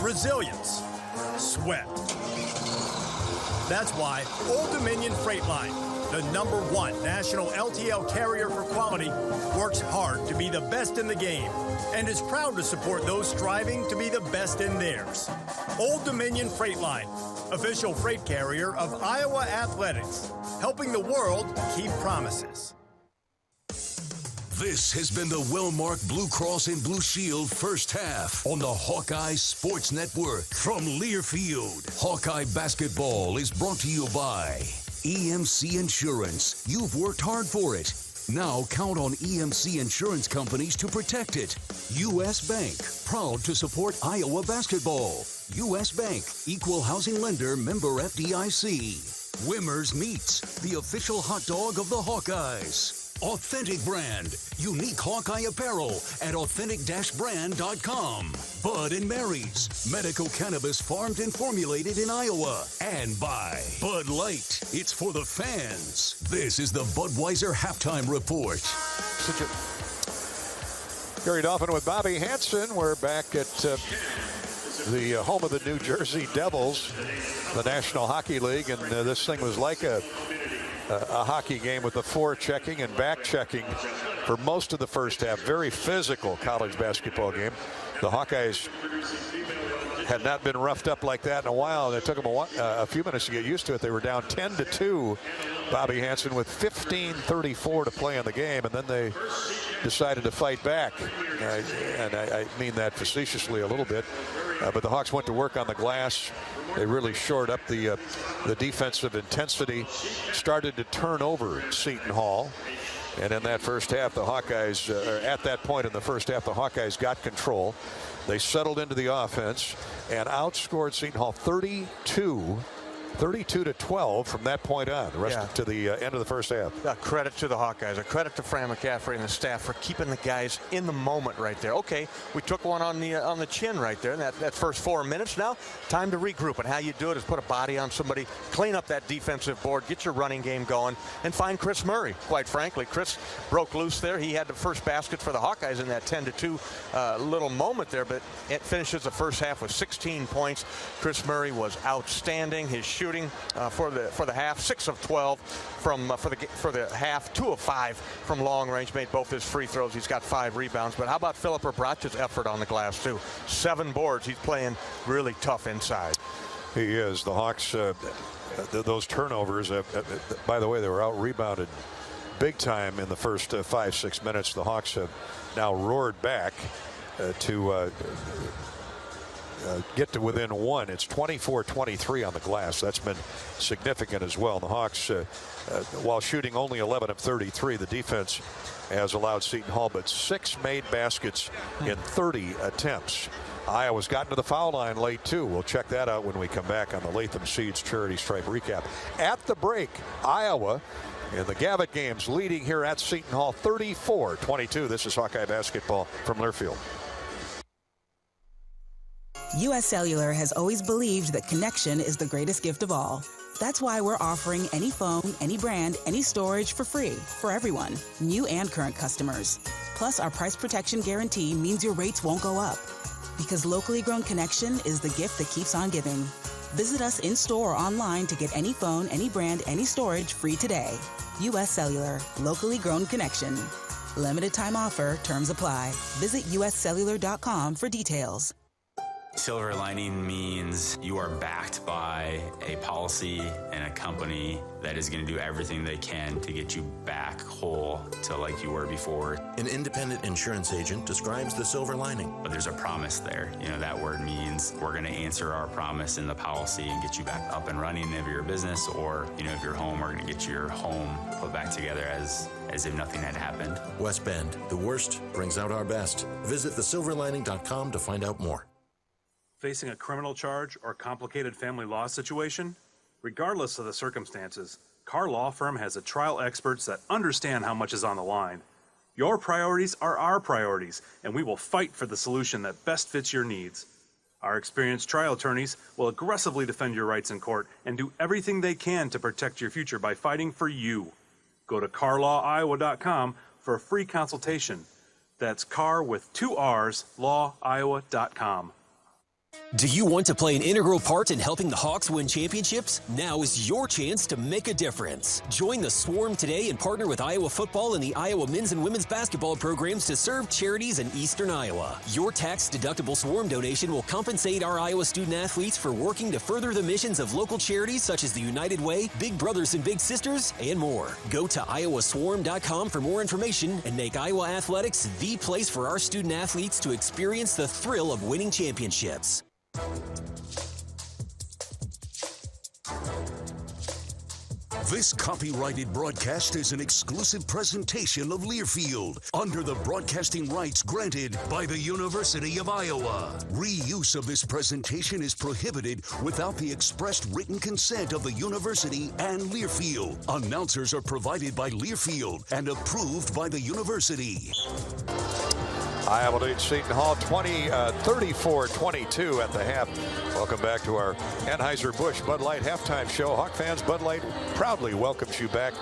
resilience, sweat. That's why Old Dominion Freight Line, the #1 national LTL carrier for quality, works hard to be the best in the game and is proud to support those striving to be the best in theirs. Old Dominion Freight Line, official freight carrier of Iowa Athletics, helping the world keep promises. This has been the Wellmark Blue Cross and Blue Shield first half on the Hawkeye Sports Network from Learfield. Hawkeye basketball is brought to you by EMC Insurance. You've worked hard for it. Now count on EMC Insurance companies to protect it. U.S. Bank, proud to support Iowa basketball. U.S. Bank, equal housing lender, member FDIC. Wimmer's Meats, the official hot dog of the Hawkeyes. Authentic Brand, unique Hawkeye apparel at authentic-brand.com. Bud & Mary's, medical cannabis farmed and formulated in Iowa. And by Bud Light, it's for the fans. This is the Budweiser Halftime Report. Gary Dolphin with Bobby Hansen. We're back at the home of the New Jersey Devils, the National Hockey League, and this thing was like a hockey game with the forechecking and back checking for most of the first half. Very physical college basketball game. The Hawkeyes had not been roughed up like that in a while. It took them a few minutes to get used to it. They were down 10-2, Bobby Hansen, with 15:34 to play in the game, and then they decided to fight back. And I mean that facetiously a little bit. But the Hawks went to work on the glass. They really shored up the defensive intensity, started to turn over Seton Hall. And in that first half, the Hawkeyes, at that point in the first half, the Hawkeyes got control. They settled into the offense and outscored Seton Hall 32-12 from that point on, the rest to the end of the first half. A credit to the Hawkeyes, a credit to Fran McCaffrey and the staff for keeping the guys in the moment right there. Okay, we took one on the chin right there in that first 4 minutes. Now, time to regroup. And how you do it is put a body on somebody, clean up that defensive board, get your running game going, and find Chris Murray. Quite frankly, Chris broke loose there. He had the first basket for the Hawkeyes in that 10-2 little moment there, but it finishes the first half with 16 points. Chris Murray was outstanding. His shooting for the half, 6 of 12 from for the half, 2 of 5 from long range, made both his free throws. He's got 5 rebounds. But how about Philip Obracha's effort on the glass too? 7 boards. He's playing really tough inside. He is. The Hawks, those turnovers, by the way, they were out rebounded big time in the first 5-6 minutes. The Hawks have now roared back to get to within one. It's 24-23 on the glass. That's been significant as well. The Hawks, while shooting only 11 of 33, the defense has allowed Seton Hall but 6 made baskets in 30 attempts. Iowa's gotten to the foul line late, too. We'll check that out when we come back on the Latham Seeds Charity Stripe recap. At the break, Iowa in the Gavitt games leading here at Seton Hall 34-22. This is Hawkeye basketball from Learfield. U.S. Cellular has always believed that connection is the greatest gift of all. That's why we're offering any phone, any brand, any storage for free for everyone, new and current customers. Plus, our price protection guarantee means your rates won't go up. Because locally grown connection is the gift that keeps on giving. Visit us in-store or online to get any phone, any brand, any storage free today. U.S. Cellular, locally grown connection. Limited time offer, terms apply. Visit uscellular.com for details. Silver lining means you are backed by a policy and a company that is going to do everything they can to get you back whole to like you were before. An independent insurance agent describes the silver lining. But there's a promise there. You know, that word means we're going to answer our promise in the policy and get you back up and running if you're a business, or, you know, if you're home, we're going to get your home put back together as if nothing had happened. West Bend, the worst brings out our best. Visit thesilverlining.com to find out more. Facing a criminal charge or complicated family law situation? Regardless of the circumstances, Carr Law Firm has a trial experts that understand how much is on the line. Your priorities are our priorities, and we will fight for the solution that best fits your needs. Our experienced trial attorneys will aggressively defend your rights in court and do everything they can to protect your future by fighting for you. Go to carlawiowa.com for a free consultation. That's Carr with 2 R's, lawiowa.com. Do you want to play an integral part in helping the Hawks win championships? Now is your chance to make a difference. Join the Swarm today and partner with Iowa football and the Iowa men's and women's basketball programs to serve charities in eastern Iowa. Your tax-deductible Swarm donation will compensate our Iowa student athletes for working to further the missions of local charities such as the United Way, Big Brothers and Big Sisters, and more. Go to iowaswarm.com for more information and make Iowa athletics the place for our student athletes to experience the thrill of winning championships. This copyrighted broadcast is an exclusive presentation of Learfield under the broadcasting rights granted by the University of Iowa. Reuse of this presentation is prohibited without the expressed written consent of the university and Learfield. Announcers are provided by Learfield and approved by the university. Iowa leads Seton Hall 34-22 at the half. Welcome back to our Anheuser-Busch Bud Light halftime show. Hawk fans, Bud Light proudly welcomes you back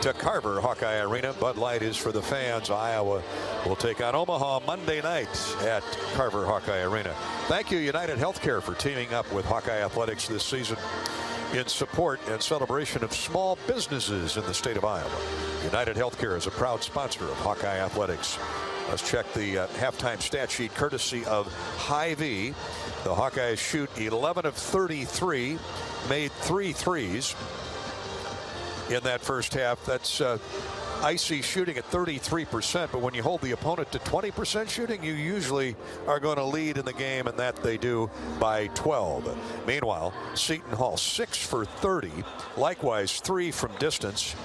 to Carver Hawkeye Arena. Bud Light is for the fans. Iowa will take on Omaha Monday night at Carver Hawkeye Arena. Thank you, United Healthcare, for teaming up with Hawkeye Athletics this season in support and celebration of small businesses in the state of Iowa. United Healthcare is a proud sponsor of Hawkeye Athletics. Let's check the halftime stat sheet courtesy of Hy-Vee. The Hawkeyes shoot 11 of 33, made 3 threes in that first half. That's icy shooting at 33%, but when you hold the opponent to 20% shooting, you usually are going to lead in the game, and that they do by 12. Meanwhile, Seton Hall 6 for 30, likewise 3 from distance.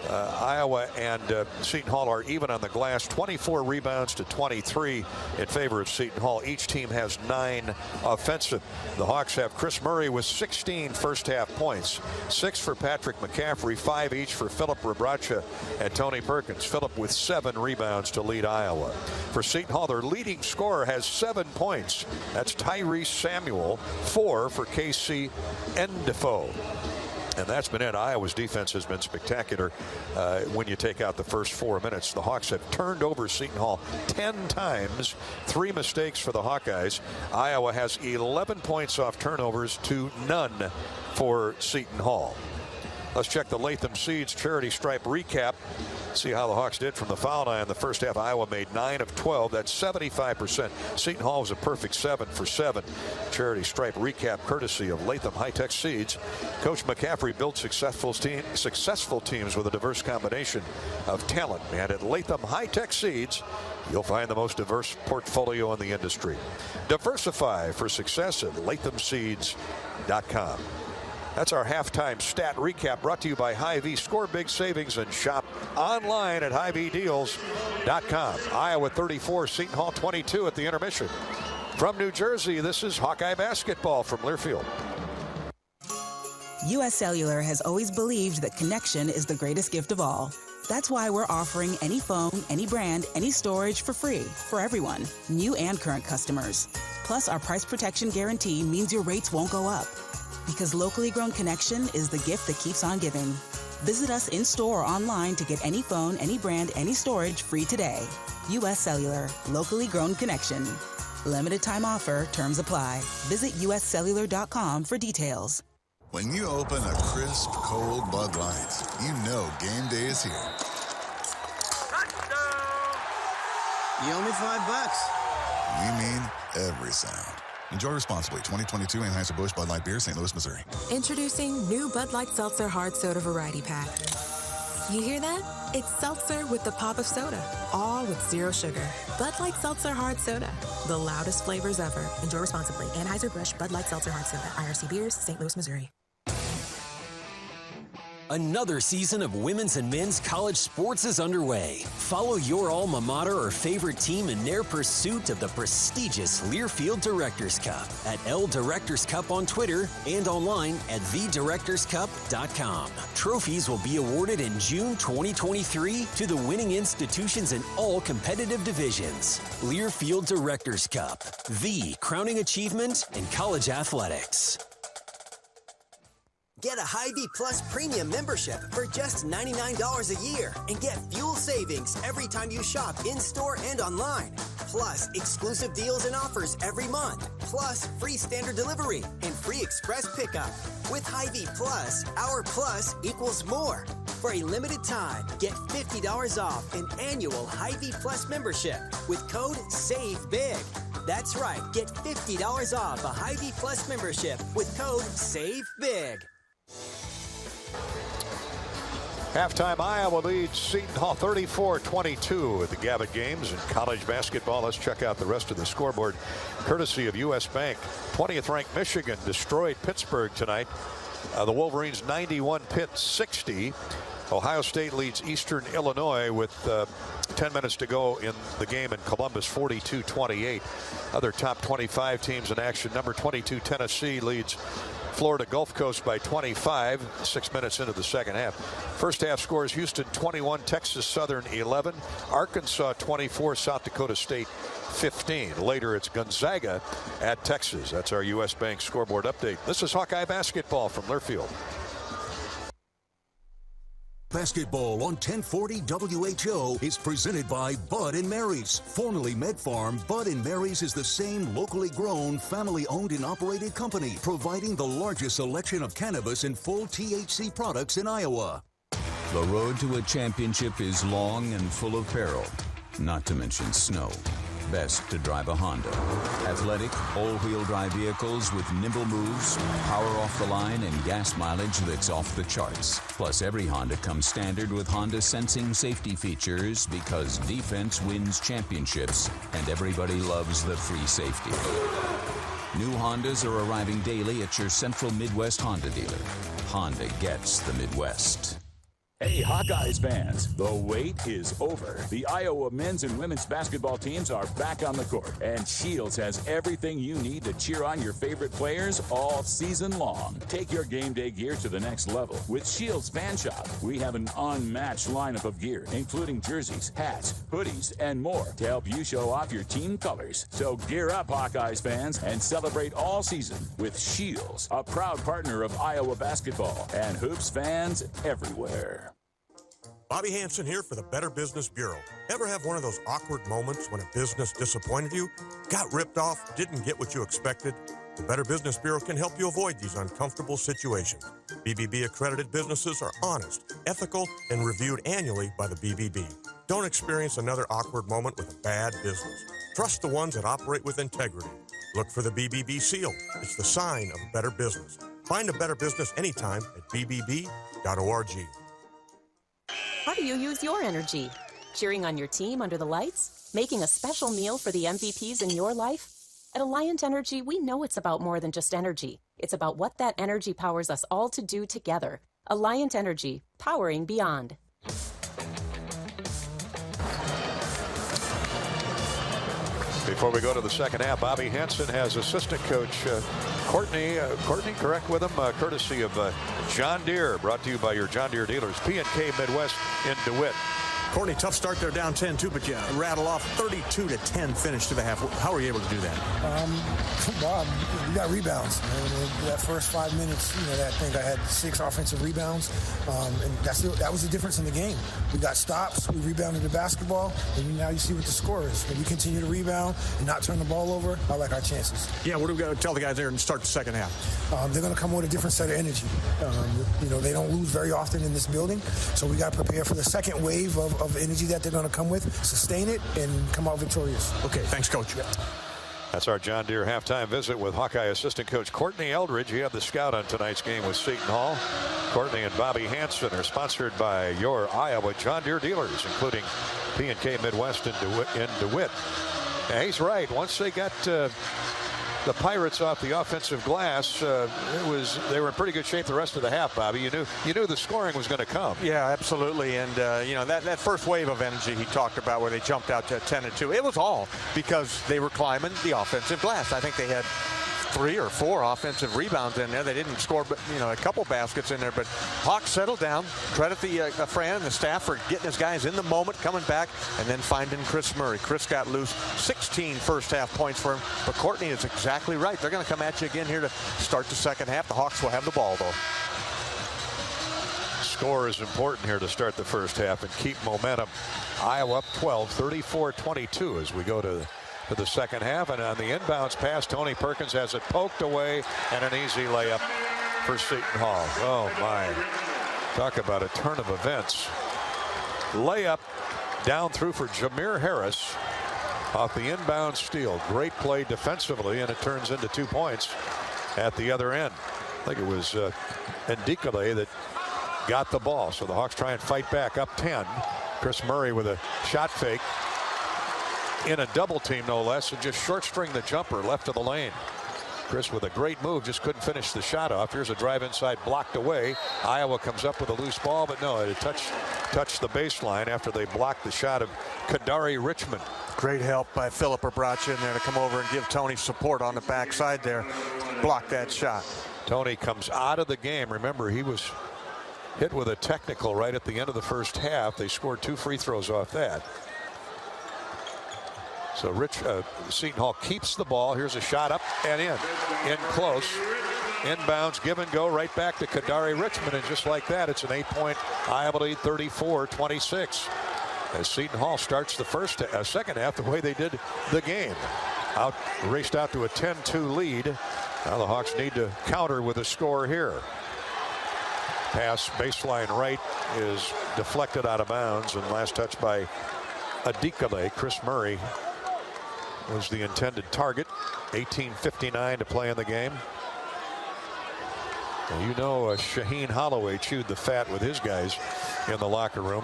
Iowa and Seton Hall are even on the glass, 24 rebounds to 23 in favor of Seton Hall. Each team has 9 offensive. The Hawks have Chris Murray with 16 first half points, 6 for Patrick McCaffrey, 5 each for Philip Rebracha and Tony Perkins. Philip with 7 rebounds to lead Iowa. For Seton Hall, their leading scorer has 7 points. That's Tyrese Samuel, 4 for Casey Endefoe. And that's been it. Iowa's defense has been spectacular when you take out the first 4 minutes. The Hawks have turned over Seton Hall 10 times, 3 mistakes for the Hawkeyes. Iowa has 11 points off turnovers to none for Seton Hall. Let's check the Latham Seeds charity stripe recap. See how the Hawks did from the foul line in the first half. Iowa made 9 of 12. That's 75%. Seton Hall was a perfect 7 for 7. Charity stripe recap courtesy of Latham High-Tech Seeds. Coach McCaffrey built successful teams with a diverse combination of talent. And at Latham High-Tech Seeds, you'll find the most diverse portfolio in the industry. Diversify for success at lathamseeds.com. That's our halftime stat recap brought to you by Hy-Vee. Score big savings and shop online at HyVeeDeals.com. Iowa 34, Seton Hall 22 at the intermission. From New Jersey, this is Hawkeye basketball from Learfield. U.S. Cellular has always believed that connection is the greatest gift of all. That's why we're offering any phone, any brand, any storage for free for everyone, new and current customers. Plus, our price protection guarantee means your rates won't go up. Because locally grown connection is the gift that keeps on giving. Visit us in-store or online to get any phone, any brand, any storage free today. U.S. Cellular, locally grown connection. Limited time offer, terms apply. Visit uscellular.com for details. When you open a crisp, cold Bud Light, you know game day is here. You owe me $5. We mean every sound. Enjoy responsibly. 2022 Anheuser-Busch Bud Light Beer, St. Louis, Missouri. Introducing new Bud Light Seltzer Hard Soda Variety Pack. You hear that? It's seltzer with the pop of soda, all with zero sugar. Bud Light Seltzer Hard Soda, the loudest flavors ever. Enjoy responsibly. Anheuser-Busch Bud Light Seltzer Hard Soda, IRC Beers, St. Louis, Missouri. Another season of women's and men's college sports is underway. Follow your alma mater or favorite team in their pursuit of the prestigious Learfield Directors Cup at L Directors Cup on Twitter and online at thedirectorscup.com. Trophies will be awarded in June 2023 to the winning institutions in all competitive divisions. Learfield Directors Cup, the crowning achievement in college athletics. Get a Hy-Vee Plus Premium membership for just $99 a year and get fuel savings every time you shop in-store and online. Plus, exclusive deals and offers every month. Plus, free standard delivery and free express pickup. With Hy-Vee Plus, our plus equals more. For a limited time, get $50 off an annual Hy-Vee Plus membership with code SAVEBIG. That's right, get $50 off a Hy-Vee Plus membership with code SAVEBIG. Halftime, Iowa leads Seton Hall 34-22 at the Gavitt Games in college basketball. Let's check out the rest of the scoreboard, courtesy of U.S. Bank. 20th ranked Michigan destroyed Pittsburgh tonight. The Wolverines 91, Pitt 60. Ohio State leads Eastern Illinois with 10 minutes to go in the game in Columbus, 42-28. Other top 25 teams in action. Number 22 Tennessee leads Florida Gulf Coast by 25, 6 minutes into the second half. First half scores: Houston 21, Texas Southern 11, Arkansas 24, South Dakota State 15. Later it's Gonzaga at Texas. That's our U.S. Bank scoreboard update. This is Hawkeye basketball from Learfield. Basketball on 1040 WHO is presented by Bud & Mary's. Formerly MedFarm, Bud & Mary's is the same locally grown, family-owned and operated company, providing the largest selection of cannabis and full THC products in Iowa. The road to a championship is long and full of peril, not to mention snow. Best to drive a Honda. Athletic, all-wheel drive vehicles with nimble moves, power off the line, and gas mileage that's off the charts. Plus, every Honda comes standard with Honda sensing safety features because defense wins championships, and everybody loves the free safety. New Hondas are arriving daily at your Central Midwest Honda dealer. Honda gets the Midwest. Hey, Hawkeyes fans, the wait is over. The Iowa men's and women's basketball teams are back on the court, and Shields has everything you need to cheer on your favorite players all season long. Take your game day gear to the next level with Shields Fan Shop. We have an unmatched lineup of gear, including jerseys, hats, hoodies, and more to help you show off your team colors. So gear up, Hawkeyes fans, and celebrate all season with Shields, a proud partner of Iowa basketball and hoops fans everywhere. Bobby Hansen here for the Better Business Bureau. Ever have one of those awkward moments when a business disappointed you? Got ripped off? Didn't get what you expected? The Better Business Bureau can help you avoid these uncomfortable situations. BBB accredited businesses are honest, ethical, and reviewed annually by the BBB. Don't experience another awkward moment with a bad business. Trust the ones that operate with integrity. Look for the BBB seal. It's the sign of a better business. Find a better business anytime at bbb.org. How do you use your energy? Cheering on your team under the lights? Making a special meal for the MVPs in your life? At Alliant Energy, we know it's about more than just energy. It's about what that energy powers us all to do together. Alliant Energy, powering beyond. Before we go to the second half, Bobby Hansen has assistant coach Courtney, correct with him, courtesy of John Deere, brought to you by your John Deere dealers, P&K Midwest in DeWitt. Courtney, tough start there, down 10-2, but you rattle off 32-10 finish to the half. How were you able to do that? Bob, we got rebounds. That first 5 minutes, I think I had 6 offensive rebounds, and that was the difference in the game. We got stops, we rebounded the basketball, and now you see what the score is. When we continue to rebound and not turn the ball over, I like our chances. Yeah, what do we got to tell the guys there and start the second half? They're going to come with a different set of energy. They don't lose very often in this building, so we got to prepare for the second wave of energy that they're going to come with, sustain it, and come out victorious. Okay, thanks, Coach. That's our John Deere halftime visit with Hawkeye assistant coach Courtney Eldridge. He had the scout on tonight's game with Seton Hall. Courtney and Bobby Hansen are sponsored by your Iowa John Deere dealers, including P&K Midwest in DeWitt. Yeah, he's right. Once they got the Pirates off the offensive glass, they were in pretty good shape the rest of the half, Bobby. You knew the scoring was going to come. Yeah, absolutely. And that first wave of energy he talked about, where they jumped out to 10-2, it was all because they were climbing the offensive glass. I think they had 3 or 4 offensive rebounds in there. They didn't score, but a couple baskets in there. But Hawks settled down. Credit the Fran and the staff for getting his guys in the moment, coming back, and then finding Chris Murray. Chris got loose. 16 first half points for him. But Courtney is exactly right. They're going to come at you again here to start the second half. The Hawks will have the ball, though. Score is important here to start the first half and keep momentum. Iowa up 12, 34-22 as we go to the second half. And on the inbounds pass, Tony Perkins has it poked away, and an easy layup for Seton Hall. Oh my, talk about a turn of events. Layup down through for Jameer Harris off the inbound steal. Great play defensively, and it turns into 2 points at the other end. I think it was Ndikale that got the ball, so the Hawks try and fight back up 10. Chris Murray with a shot fake in a double team, no less, and just short string the jumper left of the lane. Chris with a great move, just couldn't finish the shot off. Here's a drive inside, blocked away. Iowa comes up with a loose ball, but no, it touched the baseline after they blocked the shot of Kadari Richmond. Great help by Philip Abracha in there to come over and give Tony support on the backside there. Block that shot. Tony comes out of the game. Remember, he was hit with a technical right at the end of the first half. They scored 2 free throws off that. So Seton Hall keeps the ball. Here's a shot up and in close. Inbounds, give and go, right back to Kadari Richmond, and just like that, it's an 8-point Iowa lead, 34-26. As Seton Hall starts the second half the way they did the game. Raced out to a 10-2 lead. Now the Hawks need to counter with a score here. Pass baseline right is deflected out of bounds, and last touch by Ndikale. Chris Murray was the intended target. 18:59 to play in the game. And Shaheen Holloway chewed the fat with his guys in the locker room.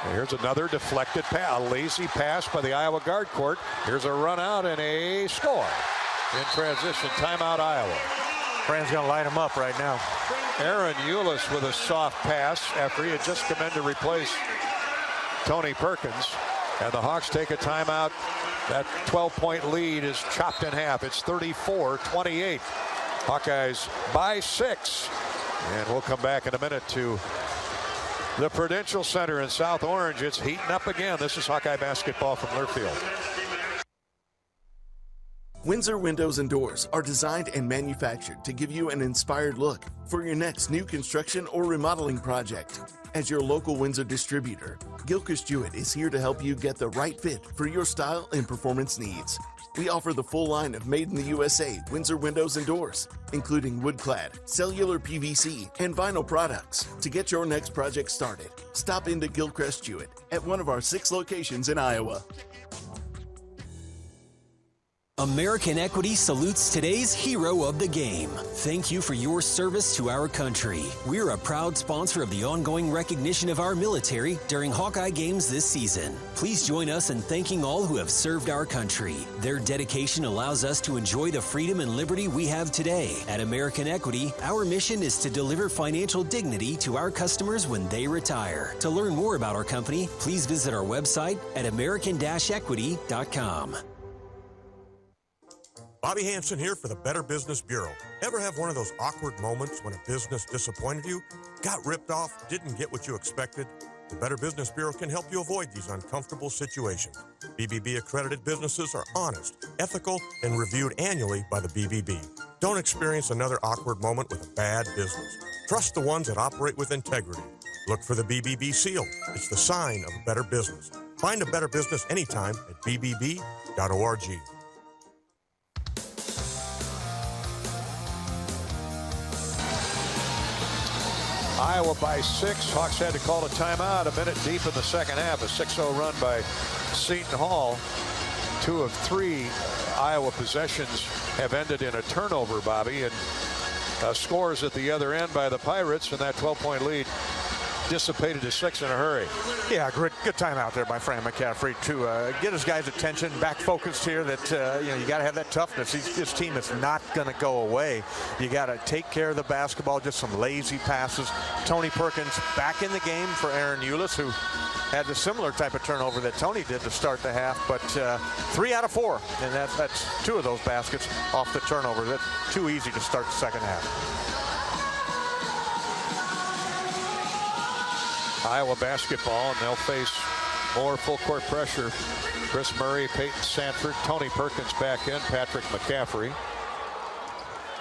And here's another deflected pass, a lazy pass by the Iowa guard court. Here's a run out and a score. In transition, timeout Iowa. Fran's going to light him up right now. Aaron Eulis with a soft pass after he had just come in to replace Tony Perkins. And the Hawks take a timeout. That 12-point lead is chopped in half. It's 34-28. Hawkeyes by 6. And we'll come back in a minute to the Prudential Center in South Orange. It's heating up again. This is Hawkeye basketball from Learfield. Windsor Windows and Doors are designed and manufactured to give you an inspired look for your next new construction or remodeling project. As your local Windsor distributor, Gilchrist Jewett is here to help you get the right fit for your style and performance needs. We offer the full line of made in the USA Windsor windows and doors, including wood-clad, cellular PVC, and vinyl products. To get your next project started, stop into Gilchrist Jewett at one of our 6 locations in Iowa. American Equity salutes today's hero of the game. Thank you for your service to our country. We're a proud sponsor of the ongoing recognition of our military during Hawkeye games this season. Please join us in thanking all who have served our country. Their dedication allows us to enjoy the freedom and liberty we have today. At American Equity, our mission is to deliver financial dignity to our customers when they retire. To learn more about our company, please visit our website at american-equity.com. Bobby Hansen here for the Better Business Bureau. Ever have one of those awkward moments when a business disappointed you, got ripped off, didn't get what you expected? The Better Business Bureau can help you avoid these uncomfortable situations. BBB accredited businesses are honest, ethical, and reviewed annually by the BBB. Don't experience another awkward moment with a bad business. Trust the ones that operate with integrity. Look for the BBB seal. It's the sign of a better business. Find a better business anytime at bbb.org. Iowa by 6. Hawks had to call a timeout a minute deep in the second half. A 6-0 run by Seton Hall. 2 of 3 Iowa possessions have ended in a turnover, Bobby, and scores at the other end by the Pirates, and that 12-point lead dissipated to 6 in a hurry. Yeah, good time out there by Fran McCaffrey to get his guys' attention, back focused here that, you got to have that toughness. This team is not going to go away. You got to take care of the basketball, just some lazy passes. Tony Perkins back in the game for Aaron Eulis, who had a similar type of turnover that Tony did to start the half, but 3 out of 4, and that's 2 of those baskets off the turnover. That's too easy to start the second half. Iowa basketball, and they'll face more full court pressure. Chris Murray, Peyton Sanford, Tony Perkins back in, Patrick McCaffrey,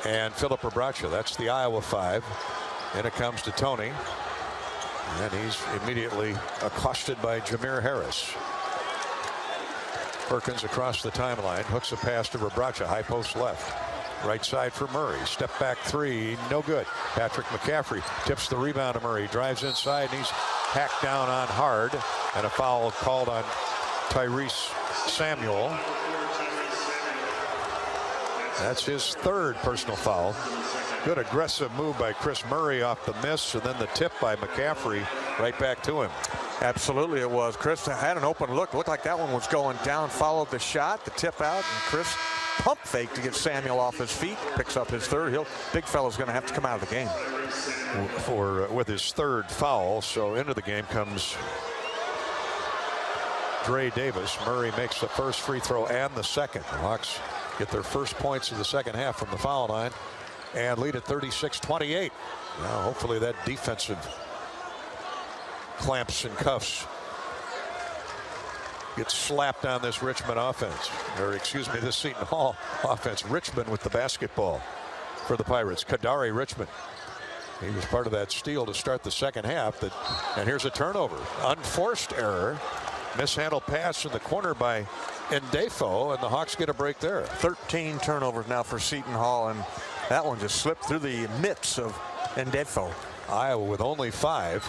and Philip Rebraca. That's the Iowa 5. And it comes to Tony, and he's immediately accosted by Jameer Harris. Perkins across the timeline, hooks a pass to Rebraca, high post left. Right side for Murray. Step back 3, no good. Patrick McCaffrey tips the rebound to Murray. Drives inside, and he's hacked down on hard. And a foul called on Tyrese Samuel. That's his 3rd personal foul. Good aggressive move by Chris Murray off the miss, and then the tip by McCaffrey right back to him. Absolutely it was. Chris had an open look. Looked like that one was going down. Followed the shot, the tip out, and Chris pump fake to get Samuel off his feet. Picks up his 3rd. Big fella's going to have to come out of the game with his 3rd foul. So into the game comes Dre Davis. Murray makes the first free throw and the second. The Hawks get their first points of the second half from the foul line and lead at 36-28. Now hopefully that defensive clamps and cuffs gets slapped on this Richmond offense, or excuse me, this Seton Hall offense. Richmond with the basketball for the Pirates. Kadari Richmond. He was part of that steal to start the second half. And here's a turnover. Unforced error. Mishandled pass in the corner by Ndefo, and the Hawks get a break there. 13 turnovers now for Seton Hall, and that one just slipped through the mitts of Ndefo. Iowa with only 5.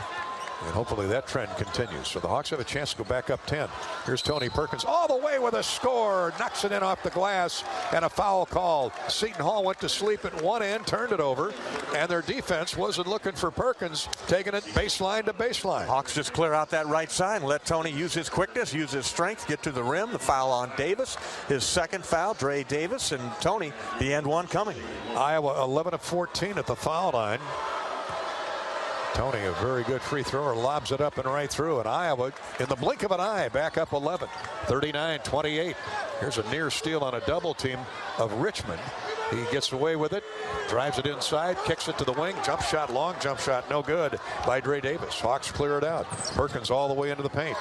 And hopefully that trend continues. So the Hawks have a chance to go back up 10. Here's Tony Perkins all the way with a score. Knocks it in off the glass, and a foul called. Seton Hall went to sleep at one end, turned it over, and their defense wasn't looking for Perkins, taking it baseline to baseline. Hawks just clear out that right side and let Tony use his quickness, use his strength, get to the rim. The foul on Davis. His 2nd foul, Dre Davis, and Tony, the end one coming. Iowa 11 of 14 at the foul line. Tony, a very good free thrower, lobs it up and right through, and Iowa, in the blink of an eye, back up 11, 39-28. Here's a near steal on a double team of Richmond. He gets away with it, drives it inside, kicks it to the wing, jump shot, long jump shot, no good by Dre Davis. Hawks clear it out. Perkins all the way into the paint.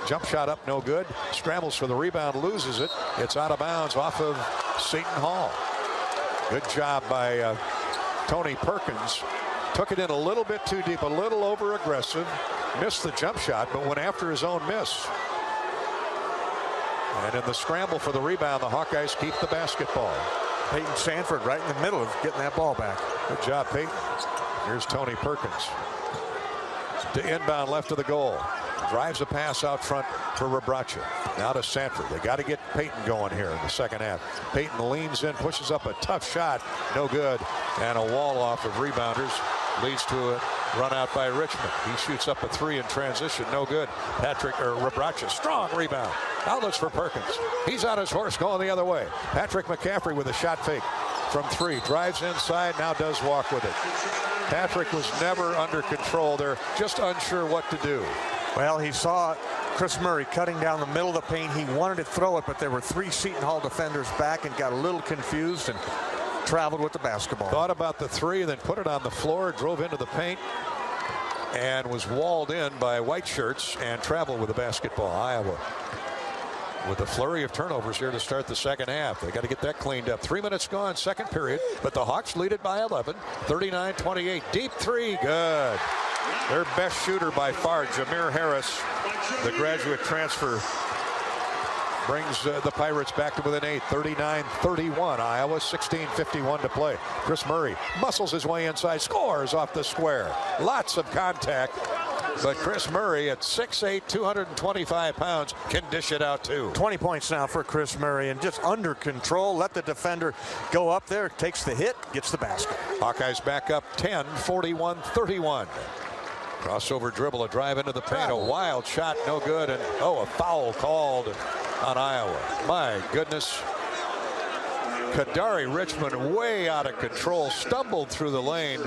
Jump shot up, no good. Scrambles for the rebound, loses it. It's out of bounds off of Seton Hall. Good job by Tony Perkins. Took it in a little bit too deep, a little over aggressive. Missed the jump shot, but went after his own miss. And in the scramble for the rebound, the Hawkeyes keep the basketball. Peyton Sanford right in the middle of getting that ball back. Good job, Peyton. Here's Tony Perkins. To inbound left of the goal. Drives a pass out front for Rebraca. Now to Sanford. They got to get Peyton going here in the second half. Peyton leans in, pushes up a tough shot. No good. And a wall off of rebounders leads to a run out by Richmond. He shoots up a three in transition. No good. Rebraca, strong rebound. Outlets for Perkins. He's on his horse going the other way. Patrick McCaffrey with a shot fake from three. Drives inside, now does walk with it. Patrick was never under control there, just unsure what to do. Well, he saw Chris Murray cutting down the middle of the paint. He wanted to throw it, but there were three Seton Hall defenders back and got a little confused and traveled with the basketball. Thought about the three, then put it on the floor, drove into the paint, and was walled in by white shirts and traveled with the basketball. Iowa with a flurry of turnovers here to start the second half. They got to get that cleaned up. 3 minutes gone, second period, but the Hawks lead it by 11, 39-28. Deep three, good. Their best shooter by far, Jameer Harris, the graduate transfer, brings the Pirates back to within 8, 39-31. Iowa, 16:51 to play. Chris Murray muscles his way inside, scores off the square. Lots of contact, but Chris Murray at 6'8", 225 pounds can dish it out too. 20 points now for Chris Murray, and just under control. Let the defender go up there, takes the hit, gets the basket. Hawkeyes back up 10, 41-31. Crossover dribble, a drive into the paint, a wild shot, no good, and a foul called on Iowa. My goodness. Kadari Richmond way out of control, stumbled through the lane,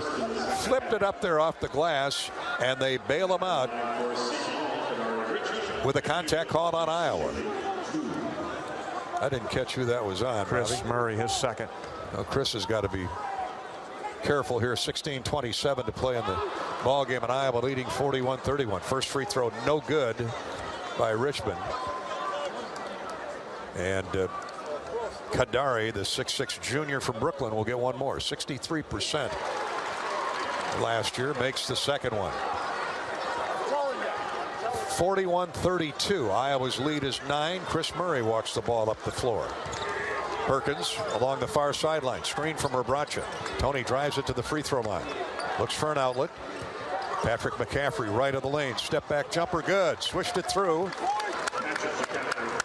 flipped it up there off the glass, and they bail him out with a contact called on Iowa. I didn't catch who that was on. Chris Murray, his second. Well, Chris has got to be careful here. 16:27 to play in the ball game, and Iowa leading 41-31. First free throw no good by Richmond. And Kadari, the 6'6" junior from Brooklyn, will get one more. 63% last year, makes the second one. 41-32. Iowa's lead is 9. Chris Murray walks the ball up the floor. Perkins along the far sideline. Screen from Rebraca. Tony drives it to the free throw line. Looks for an outlet. Patrick McCaffrey right of the lane. Step back jumper good. Swished it through.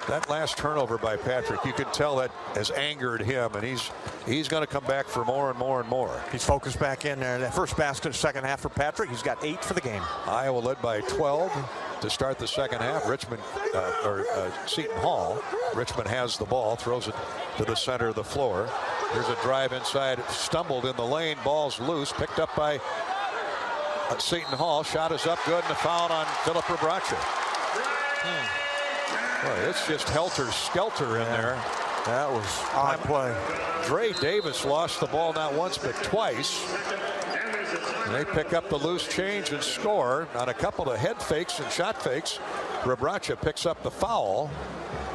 That last turnover by Patrick, you can tell that has angered him, and he's going to come back for more and more and more. He's focused back in there. That first basket, second half for Patrick. He's got 8 for the game. Iowa led by 12 to start the second half. Richmond, Seton Hall. Richmond has the ball, throws it to the center of the floor. There's a drive inside, stumbled in the lane, ball's loose, picked up by Seton Hall. Shot is up good, and a foul on Philip Rebraca. Boy, it's just helter-skelter in there. That was odd play. Dre Davis lost the ball not once but twice. And they pick up the loose change and score on a couple of head fakes and shot fakes. Rebraca picks up the foul.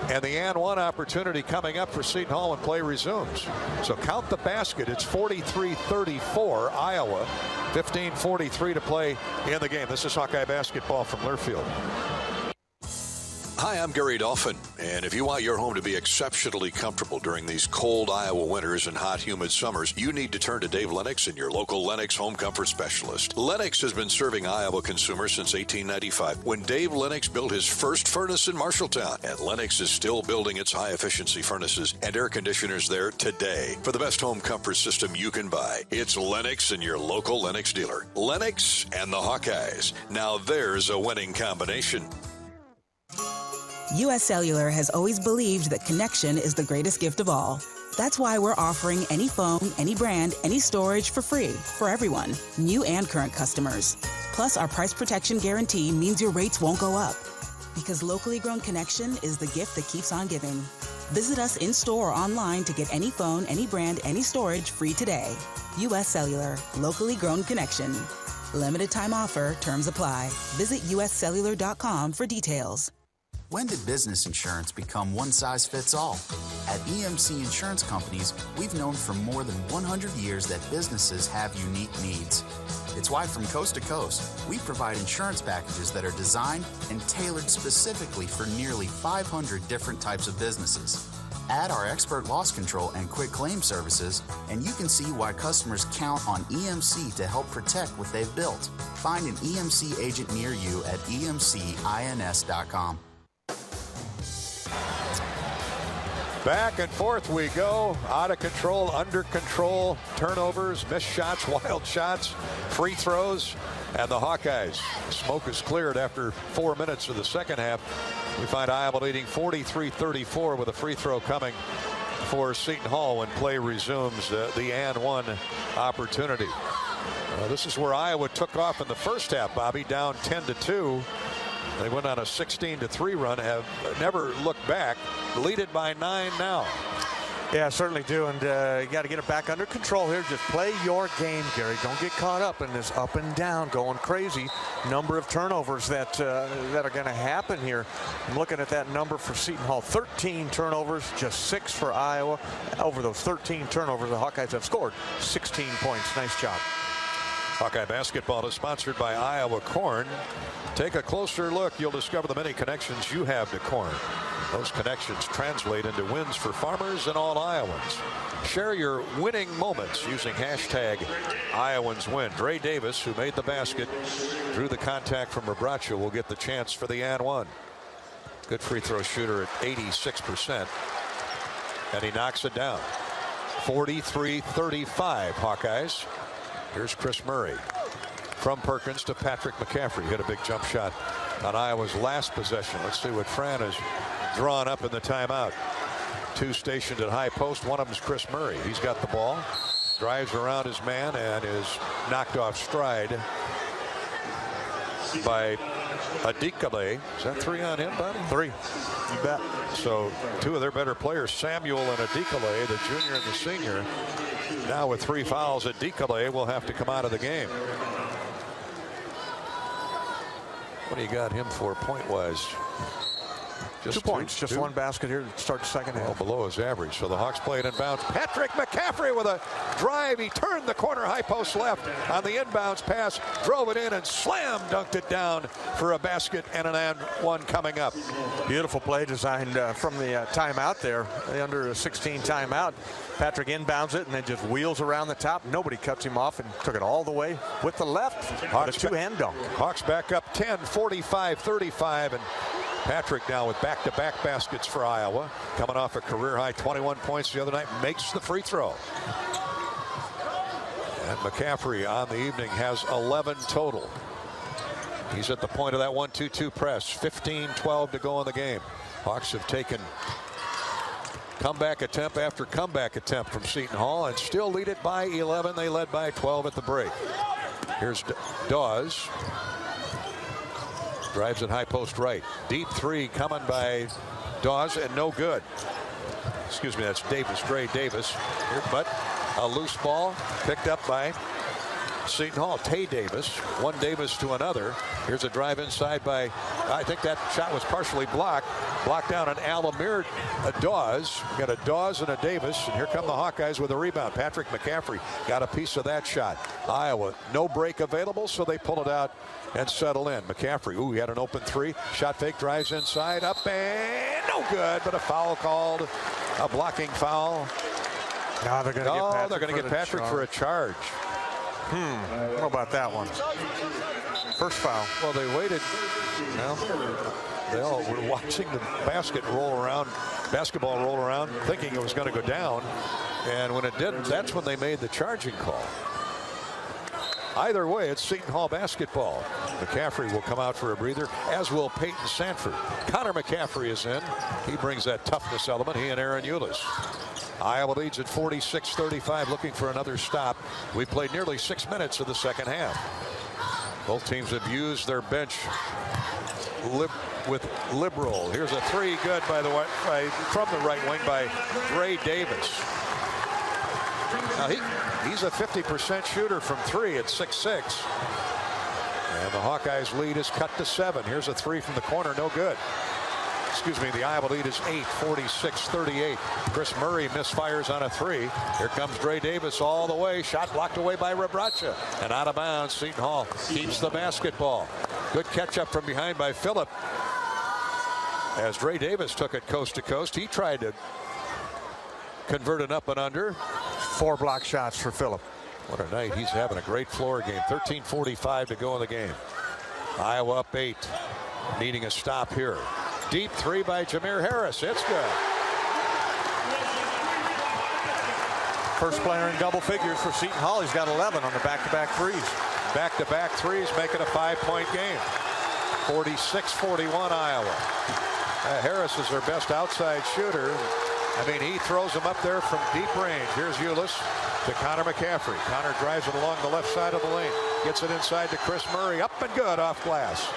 And the and one opportunity coming up for Seton Hall when play resumes. So count the basket. It's 43-34 Iowa. 15:43 to play in the game. This is Hawkeye basketball from Learfield. Hi, I'm Gary Dolphin, and if you want your home to be exceptionally comfortable during these cold Iowa winters and hot, humid summers, you need to turn to Dave Lennox and your local Lennox home comfort specialist. Lennox has been serving Iowa consumers since 1895, when Dave Lennox built his first furnace in Marshalltown, and Lennox is still building its high-efficiency furnaces and air conditioners there today. For the best home comfort system you can buy, it's Lennox and your local Lennox dealer. Lennox and the Hawkeyes. Now there's a winning combination. U.S. Cellular has always believed that connection is the greatest gift of all. That's why we're offering any phone, any brand, any storage for free for everyone, new and current customers. Plus, our price protection guarantee means your rates won't go up. Because locally grown connection is the gift that keeps on giving. Visit us in-store or online to get any phone, any brand, any storage free today. U.S. Cellular. Locally grown connection. Limited time offer. Terms apply. Visit uscellular.com for details. When did business insurance become one size fits all? At EMC Insurance Companies, we've known for more than 100 years that businesses have unique needs. It's why from coast to coast, we provide insurance packages that are designed and tailored specifically for nearly 500 different types of businesses. Add our expert loss control and quick claim services, and you can see why customers count on EMC to help protect what they've built. Find an EMC agent near you at emcins.com. Back and forth we go. Out of control, under control, turnovers, missed shots, wild shots, free throws, and the Hawkeyes. Smoke is cleared after 4 minutes of the second half. We find Iowa leading 43-34 with a free throw coming for Seton Hall when play resumes the and one opportunity. This is where Iowa took off in the first half, Bobby, down 10-2. They went on a 16-3 run, have never looked back, lead it by 9 now. Yeah, certainly do, and you got to get it back under control here. Just play your game, Gary. Don't get caught up in this up and down, going crazy number of turnovers that are going to happen here. I'm looking at that number for Seton Hall. 13 turnovers, just 6 for Iowa. Over those 13 turnovers, the Hawkeyes have scored 16 points. Nice job. Hawkeye basketball is sponsored by Iowa Corn. Take a closer look. You'll discover the many connections you have to corn. Those connections translate into wins for farmers and all Iowans. Share your winning moments using hashtag IowansWin. Dre Davis, who made the basket, drew the contact from Rebracha, will get the chance for the and one. Good free throw shooter at 86%. And he knocks it down. 43-35 Hawkeyes. Here's Chris Murray. From Perkins to Patrick McCaffrey. Hit a big jump shot on Iowa's last possession. Let's see what Fran has drawn up in the timeout. 2 stationed at high post. One of them is Chris Murray. He's got the ball. Drives around his man and is knocked off stride by Adikale. Is that 3 on him, buddy? 3. You bet. So 2 of their better players, Samuel and Adikale, the junior and the senior. Now with 3 fouls, Adikale will have to come out of the game. What do you got him for point-wise? Just 2 points. Just 1 basket here to start the second half. Well, below his average. So the Hawks play it inbounds. Patrick McCaffrey with a drive. He turned the corner, high post left on the inbounds pass, drove it in and slam dunked it down for a basket and an and one coming up. Beautiful play designed from the timeout there, under a 16 timeout. Patrick inbounds it and then just wheels around the top. Nobody cuts him off and took it all the way with the left. Hawks, a 2-hand dunk. Hawks back up 10, 45-35, and Patrick now with back-to-back baskets for Iowa. Coming off a career-high 21 points the other night, makes the free throw. And McCaffrey on the evening has 11 total. He's at the point of that 1-2-2 press. 15-12 to go in the game. Hawks have taken comeback attempt after comeback attempt from Seton Hall and still lead it by 11. They led by 12 at the break. Here's Dawes. Drives at high post right. Deep 3 coming by Dawes and no good. Excuse me, that's Davis, Dre Davis. Here, but a loose ball picked up by Seton Hall. Tay Davis, one Davis to another. Here's a drive inside by, I think that shot was partially blocked. Blocked down an Alamir, a Dawes. We got a Dawes and a Davis, and here come the Hawkeyes with a rebound. Patrick McCaffrey got a piece of that shot. Iowa, no break available, so they pull it out and settle in. McCaffrey, ooh, he had an open 3. Shot fake, drives inside, up and no good, but a foul called, a blocking foul. No, they're going to get Patrick for a charge. How about that one? First foul. Well, they waited. Well, they all were watching the basketball roll around, thinking it was going to go down. And when it didn't, that's when they made the charging call. Either way, it's Seton Hall basketball. McCaffrey will come out for a breather, as will Peyton Sanford. Connor McCaffrey is in. He brings that toughness element, he and Aaron Eulis. Iowa leads at 46-35, looking for another stop. We played nearly 6 minutes of the second half. Both teams have used their bench with Liberal. Here's a three, good from the right wing by Dre Davis. Now he's a 50% shooter from three at 6'6". And the Hawkeyes lead is cut to 7. Here's a three from the corner, no good. Excuse me, the Iowa lead is 8, 46-38. Chris Murray misfires on a three. Here comes Dre Davis all the way. Shot blocked away by Rebraca. And out of bounds, Seton Hall keeps the basketball. Good catch up from behind by Phillip. As Dre Davis took it coast to coast, he tried to convert an up and under. 4 block shots for Phillip. What a night. He's having a great floor game. 13:45 to go in the game. Iowa up 8. Needing a stop here. Deep three by Jameer Harris. It's good. First player in double figures for Seton Hall. He's got 11 on the back-to-back threes. Back-to-back threes make it a 5-point game. 46-41 Iowa. Harris is their best outside shooter. I mean, he throws them up there from deep range. Here's Ulis to Connor McCaffrey. Connor drives it along the left side of the lane. Gets it inside to Chris Murray. Up and good off glass.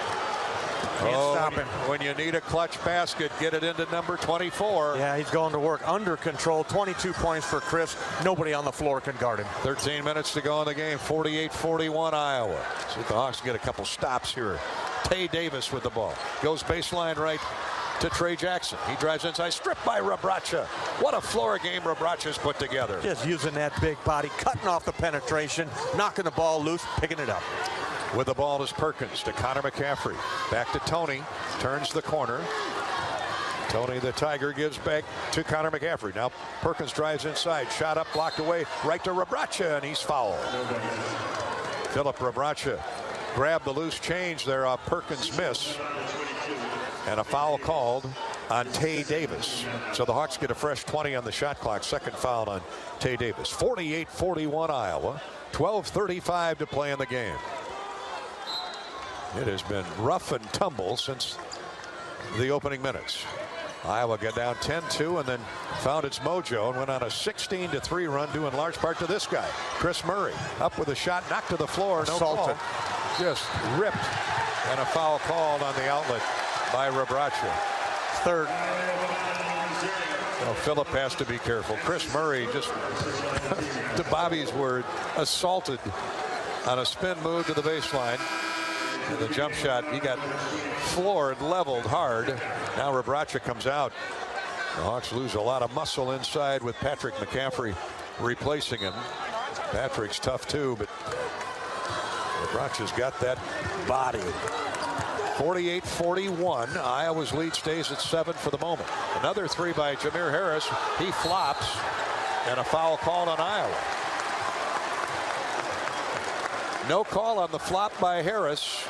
Can't stop him. When you need a clutch basket, get it into number 24. Yeah, he's going to work under control. 22 points for Chris. Nobody on the floor can guard him. 13 minutes to go in the game. 48-41 Iowa. See if the Hawks get a couple stops here. Tay Davis with the ball. Goes baseline right to Trey Jackson. He drives inside. Stripped by Rebraca. What a floor game Rebraca's put together. Just using that big body, cutting off the penetration, knocking the ball loose, picking it up. With the ball is Perkins to Connor McCaffrey. Back to Tony. Turns the corner. Tony the Tiger gives back to Connor McCaffrey. Now Perkins drives inside. Shot up, blocked away. Right to Rebraca, and he's fouled. Philip Rebraca grabbed the loose change there off Perkins' miss. And a foul called on Tay Davis. So the Hawks get a fresh 20 on the shot clock. Second foul on Tay Davis. 48-41 Iowa. 12:35 to play in the game. It has been rough and tumble since the opening minutes. Iowa got down 10-2 and then found its mojo and went on a 16-3 run due in large part to this guy, Chris Murray. Up with a shot, knocked to the floor, no call. Just ripped, and a foul called on the outlet by Rebraca. Third. Well, Phillip has to be careful. Chris Murray, just to Bobby's word, assaulted on a spin move to the baseline. And the jump shot, he got floored, leveled hard. Now Rebraca comes out. The Hawks lose a lot of muscle inside with Patrick McCaffrey replacing him. Patrick's tough too, but Rebraca's got that body. 48-41. Iowa's lead stays at 7 for the moment. Another three by Jameer Harris. He flops, and a foul called on Iowa. No call on the flop by Harris.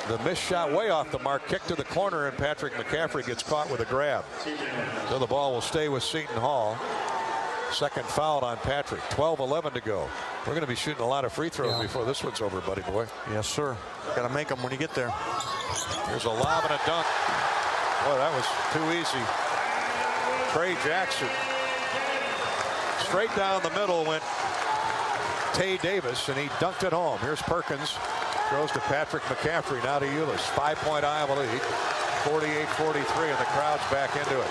The missed shot way off the mark. Kick to the corner, and Patrick McCaffrey gets caught with a grab. So the ball will stay with Seton Hall. Second foul on Patrick. 12-11 to go. We're going to be shooting a lot of free throws before this one's over, buddy boy. Yes, sir. Got to make them when you get there. Here's a lob and a dunk. Boy, that was too easy. Trey Jackson. Straight down the middle went Tay Davis, and he dunked it home. Here's Perkins. Throws to Patrick McCaffrey. Now to Ulis. 5-point Iowa lead. 48-43, and the crowd's back into it.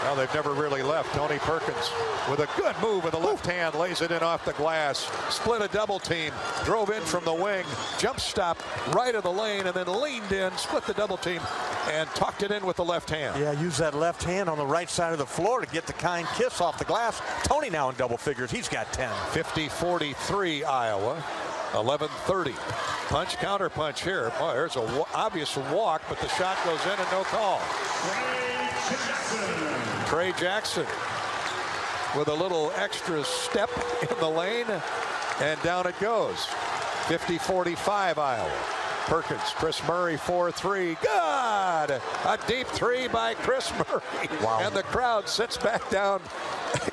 Well, they've never really left. Tony Perkins with a good move with the left hand, lays it in off the glass. Split a double team, drove in from the wing, jump stop right of the lane, and then leaned in, split the double team, and tucked it in with the left hand. Yeah, use that left hand on the right side of the floor to get the kind kiss off the glass. Tony now in double figures. He's got 10. 50-43 Iowa. 11:30. Punch, counter punch here. Boy, there's an obvious walk, but the shot goes in and no call. Trey Jackson with a little extra step in the lane, and down it goes. 50-45 Iowa. Perkins, Chris Murray, 4-3. Good! A deep three by Chris Murray. Wow. And the crowd sits back down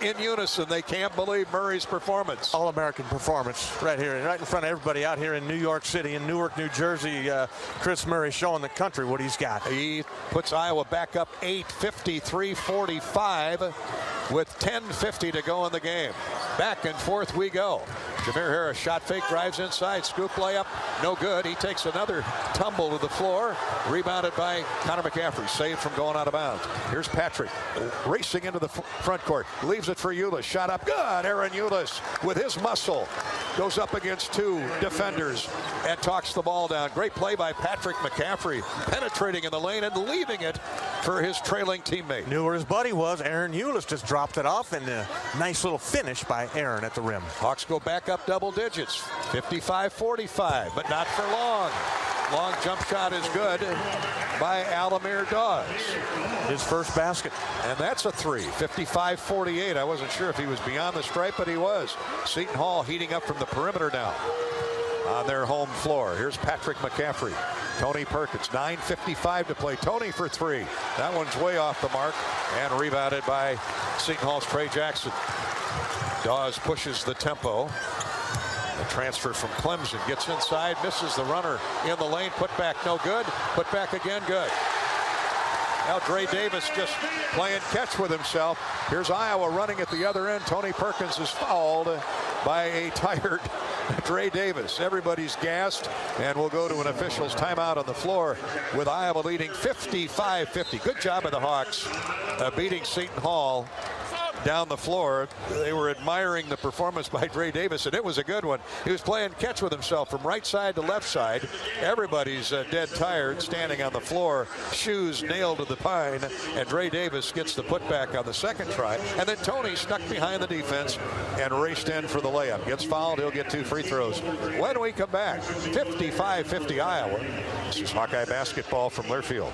in unison. They can't believe Murray's performance. All-American performance right here, right in front of everybody out here in New York City, in Newark, New Jersey. Chris Murray showing the country what he's got. He puts Iowa back up 8, 53-45 with 10:50 to go in the game. Back and forth we go. Jameer Harris shot fake, drives inside, scoop layup, no good. He takes another tumble to the floor, rebounded by Connor McCaffrey, saved from going out of bounds. Here's Patrick racing into the front court, leaves it for Ulis, shot up, good. Aaron Ulis with his muscle goes up against two defenders and talks the ball down. Great play by Patrick McCaffrey, penetrating in the lane and leaving it for his trailing teammate. Knew where his buddy was. Aaron Ulis just dropped it off, and a nice little finish by Aaron at the rim. Hawks go back up double digits, 55-45, but not for long. Long jump shot is good by Alamir Dawes. His first basket. And that's a three, 55-48. I wasn't sure if he was beyond the stripe, but he was. Seton Hall heating up from the perimeter now on their home floor. Here's Patrick McCaffrey. Tony Perkins, 9:55 to play. Tony for three. That one's way off the mark and rebounded by Seton Hall's Trey Jackson. Dawes pushes the tempo. A transfer from Clemson, gets inside, misses the runner in the lane. Put back, no good. Put back again, good. Now Dre Davis just playing catch with himself. Here's Iowa running at the other end. Tony Perkins is fouled by a tired Dre Davis. Everybody's gassed, and we'll go to an official's timeout on the floor with Iowa leading 55-50. Good job of the Hawks beating Seton Hall down the floor. They were admiring the performance by Dre Davis, and it was a good one. He was playing catch with himself from right side to left side. Everybody's dead tired, standing on the floor, shoes nailed to the pine, and Dre Davis gets the putback on the second try. And then Tony snuck behind the defense and raced in for the layup. Gets fouled, he'll get 2 free throws. When we come back, 55-50 Iowa. This is Hawkeye basketball from Learfield.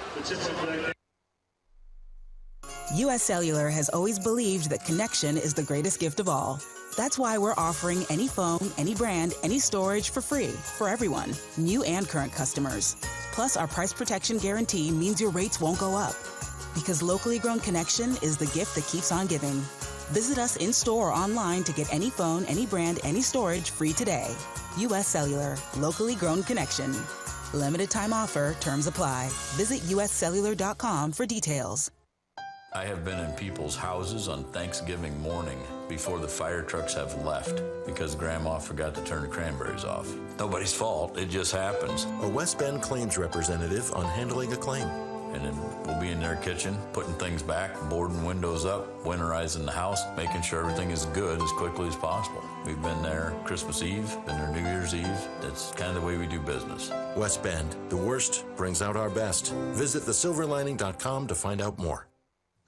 U.S. Cellular has always believed that connection is the greatest gift of all. That's why we're offering any phone, any brand, any storage for free for everyone, new and current customers. Plus, our price protection guarantee means your rates won't go up. Because locally grown connection is the gift that keeps on giving. Visit us in-store or online to get any phone, any brand, any storage free today. U.S. Cellular, locally grown connection. Limited time offer, terms apply. Visit uscellular.com for details. I have been in people's houses on Thanksgiving morning before the fire trucks have left because Grandma forgot to turn the cranberries off. Nobody's fault, it just happens. A West Bend claims representative on handling a claim. And then we'll be in their kitchen, putting things back, boarding windows up, winterizing the house, making sure everything is good as quickly as possible. We've been there Christmas Eve, been there New Year's Eve. That's kind of the way we do business. West Bend, the worst brings out our best. Visit thesilverlining.com to find out more.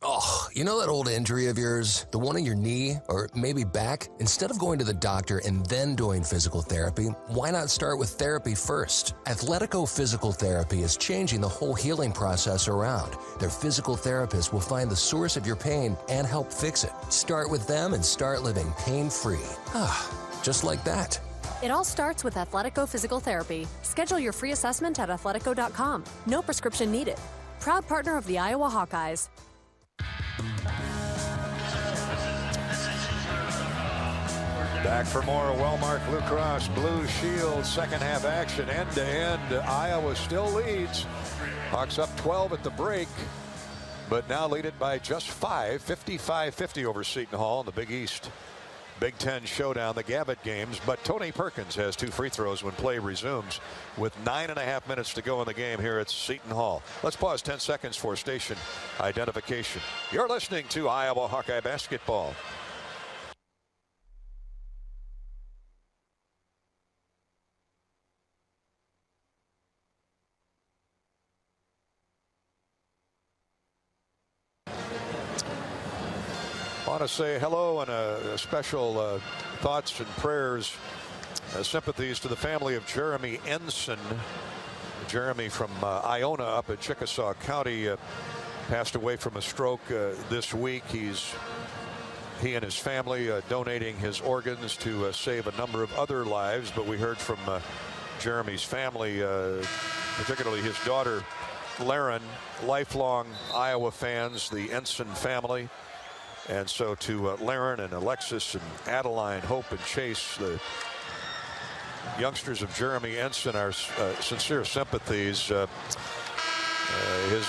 Oh, you know that old injury of yours? The one in your knee or maybe back? Instead of going to the doctor and then doing physical therapy, why not start with therapy first? Athletico Physical Therapy is changing the whole healing process around. Their physical therapists will find the source of your pain and help fix it. Start with them and start living pain-free. Just like that. It all starts with Athletico Physical Therapy. Schedule your free assessment at athletico.com. No prescription needed. Proud partner of the Iowa Hawkeyes. Back for more Wellmark Blue Cross Blue Shield second half action. End to end, Iowa still leads. Hawks up 12 at the break, but now lead it by just 5, 55-50 over Seton Hall in the Big East Big Ten showdown, the Gavitt games. But Tony Perkins has 2 free throws when play resumes with 9.5 minutes to go in the game here at Seton Hall. Let's pause 10 seconds for station identification. You're listening to Iowa Hawkeye basketball. I want to say hello and a special thoughts and prayers, sympathies to the family of Jeremy Ensign. Jeremy from Iona up in Chickasaw County passed away from a stroke this week. He and his family donating his organs to save a number of other lives. But we heard from Jeremy's family, particularly his daughter, Laren, lifelong Iowa fans, the Ensign family. And so to Laren and Alexis and Adeline, Hope and Chase, the youngsters of Jeremy Ensign, our sincere sympathies.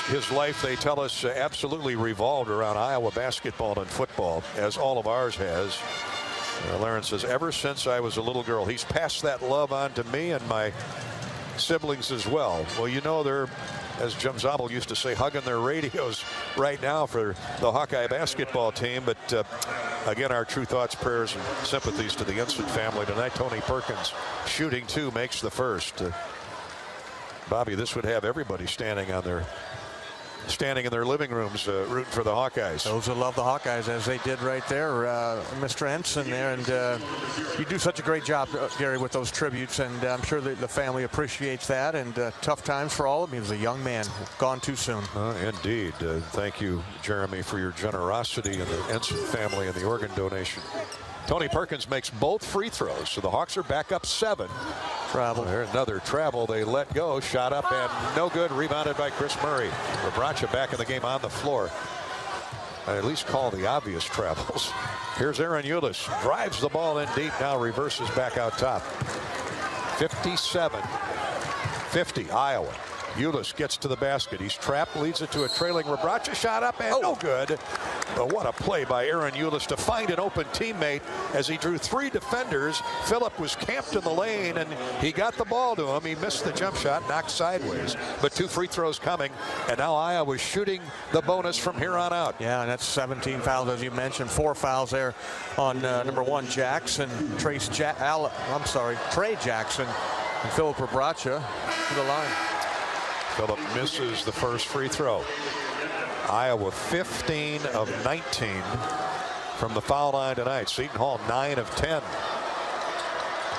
His life, they tell us, absolutely revolved around Iowa basketball and football, as all of ours has. Laren says, ever since I was a little girl, he's passed that love on to me and my siblings as well. Well, you know, they're, as Jim Zabel used to say, hugging their radios right now for the Hawkeye basketball team. But again, our true thoughts, prayers, and sympathies to the Instant family tonight. Tony Perkins shooting 2, makes the first. Bobby, this would have everybody standing in their living rooms rooting for the Hawkeyes. Those who love the Hawkeyes, as they did right there, Mr. Ensign there. And you do such a great job, Gary, with those tributes, and I'm sure the family appreciates that. And tough times for all of him. He was a young man, gone too soon. Indeed. Thank you, Jeremy, for your generosity and the Ensign family and the organ donation. Tony Perkins makes both free throws, so the Hawks are back up 7. Travel. There's another travel. They let go. Shot up and no good. Rebounded by Chris Murray. Rebraca back in the game on the floor. I at least call the obvious travels. Here's Aaron Eulis. Drives the ball in deep. Now reverses back out top. 57-50 Iowa. Eulis gets to the basket. He's trapped, leads it to a trailing Rebraca. Shot up and no good. But what a play by Aaron Eulis to find an open teammate as he drew 3 defenders. Phillip was camped in the lane and he got the ball to him. He missed the jump shot, knocked sideways. But 2 free throws coming, and now Iowa's shooting the bonus from here on out. Yeah, and that's 17 fouls, as you mentioned. 4 fouls there on number 1 Jackson, Trey Jackson, and Phillip Rebraca to the line. Phillip misses the first free throw. Iowa 15 of 19 from the foul line tonight. Seton Hall 9 of 10.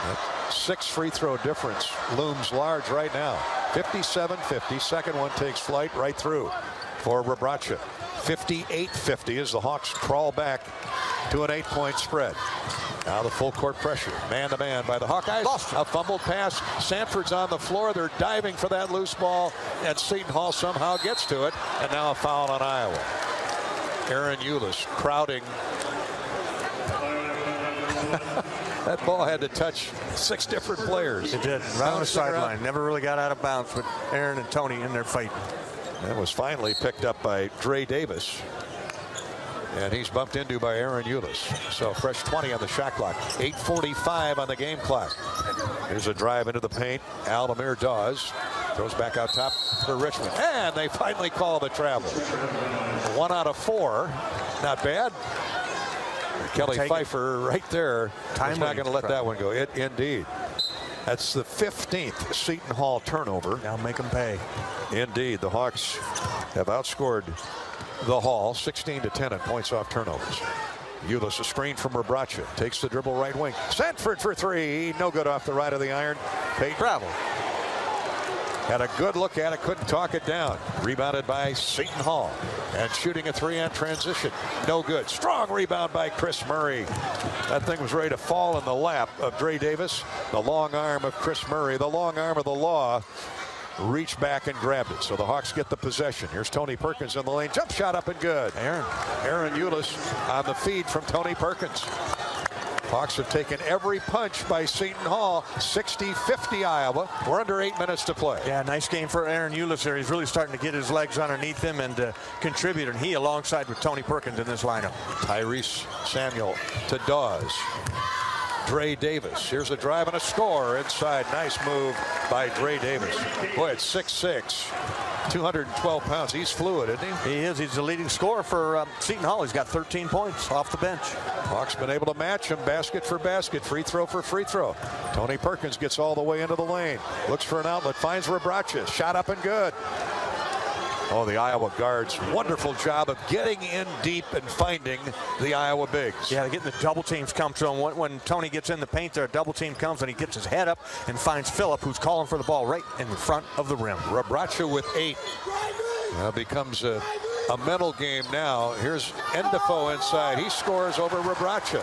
That 6 free throw difference looms large right now. 57-50. Second one takes flight right through for Rebraca. 58-50 as the Hawks crawl back to an 8-point spread. Now the full court pressure. Man-to-man by the Hawkeyes. A fumbled pass. Sanford's on the floor. They're diving for that loose ball, and Seton Hall somehow gets to it. And now a foul on Iowa. Aaron Eulis crowding. That ball had to touch 6 different players. It did. Right on the sideline. Never really got out of bounds with Aaron and Tony in there fighting. That was finally picked up by Dre Davis. And he's bumped into by Aaron Eulis. So fresh 20 on the shot clock. 8:45 on the game clock. Here's a drive into the paint. Aldemir Dawes throws back out top for Richmond. And they finally call the travel. 1 out of 4. Not bad. Kelly Pfeiffer right there. He's not going to let that one go. Indeed. That's the 15th Seton Hall turnover. Now make them pay. Indeed. The Hawks have outscored the Hall 16-10 in points off turnovers. Eulis a screen from Rebraca. Takes the dribble right wing. Sanford for 3. No good off the right of the iron. Payton travel. Had a good look at it. Couldn't talk it down. Rebounded by Seton Hall. And shooting a 3 on transition. No good. Strong rebound by Chris Murray. That thing was ready to fall in the lap of Dre Davis. The long arm of Chris Murray. The long arm of the law. Reached back and grabbed it. So the Hawks get the possession. Here's Tony Perkins in the lane. Jump shot up and good. Aaron Eulis on the feed from Tony Perkins. Hawks have taken every punch by Seton Hall. 60-50 Iowa. We're under 8 minutes to play. Yeah, nice game for Aaron Eulis there. He's really starting to get his legs underneath him and contribute. And he alongside with Tony Perkins in this lineup. Tyrese Samuel to Dawes. Dre Davis. Here's a drive and a score inside. Nice move by Dre Davis. Boy, it's 6'6", 212 pounds. He's fluid, isn't he? He is. He's the leading scorer for Seton Hall. He's got 13 points off the bench. Hawks been able to match him basket for basket, free throw for free throw. Tony Perkins gets all the way into the lane. Looks for an outlet, finds Rebraca. Shot up and good. Oh, the Iowa guards, wonderful job of getting in deep and finding the Iowa bigs. Yeah, they're getting the double teams come to him. When Tony gets in the paint there, a double team comes and he gets his head up and finds Phillip, who's calling for the ball right in front of the rim. Rebraca with 8. Now becomes a mental game now. Here's Endefo inside. He scores over Rebraca.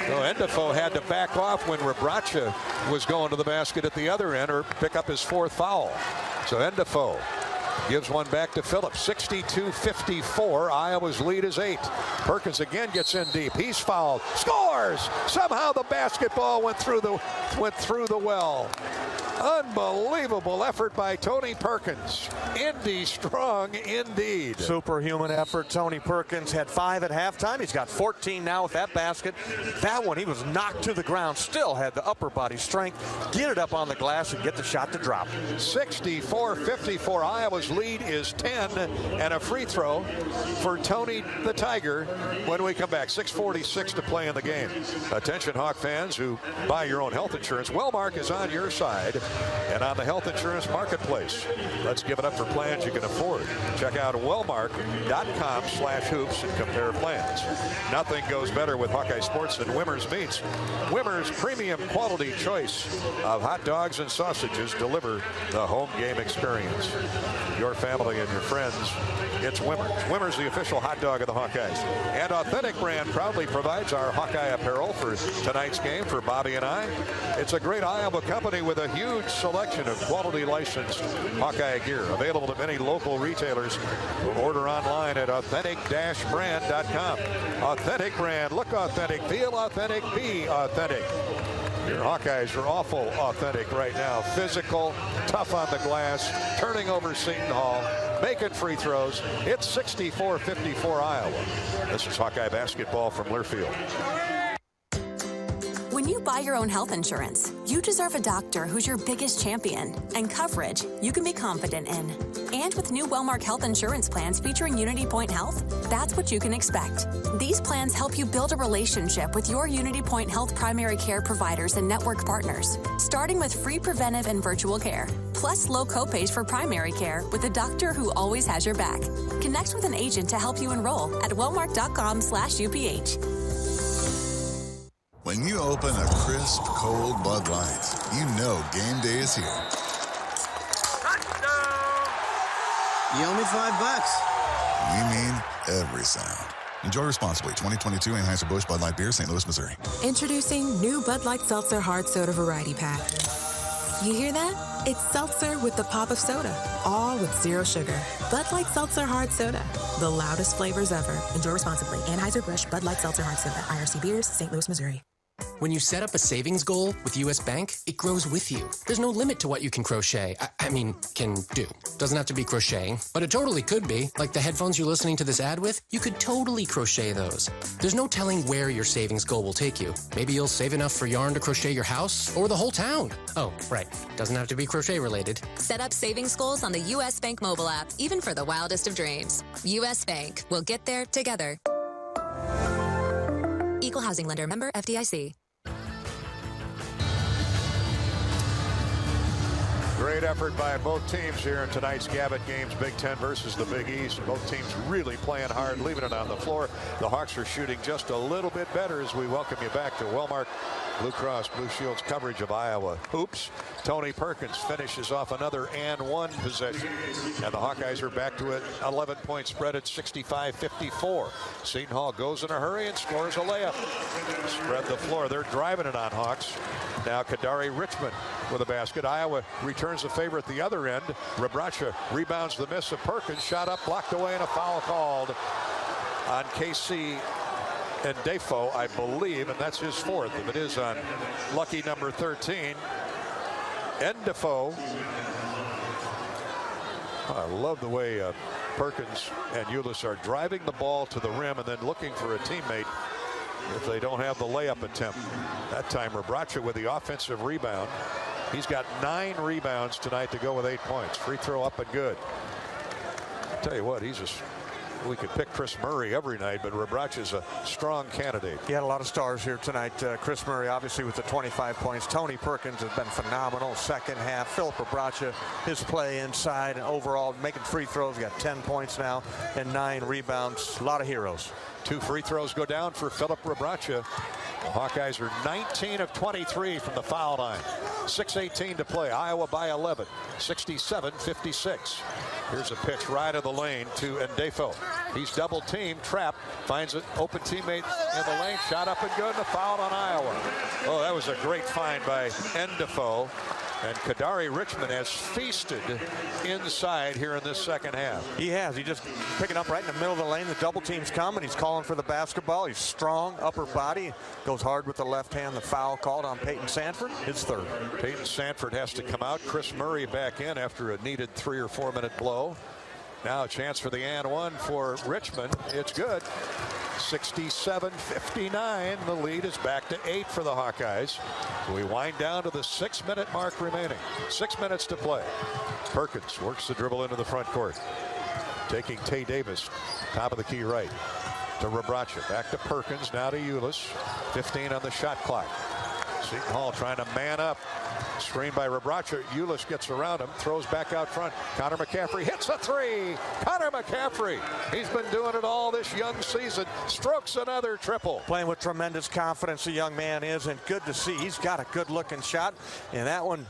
So Endefo had to back off when Rebraca was going to the basket at the other end or pick up his 4th foul. So Endefo gives one back to Phillips. 62-54. Iowa's lead is 8. Perkins again gets in deep. He's fouled. Scores! Somehow the basketball went through the well. Unbelievable effort by Tony Perkins. Indy strong indeed. Superhuman effort. Tony Perkins had 5 at halftime. He's got 14 now with that basket. That one, he was knocked to the ground. Still had the upper body strength. Get it up on the glass and get the shot to drop. 64-54. Iowa's lead is 10, and a free throw for Tony the Tiger when we come back. 6:46 to play in the game. Attention, Hawk fans who buy your own health insurance. Wellmark is on your side and on the health insurance marketplace. Let's give it up for plans you can afford. Check out wellmark.com/hoops and compare plans. Nothing goes better with Hawkeye Sports than Wimmer's Meats. Wimmer's premium quality choice of hot dogs and sausages deliver the home game experience. Your family and your friends, it's Wimmer's. Wimmer's the official hot dog of the Hawkeyes. And Authentic Brand proudly provides our Hawkeye apparel for tonight's game for Bobby and I. It's a great Iowa company with a huge selection of quality licensed Hawkeye gear available to many local retailers. Order online at authentic-brand.com. Authentic Brand. Look authentic, feel authentic, be authentic. Your Hawkeyes are awful authentic right now. Physical, tough on the glass, turning over Seton Hall, making free throws. It's 64-54 Iowa. This is Hawkeye basketball from Learfield. When you buy your own health insurance, you deserve a doctor who's your biggest champion and coverage you can be confident in. And with new Wellmark health insurance plans featuring Unity Point Health, that's what you can expect. These plans help you build a relationship with your Unity Point Health primary care providers and network partners, starting with free preventive and virtual care, plus low copays for primary care with a doctor who always has your back. Connect with an agent to help you enroll at wellmark.com/UPH. When you open a crisp, cold Bud Light, you know game day is here. You owe me $5. We mean every sound. Enjoy responsibly. 2022 Anheuser-Busch Bud Light Beer, St. Louis, Missouri. Introducing new Bud Light Seltzer Hard Soda Variety Pack. You hear that? It's seltzer with the pop of soda, all with zero sugar. Bud Light Seltzer Hard Soda, the loudest flavors ever. Enjoy responsibly. Anheuser-Busch Bud Light Seltzer Hard Soda, IRC Beers, St. Louis, Missouri. When you set up a savings goal with U.S. Bank, it grows with you. There's no limit to what you can crochet. Can do. Doesn't have to be crocheting, but it totally could be. Like the headphones you're listening to this ad with, you could totally crochet those. There's no telling where your savings goal will take you. Maybe you'll save enough for yarn to crochet your house or the whole town. Oh, right. Doesn't have to be crochet related. Set up savings goals on the U.S. Bank mobile app, even for the wildest of dreams. U.S. Bank. We'll get there together. Equal housing lender, member FDIC. Great effort by both teams here in tonight's Gavitt games, Big Ten versus the Big East. Both teams really playing hard, leaving it on the floor. The Hawks are shooting just a little bit better as we welcome you back to Wellmark Blue Cross Blue Shield's coverage of Iowa hoops. Tony Perkins finishes off another and one possession, and the Hawkeyes are back to an 11-point spread at 65-54. Seton Hall goes in a hurry and scores a layup. Spread the floor. They're driving it on Hawks. Now Kadari Richmond with a basket. Iowa returns the favor at the other end. Rebraca rebounds the miss of Perkins. Shot up, blocked away, and a foul called on KC and Defoe, I believe, and that's his fourth. If it is on lucky number 13. And Defoe. I love the way Perkins and Ulis are driving the ball to the rim and then looking for a teammate if they don't have the layup attempt. That time Rebraca with the offensive rebound. He's got 9 rebounds tonight to go with 8 points. Free throw up and good. I'll tell you what, we could pick Chris Murray every night, but Rebraca's a strong candidate. He had a lot of stars here tonight. Chris Murray, obviously, with the 25 points. Tony Perkins has been phenomenal second half. Philip Rebraca, his play inside and overall making free throws. He got 10 points now and 9 rebounds. A lot of heroes. 2 free throws go down for Philip Rebraca. The Hawkeyes are 19 of 23 from the foul line. 6:18 to play. Iowa by 11. 67-56. Here's a pitch right of the lane to Ndefo. He's double teamed, trapped, finds an open teammate in the lane, shot up and good, and a foul on Iowa. Oh, that was a great find by Ndefo. And Kadari Richmond has feasted inside here in this second half. He has. He just picking up right in the middle of the lane. The double team's coming. He's calling for the basketball. He's strong, upper body. Goes hard with the left hand. The foul called on Peyton Sanford. His third. Peyton Sanford has to come out. Chris Murray back in after a needed 3 or 4 minute blow. Now a chance for the and one for Richmond. It's good. 67-59. The lead is back to 8 for the Hawkeyes. We wind down to the 6-minute mark remaining. 6 minutes to play. Perkins works the dribble into the front court. Taking Tay Davis, top of the key right. To Rebraca. Back to Perkins. Now to Ulis. 15 on the shot clock. Seton Hall trying to man up. Screen by Rebraca. Ulis gets around him. Throws back out front. Connor McCaffrey hits a 3. Connor McCaffrey. He's been doing it all this young season. Strokes another triple. Playing with tremendous confidence, the young man is, and good to see. He's got a good looking shot, and that one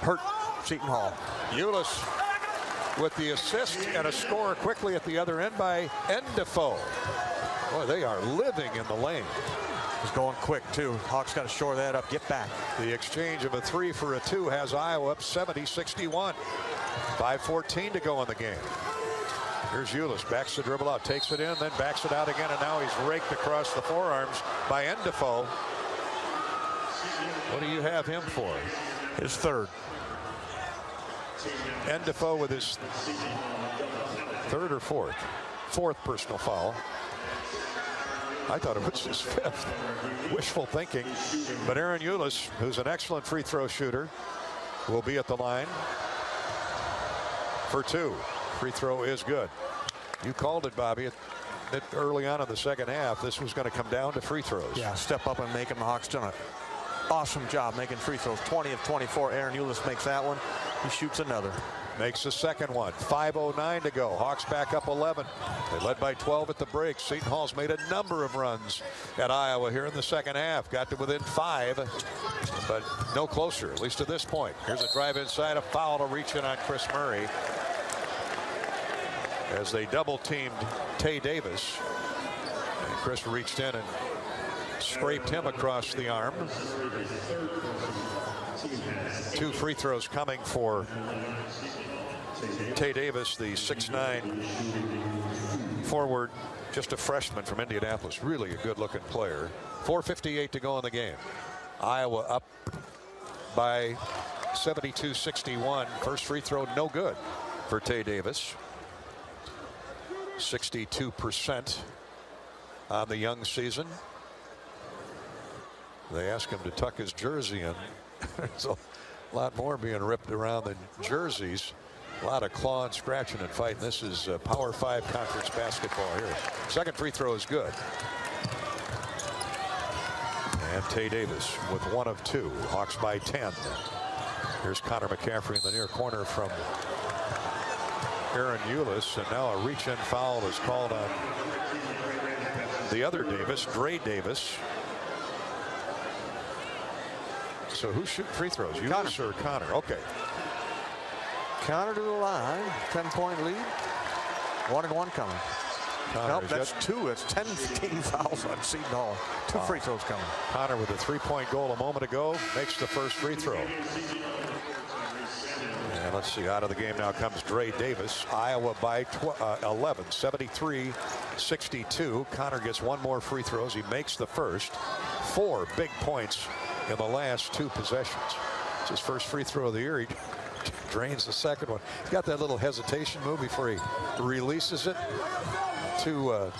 hurt Seton Hall. Ulis with the assist and a score quickly at the other end by Endefo. Boy, they are living in the lane. He's going quick, too. Hawks got to shore that up. Get back. The exchange of a 3 for a 2 has Iowa up 70-61. 5:14 to go in the game. Here's Ulis. Backs the dribble out. Takes it in, then backs it out again, and now he's raked across the forearms by Endefo. What do you have him for? His third. Endefo with his third or fourth? Fourth personal foul. I thought it was his 5th. Wishful thinking. But Aaron Ulis, who's an excellent free throw shooter, will be at the line for 2. Free throw is good. You called it, Bobby, that early on in the second half. This was going to come down to free throws. Yeah, step up and make them. The Hawks done an awesome job making free throws. 20 of 24. Aaron Ulis makes that one. He shoots another. Makes the second one. 5:09 to go. Hawks back up 11. They led by 12 at the break. Seton Hall's made a number of runs at Iowa here in the second half. Got to within 5, but no closer, at least to this point. Here's a drive inside, a foul to reach in on Chris Murray as they double-teamed Tay Davis. And Chris reached in and scraped him across the arm. 2 free throws coming for Tay Davis, the 6'9" forward, just a freshman from Indianapolis. Really a good-looking player. 4:58 to go in the game. Iowa up by 72-61. First free throw, no good for Tay Davis. 62% on the young season. They ask him to tuck his jersey in. There's a lot more being ripped around than jerseys. A lot of clawing, scratching, and fighting. This is Power 5 conference basketball here. Second free throw is good. And Tay Davis with 1 of 2. Hawks by 10. Here's Connor McCaffrey in the near corner from Aaron Ulis. And now a reach-in foul is called on the other Davis, Dre Davis. So who's shooting free throws? Ulis or Connor? Okay. Connor to the line. 10-point lead. 1 and 1 coming. Nope, that's 2. It's 10-15 fouls on Seton Hall. 2 free throws coming. Connor with a 3-point goal a moment ago makes the first free throw. And let's see, out of the game now comes Dre Davis. Iowa by 11, 73-62. Connor gets 1 more free throws. He makes the first. 4 big points in the last 2 possessions. It's his first free throw of the year. He drains the second one. He's got that little hesitation move before he releases it. 2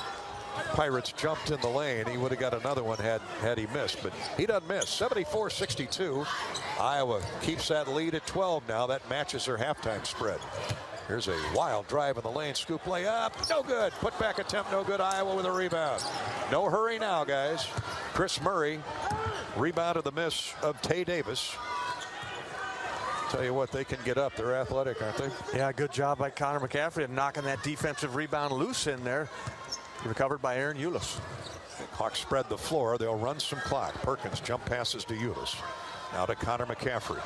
Pirates jumped in the lane. He would have got another one had he missed, but he doesn't miss. 74-62. Iowa keeps that lead at 12 now. That matches their halftime spread. Here's a wild drive in the lane. Scoop layup. No good. Put back attempt. No good. Iowa with a rebound. No hurry now, guys. Chris Murray rebounded the miss of Tay Davis. Tell you what, they can get up. They're athletic, aren't they? Yeah, good job by Connor McCaffrey of knocking that defensive rebound loose in there. Recovered by Aaron Ulis. Hawks spread the floor. They'll run some clock. Perkins jump passes to Ulis. Now to Connor McCaffrey.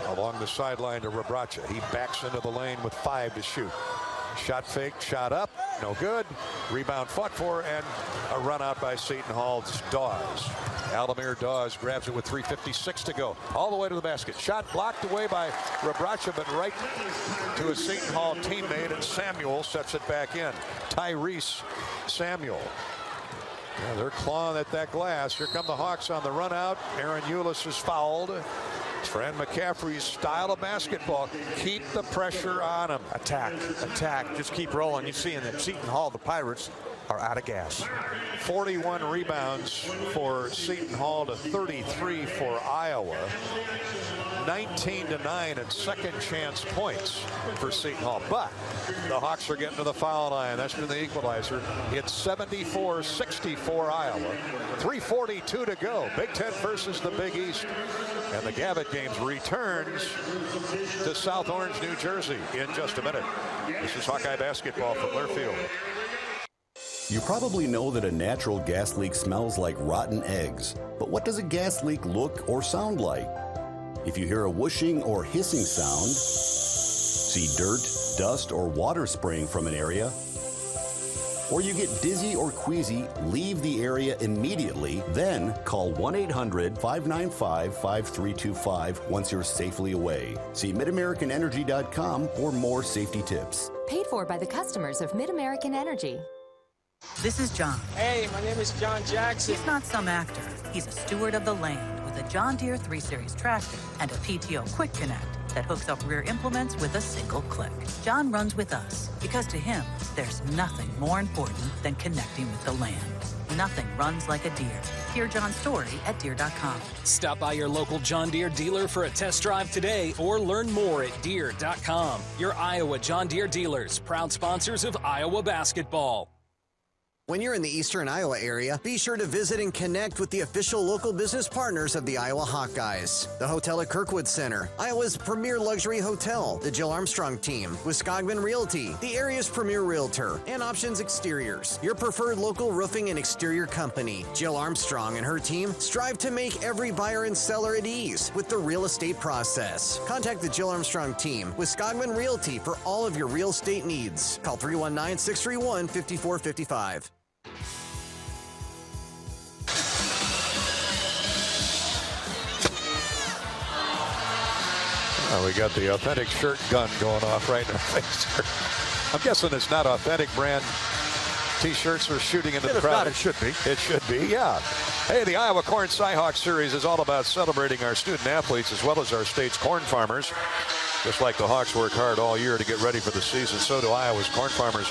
Along the sideline to Rebraca. He backs into the lane with 5 to shoot. Shot fake, shot up. no good. Rebound fought for, and a run out by Seton Hall's Dawes. Alamir Dawes grabs it with 3:56 to go. All the way to the basket. Shot blocked away by Rabracha, but right to a Seton Hall teammate, and Samuel sets it back in. Tyrese Samuel. Yeah, they're clawing at that glass. Here come the Hawks on the run out. Aaron Eulis is fouled. Fran McCaffrey's style of basketball. Keep the pressure on him. Attack. Just keep rolling. You're seeing that Seton Hall, the Pirates, are out of gas. 41 rebounds for Seton Hall to 33 for Iowa. 19-9 and second chance points for Seton Hall. But the Hawks are getting to the foul line. That's been the equalizer. It's 74-64 Iowa. 3:42 to go. Big Ten versus the Big East. And the Gavitt Games returns to South Orange, New Jersey in just a minute. This is Hawkeye basketball from Learfield. You probably know that a natural gas leak smells like rotten eggs. But what does a gas leak look or sound like? If you hear a whooshing or hissing sound, see dirt, dust, or water spraying from an area, or you get dizzy or queasy, leave the area immediately. Then call 1-800-595-5325 once you're safely away. See MidAmericanEnergy.com for more safety tips. Paid for by the customers of MidAmerican Energy. This is John. Hey, my name is John Jackson. He's not some actor. He's a steward of the land with a John Deere 3 Series tractor and a PTO Quick Connect that hooks up rear implements with a single click. John runs with us because to him, there's nothing more important than connecting with the land. Nothing runs like a Deere. Hear John's story at Deere.com. Stop by your local John Deere dealer for a test drive today or learn more at Deere.com. Your Iowa John Deere dealers, proud sponsors of Iowa basketball. When you're in the eastern Iowa area, be sure to visit and connect with the official local business partners of the Iowa Hawkeyes. The Hotel at Kirkwood Center, Iowa's premier luxury hotel, the Jill Armstrong team, Wisconsin Realty, the area's premier realtor, and Options Exteriors, your preferred local roofing and exterior company. Jill Armstrong and her team strive to make every buyer and seller at ease with the real estate process. Contact the Jill Armstrong team, Wisconsin Realty, for all of your real estate needs. Call 319-631-5455. We got the authentic shirt gun going off right in our face. I'm guessing it's not authentic brand T-shirts are shooting into the crowd. It should be. It should be, yeah. Hey, the Iowa Corn Cyhawk Series is all about celebrating our student athletes as well as our state's corn farmers. Just like the Hawks work hard all year to get ready for the season, so do Iowa's corn farmers,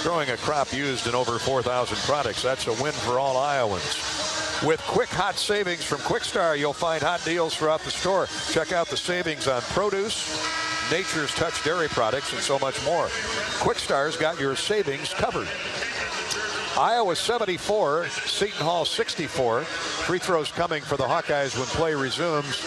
growing a crop used in over 4,000 products. That's a win for all Iowans. With quick hot savings from Quickstar, you'll find hot deals throughout the store. Check out the savings on produce, Nature's Touch dairy products, and so much more. Quickstar's got your savings covered. Iowa 74, Seton Hall 64. Free throws coming for the Hawkeyes when play resumes.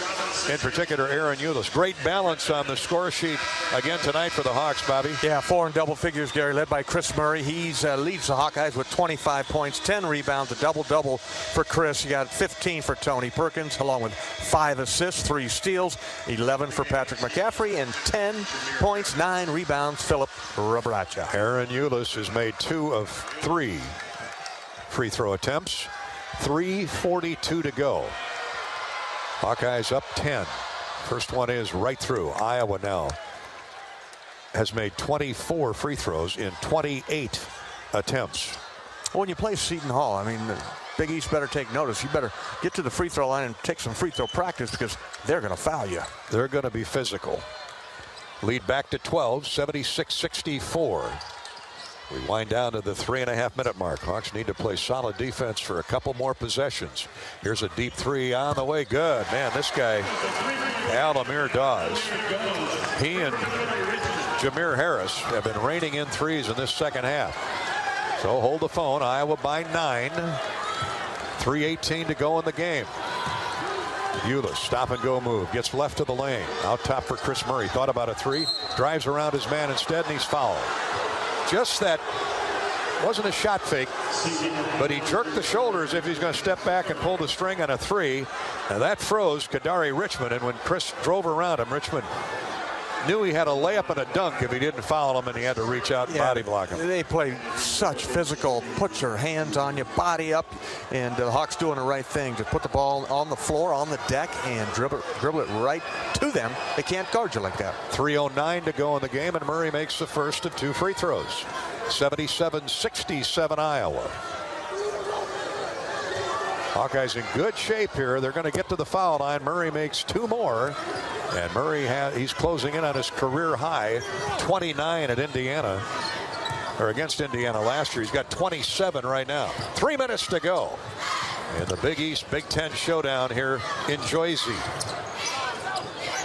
In particular, Aaron Eulis. Great balance on the score sheet again tonight for the Hawks, Bobby. Yeah, 4 in double figures, Gary, led by Chris Murray. He leads the Hawkeyes with 25 points, 10 rebounds, a double-double for Chris. You got 15 for Tony Perkins, along with 5 assists, 3 steals, 11 for Patrick McCaffrey, and 10 points, 9 rebounds, Philip Rabracha. Aaron Eulis has made 2 of 3 free throw attempts. 3:42 to go. Hawkeyes up 10. First one is right through. Iowa now has made 24 free throws in 28 attempts. When you play Seton Hall, I mean, the Big East better take notice. You better get to the free throw line and take some free throw practice because they're going to foul you. They're going to be physical. Lead back to 12, 76-64. We wind down to the 3.5-minute mark. Hawks need to play solid defense for a couple more possessions. Here's a deep 3 on the way. Good. Man, this guy, Alamir Dawes, he and Jameer Harris have been raining in threes in this second half. So hold the phone. Iowa by 9. 3:18 to go in the game. Eulis, stop and go move. Gets left to the lane. Out top for Chris Murray. Thought about a 3. Drives around his man instead, and he's fouled. Just that wasn't a shot fake, but he jerked the shoulder as if he's going to step back and pull the string on a 3. And that froze Kadari Richmond. And when Chris drove around him, Richmond knew he had a layup and a dunk if he didn't foul him, and he had to reach out and body block him. They play such physical, put your hands on your body up, and the Hawks doing the right thing. Just put the ball on the floor, on the deck, and dribble it right to them. They can't guard you like that. 3:09 to go in the game, and Murray makes the first of 2 free throws. 77-67 Iowa. Hawkeyes in good shape here. They're going to get to the foul line. Murray makes 2 more. And Murray, he's closing in on his career high, 29 at Indiana, or against Indiana last year. He's got 27 right now. 3 minutes to go in the Big East Big Ten showdown here in Boise.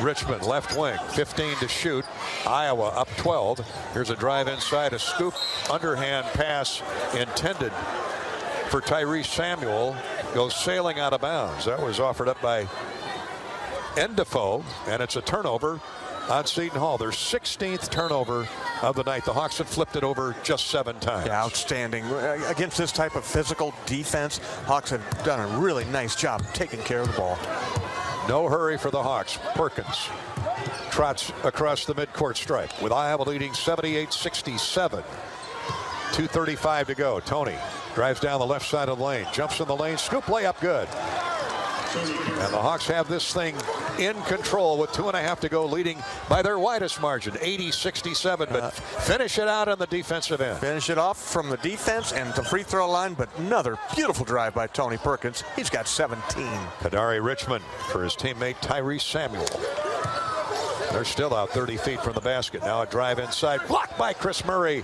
Richmond left wing, 15 to shoot. Iowa up 12. Here's a drive inside, a scoop underhand pass intended for Tyrese Samuel. Goes sailing out of bounds. That was offered up by Endefo, and it's a turnover on Seton Hall. Their 16th turnover of the night. The Hawks have flipped it over just 7 times. Yeah, outstanding. Against this type of physical defense, Hawks have done a really nice job taking care of the ball. No hurry for the Hawks. Perkins trots across the midcourt stripe with Iowa leading 78-67. 2:35 to go. Tony drives down the left side of the lane, jumps in the lane, scoop layup, good. And the Hawks have this thing in control with 2.5 to go, leading by their widest margin, 80-67. But finish it out on the defensive end. Finish it off from the defense and the free throw line, but another beautiful drive by Tony Perkins. He's got 17. Kadari Richmond for his teammate Tyrese Samuel. They're still out 30 feet from the basket. Now a drive inside, blocked by Chris Murray.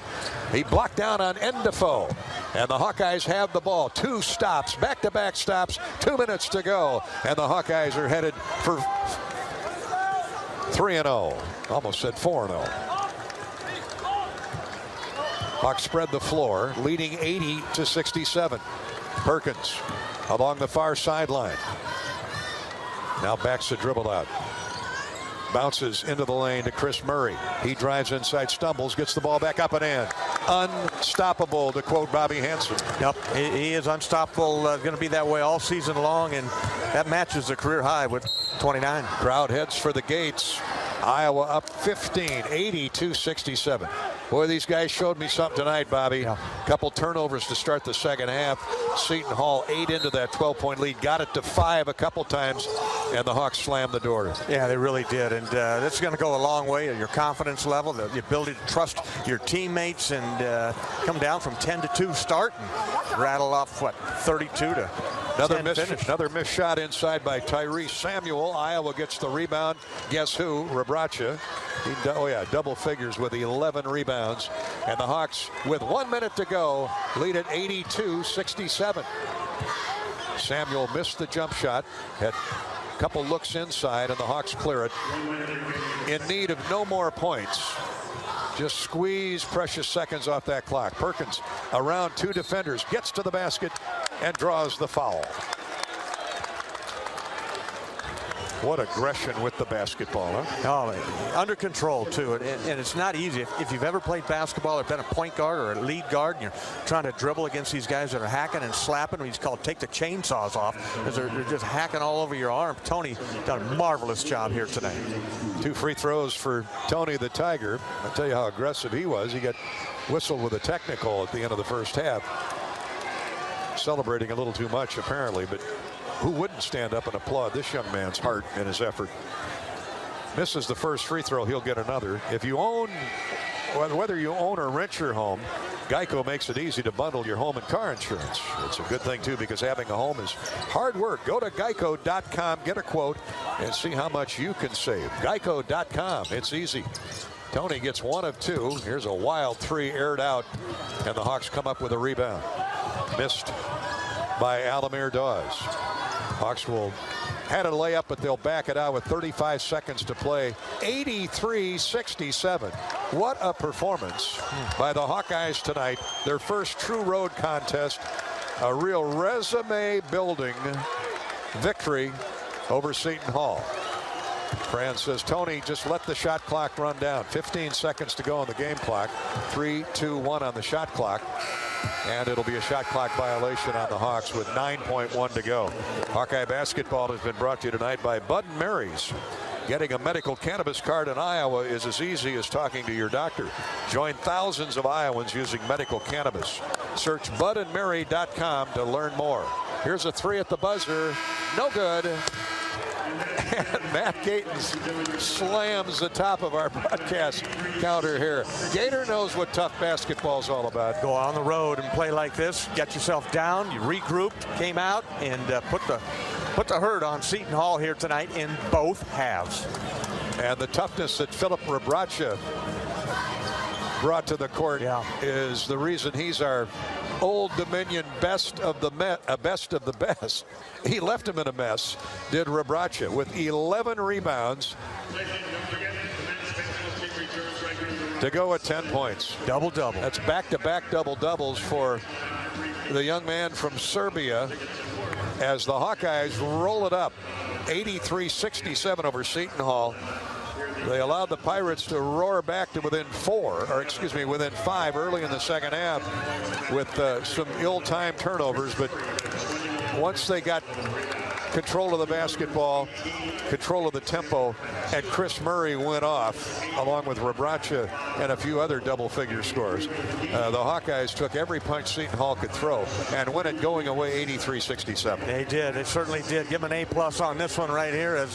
He blocked down on Endefo. And the Hawkeyes have the ball. 2 stops, back-to-back stops, 2 minutes to go. And the Hawkeyes are headed for 3-0. Almost said 4-0. Hawks spread the floor, leading 80-67. Perkins along the far sideline. Now backs the dribble out. Bounces into the lane to Chris Murray. He drives inside, stumbles, gets the ball back up and in. Unstoppable, to quote Bobby Hansen. Yep, he is unstoppable. Going to be that way all season long, and that matches the career high with 29. Crowd heads for the gates. Iowa up 15, 82-67. Boy, these guys showed me something tonight, Bobby. Yeah. Couple turnovers to start the second half. Seton Hall 8 into that 12-point lead. Got it to 5 a couple times, and the Hawks slammed the door. Yeah, they really did, and that's going to go a long way. Your confidence level, the ability to trust your teammates, and come down from 10-2 start and rattle off, 32 to Another missed shot inside by Tyrese Samuel. Iowa gets the rebound. Guess who? Rebraca. Double figures with 11 rebounds. And the Hawks, with 1 minute to go, lead at 82-67. Samuel missed the jump shot. Had a couple looks inside, and the Hawks clear it. In need of no more points. Just squeeze precious seconds off that clock. Perkins around 2 defenders, gets to the basket and draws the foul. What aggression with the basketball, huh? Oh, under control, too. And it's not easy. If you've ever played basketball or been a point guard or a lead guard, and you're trying to dribble against these guys that are hacking and slapping, he's called take the chainsaws off, because they're just hacking all over your arm. Tony done a marvelous job here tonight. 2 free throws for Tony the Tiger. I'll tell you how aggressive he was. He got whistled with a technical at the end of the first half. Celebrating a little too much, apparently, but who wouldn't stand up and applaud this young man's heart and his effort? Misses the first free throw, he'll get another. If you own, whether you own or rent your home, Geico makes it easy to bundle your home and car insurance. It's a good thing, too, because having a home is hard work. Go to geico.com, get a quote, and see how much you can save. Geico.com, it's easy. Tony gets 1 of 2. Here's a wild 3 aired out, and the Hawks come up with a rebound. Missed by Alamir Dawes. Hawks will had a layup, but they'll back it out with 35 seconds to play. 83-67. What a performance by the Hawkeyes tonight. Their first true road contest. A real resume-building victory over Seton Hall. Fran says, Tony, just let the shot clock run down. 15 seconds to go on the game clock. 3, 2, 1 on the shot clock. And it'll be a shot clock violation on the Hawks with 9.1 to go. Hawkeye basketball has been brought to you tonight by Bud & Mary's. Getting a medical cannabis card in Iowa is as easy as talking to your doctor. Join thousands of Iowans using medical cannabis. Search budandmary.com to learn more. Here's a 3 at the buzzer. No good. And Matt Gatens slams the top of our broadcast counter here. Gator knows what tough basketball is all about. Go on the road and play like this. Get yourself down. You regrouped, came out, and put the hurt on Seton Hall here tonight in both halves. And the toughness that Philip Rebracha brought to the court is the reason he's our Old Dominion best of the best. He left him in a mess, did Rebracha, with 11 rebounds to go at 10 points. Double-double. That's back-to-back double-doubles for the young man from Serbia as the Hawkeyes roll it up 83-67 over Seton Hall. They allowed the Pirates to roar back to within 5 early in the second half with some ill-timed turnovers. But once they got control of the basketball, control of the tempo, and Chris Murray went off along with Rebracha and a few other double-figure scores. The Hawkeyes took every punch Seton Hall could throw and win it going away 83-67. They did. They certainly did. Give them an A+ on this one right here as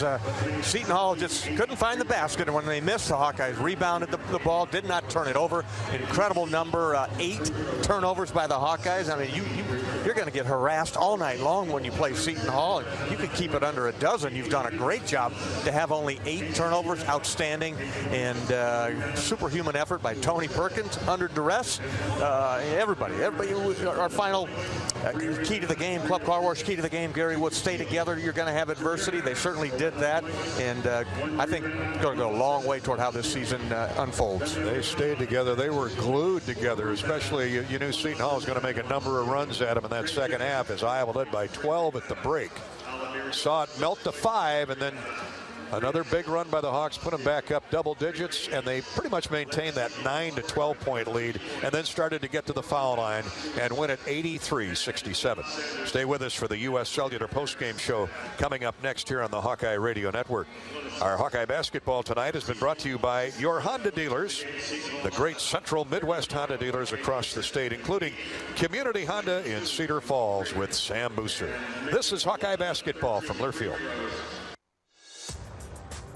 Seton Hall just couldn't find the basket. And when they missed, the Hawkeyes rebounded the ball, did not turn it over. Incredible number, 8 turnovers by the Hawkeyes. I mean, you're going to get harassed all night long when you play Seton Hall. You could keep it under a dozen. You've done a great job to have only 8 turnovers. Outstanding and superhuman effort by Tony Perkins under duress. Everybody, our final key to the game, Club Car Wash key to the game, Gary Wood, stay together. You're going to have adversity. They certainly did that, and I think going to go a long way toward how this season unfolds. They stayed together. They were glued together, especially you knew Seton Hall was going to make a number of runs at them in that second half as Iowa led by 12 at the break. Saw it melt to 5, and then another big run by the Hawks put them back up double digits, and they pretty much maintained that 9 to 12 point lead and then started to get to the foul line and win at 83-67. Stay with us for the U.S. Cellular postgame show coming up next here on the Hawkeye Radio Network. Our Hawkeye basketball tonight has been brought to you by your Honda dealers, the great Central Midwest Honda dealers across the state, including Community Honda in Cedar Falls with Sam Booster. This is Hawkeye basketball from Learfield.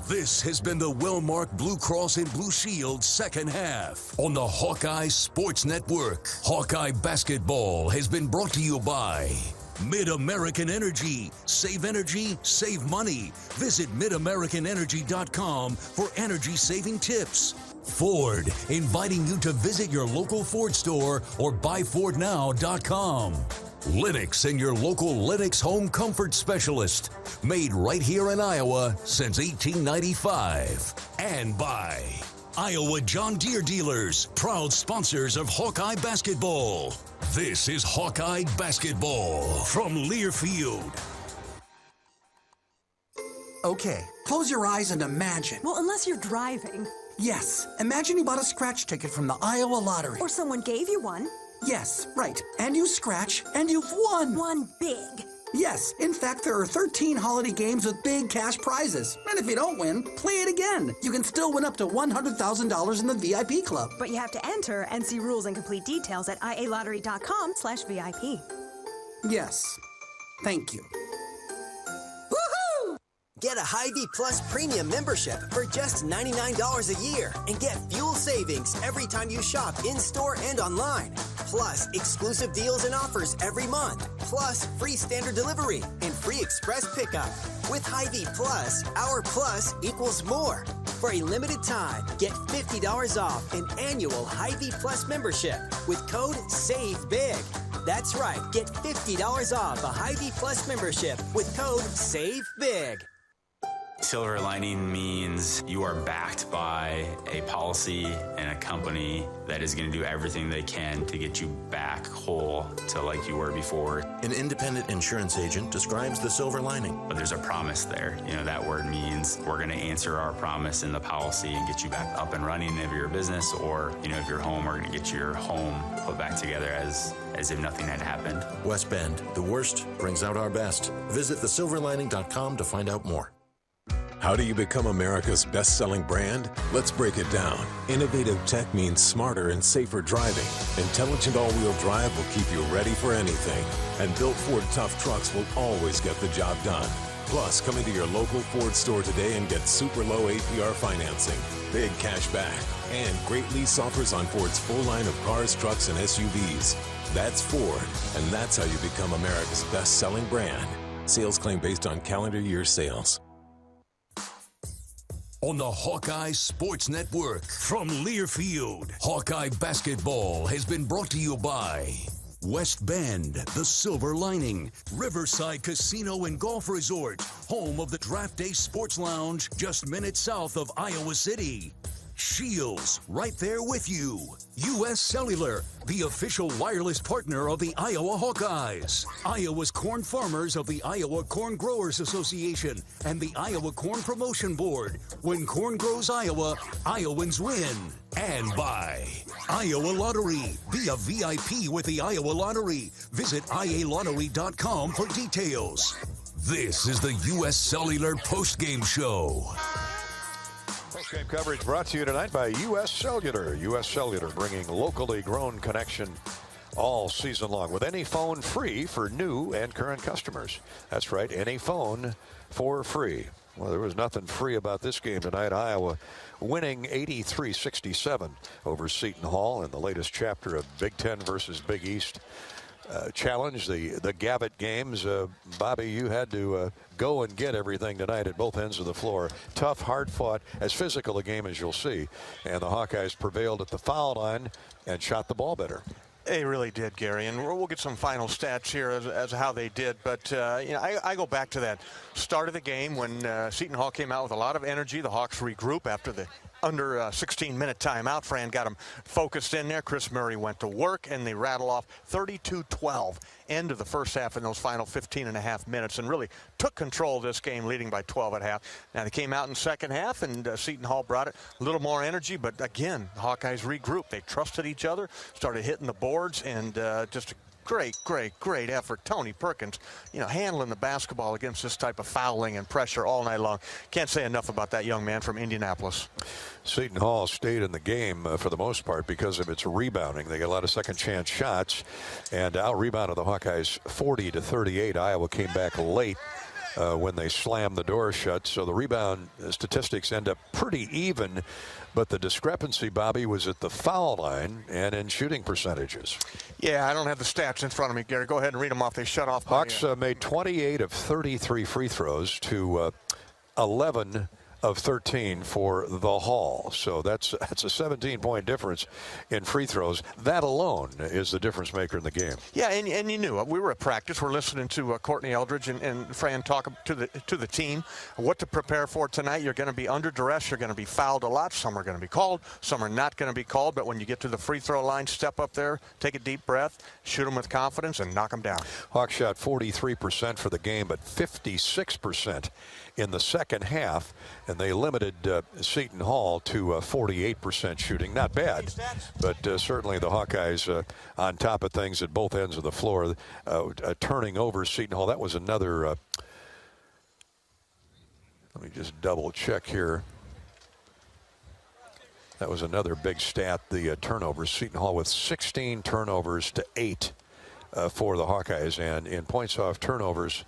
This has been the Wellmark Blue Cross and Blue Shield second half on the Hawkeye Sports Network. Hawkeye basketball has been brought to you by Mid-American Energy. Save energy, save money. Visit midamericanenergy.com for energy-saving tips. Ford, inviting you to visit your local Ford store or buyfordnow.com. Lennox and your local Lennox home comfort specialist. Made right here in Iowa since 1895. And by Iowa John Deere Dealers, proud sponsors of Hawkeye basketball. This is Hawkeye basketball from Learfield. Okay, close your eyes and imagine. Well, unless you're driving. Yes, imagine you bought a scratch ticket from the Iowa Lottery. Or someone gave you one. Yes, right. And you scratch, and you've won. Won big. Yes, in fact, there are 13 holiday games with big cash prizes. And if you don't win, play it again. You can still win up to $100,000 in the VIP club. But you have to enter and see rules and complete details at ialottery.com/VIP. Yes, thank you. Get a Hy-Vee Plus Premium membership for just $99 a year and get fuel savings every time you shop in-store and online. Plus, exclusive deals and offers every month. Plus, free standard delivery and free express pickup. With Hy-Vee Plus, our plus equals more. For a limited time, get $50 off an annual Hy-Vee Plus membership with code SAVEBIG. That's right, get $50 off a Hy-Vee Plus membership with code SAVEBIG. Silver lining means you are backed by a policy and a company that is going to do everything they can to get you back whole to like you were before. An independent insurance agent describes the silver lining. But there's a promise there. You know, that word means we're going to answer our promise in the policy and get you back up and running if you're a business, or, you know, if you're home, we're going to get your home put back together as if nothing had happened. West Bend, the worst brings out our best. Visit thesilverlining.com to find out more. How do you become America's best-selling brand? Let's break it down. Innovative tech means smarter and safer driving. Intelligent all-wheel drive will keep you ready for anything. And built Ford tough trucks will always get the job done. Plus, come into your local Ford store today and get super low APR financing, big cash back, and great lease offers on Ford's full line of cars, trucks, and SUVs. That's Ford, and that's how you become America's best-selling brand. Sales claim based on calendar year sales. On the Hawkeye Sports Network from Learfield, Hawkeye basketball has been brought to you by West Bend, the Silver Lining, Riverside Casino and Golf Resort, home of the Draft Day Sports Lounge, just minutes south of Iowa City. Shields, right there with you. U.S. Cellular, the official wireless partner of the Iowa Hawkeyes. Iowa's corn farmers of the Iowa Corn Growers Association and the Iowa Corn Promotion Board. When corn grows Iowa, Iowans win. And by Iowa Lottery. Be a VIP with the Iowa Lottery. Visit ialottery.com for details. This is the U.S. Cellular postgame show. Postgame coverage brought to you tonight by U.S. Cellular. U.S. Cellular bringing locally grown connection all season long with any phone free for new and current customers. That's right, any phone for free. Well, there was nothing free about this game tonight. Iowa winning 83-67 over Seton Hall in the latest chapter of Big Ten versus Big East challenge, the Gavitt games. Bobby, you had to go and get everything tonight at both ends of the floor. Tough, hard-fought, as physical a game as you'll see. And the Hawkeyes prevailed at the foul line and shot the ball better. They really did, Gary, and we'll get some final stats here as how they did. But, you know, I go back to that start of the game when Seton Hall came out with a lot of energy. The Hawks regroup after the under 16-minute timeout. Fran got them focused in there. Chris Murray went to work, and they rattle off 32-12 end of the first half in those final 15.5 minutes and really took control of this game, leading by 12 at half. Now, they came out in second half, and Seton Hall brought it a little more energy. But, again, the Hawkeyes regrouped. They trusted each other, started hitting the boards, and just a great effort. Tony Perkins, you know, handling the basketball against this type of fouling and pressure all night long. Can't say enough about that young man from Indianapolis. Seton Hall stayed in the game for the most part because of its rebounding. They got a lot of second chance shots and out-rebounded the Hawkeyes 40-38. Iowa came back late when they slammed the door shut. So the rebound statistics end up pretty even. But the discrepancy, Bobby, was at the foul line and in shooting percentages. Yeah, I don't have the stats in front of me, Gary. Go ahead and read them off. They shut off. Hawks made 28 of 33 free throws to 11 of 13 for the Hall. So that's a 17-point difference in free throws. That alone is the difference maker in the game. Yeah, and you knew we were at practice. We're listening to Courtney Eldridge and Fran talk to the team what to prepare for tonight. You're going to be under duress. You're going to be fouled a lot. Some are going to be called. Some are not going to be called. But when you get to the free throw line, step up there, take a deep breath, shoot them with confidence, and knock them down. Hawks shot 43% for the game, but 56% in the second half, and they limited Seton Hall to 48% shooting. Not bad, but certainly the Hawkeyes on top of things at both ends of the floor, turning over Seton Hall. That was another, let me just double check here. That was another big stat, the turnovers. Seton Hall with 16 turnovers to 8 for the Hawkeyes, and in points off turnovers,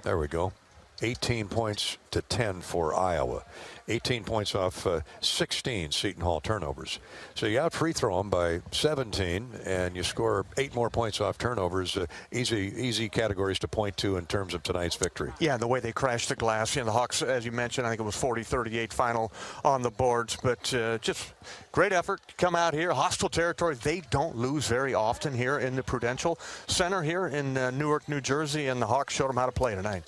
there we go. 18 points to 10 for Iowa. 18 points off 16 Seton Hall turnovers. So you out free throw them by 17, and you score 8 more points off turnovers. Easy categories to point to in terms of tonight's victory. Yeah, the way they crashed the glass. You know, the Hawks, as you mentioned, I think it was 40-38 final on the boards. But just great effort to come out here. Hostile territory. They don't lose very often here in the Prudential Center here in Newark, New Jersey, and the Hawks showed them how to play tonight.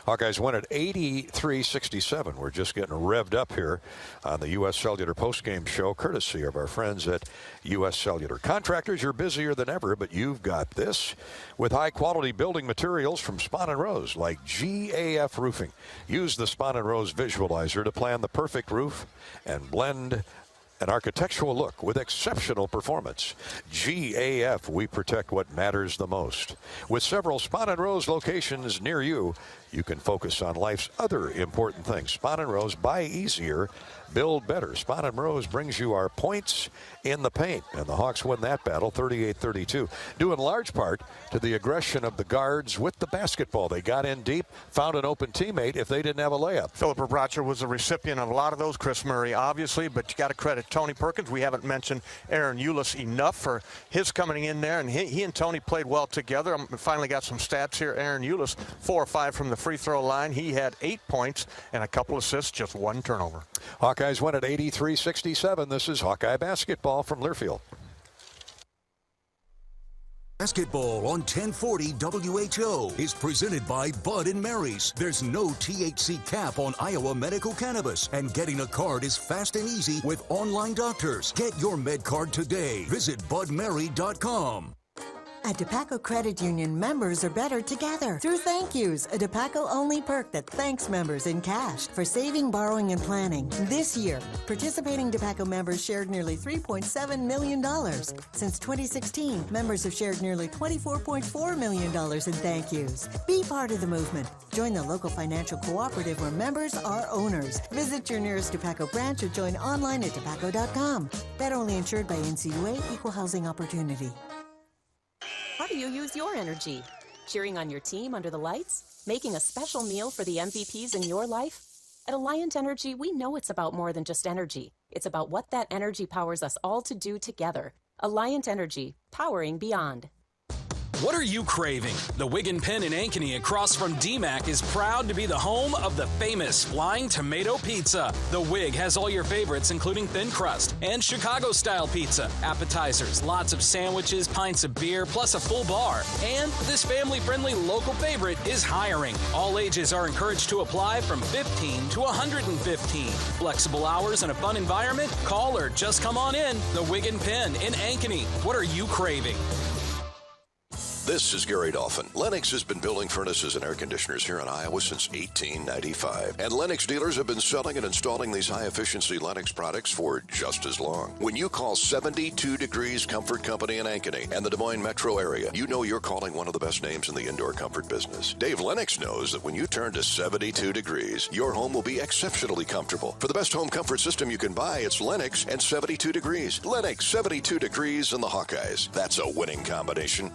Hawkeyes win at 83-67. We're just getting revved up here on the U.S. Cellular postgame show, courtesy of our friends at U.S. Cellular. Contractors, you're busier than ever, but you've got this. With high-quality building materials from Spahn & Rose, like GAF Roofing. Use the Spahn & Rose Visualizer to plan the perfect roof and blend An architectural look with exceptional performance. GAF, we protect what matters the most. With several Spahn & Rose locations near you, you can focus on life's other important things. Spahn & Rose, buy easier, build better. Spahn & Rose brings you our points in the paint, and the Hawks win that battle 38-32, due in large part to the aggression of the guards with the basketball. They got in deep, found an open teammate if they didn't have a layup. Philip Rebraca was a recipient of a lot of those. Chris Murray, obviously, but you got to credit Tony Perkins. We haven't mentioned Aaron Eulis enough for his coming in there, and he and Tony played well together. I finally got some stats here. Aaron Eulis, 4 or 5 from the free throw line. He had 8 points and a couple assists, just 1 turnover. Hawkeyes win at 83-67. This is Hawkeye basketball from Learfield. Basketball on 1040 WHO is presented by Bud & Mary's. There's no THC cap on Iowa medical cannabis, and getting a card is fast and easy with online doctors. Get your med card today. Visit budmary.com. At DePaco Credit Union, members are better together through thank yous, a DePaco-only perk that thanks members in cash for saving, borrowing, and planning. This year, participating DePaco members shared nearly $3.7 million. Since 2016, members have shared nearly $24.4 million in thank yous. Be part of the movement. Join the local financial cooperative where members are owners. Visit your nearest DePaco branch or join online at depaco.com. Federally insured by NCUA, Equal Housing Opportunity. How do you use your energy? Cheering on your team under the lights? Making a special meal for the MVPs in your life? At Alliant Energy, we know it's about more than just energy. It's about what that energy powers us all to do together. Alliant Energy, powering beyond. What are you craving? The Wig & Pen in Ankeny across from DMAC is proud to be the home of the famous Flying Tomato Pizza. The Wig has all your favorites, including thin crust and Chicago-style pizza, appetizers, lots of sandwiches, pints of beer, plus a full bar. And this family-friendly local favorite is hiring. All ages are encouraged to apply from 15 to 115. Flexible hours and a fun environment? Call or just come on in. The Wig & Pen in Ankeny. What are you craving? This is Gary Dolphin. Lennox has been building furnaces and air conditioners here in Iowa since 1895. And Lennox dealers have been selling and installing these high-efficiency Lennox products for just as long. When you call 72 Degrees Comfort Company in Ankeny and the Des Moines metro area, you know you're calling one of the best names in the indoor comfort business. Dave Lennox knows that when you turn to 72 degrees, your home will be exceptionally comfortable. For the best home comfort system you can buy, it's Lennox and 72 degrees. Lennox, 72 degrees, and the Hawkeyes. That's a winning combination.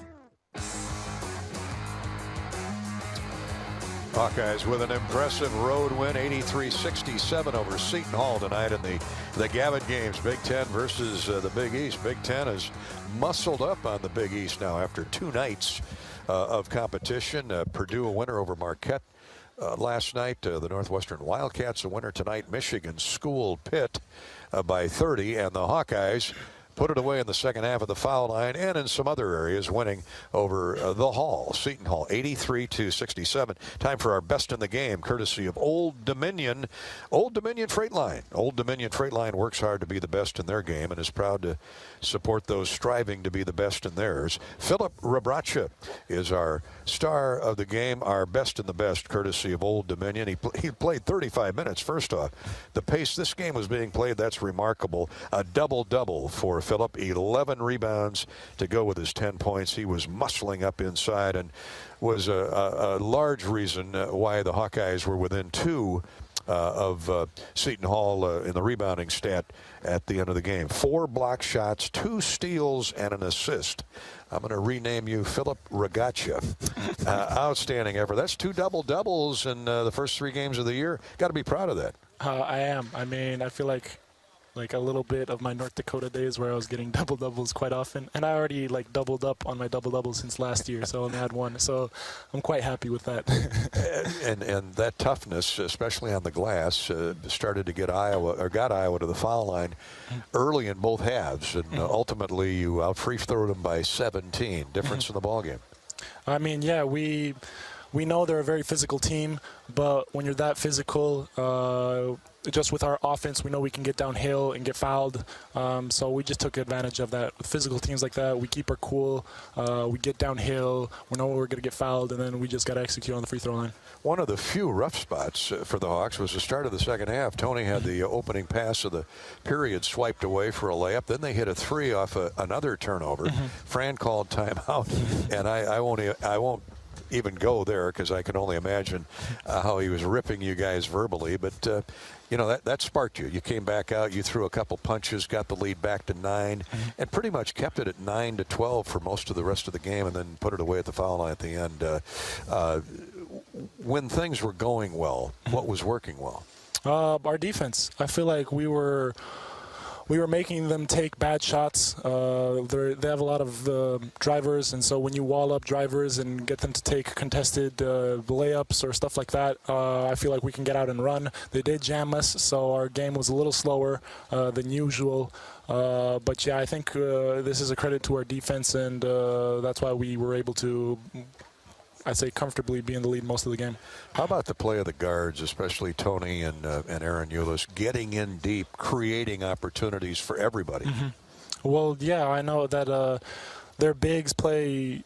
Hawkeyes with an impressive road win, 83-67 over Seton Hall tonight in the Gavitt games. Big Ten versus the Big East. Big Ten has muscled up on the Big East now after 2 nights of competition. Purdue a winner over Marquette last night. The Northwestern Wildcats a winner tonight. Michigan schooled Pitt by 30, and the Hawkeyes put it away in the second half of the foul line and in some other areas, winning over the Hall, Seton Hall, 83-67. Time for our best in the game, courtesy of Old Dominion Freight Line. Old Dominion Freight Line works hard to be the best in their game and is proud to support those striving to be the best in theirs. Philip Rebraca is our star of the game, our best in the best, courtesy of Old Dominion. He played 35 minutes. First off, the pace this game was being played, that's remarkable. A double-double for Philip, 11 rebounds to go with his 10 points. He was muscling up inside and was a large reason why the Hawkeyes were within 2 of Seton Hall in the rebounding stat at the end of the game. 4 block shots, 2 steals, and an assist. I'm going to rename you Philip Rebraca. Outstanding effort. That's 2 double-doubles in the first 3 games of the year. Got to be proud of that. I am. I mean, I feel like a little bit of my North Dakota days where I was getting double-doubles quite often. And I already doubled up on my double-doubles since last year, so I only had 1. So I'm quite happy with that. and that toughness, especially on the glass, started to got Iowa to the foul line early in both halves. And ultimately you out free throwed them by 17. Difference in the ballgame. I mean, yeah, we we know they're a very physical team, but when you're that physical, just with our offense, we know we can get downhill and get fouled. So we just took advantage of that. With physical teams like that, we keep our cool. We get downhill. We know we're going to get fouled, and then we just got to execute on the free throw line. One of the few rough spots for the Hawks was the start of the second half. Tony had the opening pass of the period swiped away for a layup. Then they hit a three off another turnover. Fran called timeout, and I won't even go there because I can only imagine how he was ripping you guys verbally. But that sparked you. You came back out, you threw a couple punches, got the lead back to 9, and pretty much kept it at 9-12 for most of the rest of the game, and then put it away at the foul line at the end. When things were going well, what was working well? Our defense. I feel like we were making them take bad shots. They have a lot of drivers, and so when you wall up drivers and get them to take contested layups or stuff like that, I feel like we can get out and run. They did jam us, so our game was a little slower than usual. But yeah, I think this is a credit to our defense, and that's why we were able to, I'd say, comfortably be in the lead most of the game. How about the play of the guards, especially Tony and Aaron Eulis, getting in deep, creating opportunities for everybody? Well, yeah, I know that their bigs play,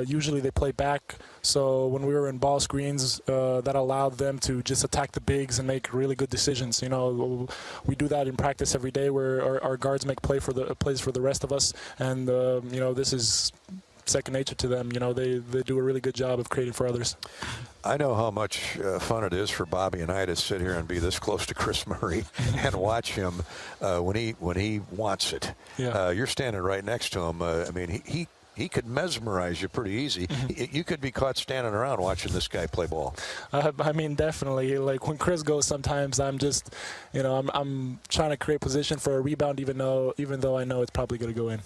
usually they play back. So when we were in ball screens, that allowed them to just attack the bigs and make really good decisions. We do that in practice every day where our guards make plays for the rest of us. And, this is second nature to them. They do a really good job of creating for others. I know how much fun it is for Bobby and I to sit here and be this close to Chris Murray and watch him when he wants it. Yeah. You're standing right next to him. I mean, he could mesmerize you pretty easy. You could be caught standing around watching this guy play ball. I mean, definitely. Like when Chris goes, sometimes I'm just, I'm trying to create position for a rebound, even though I know it's probably going to go in.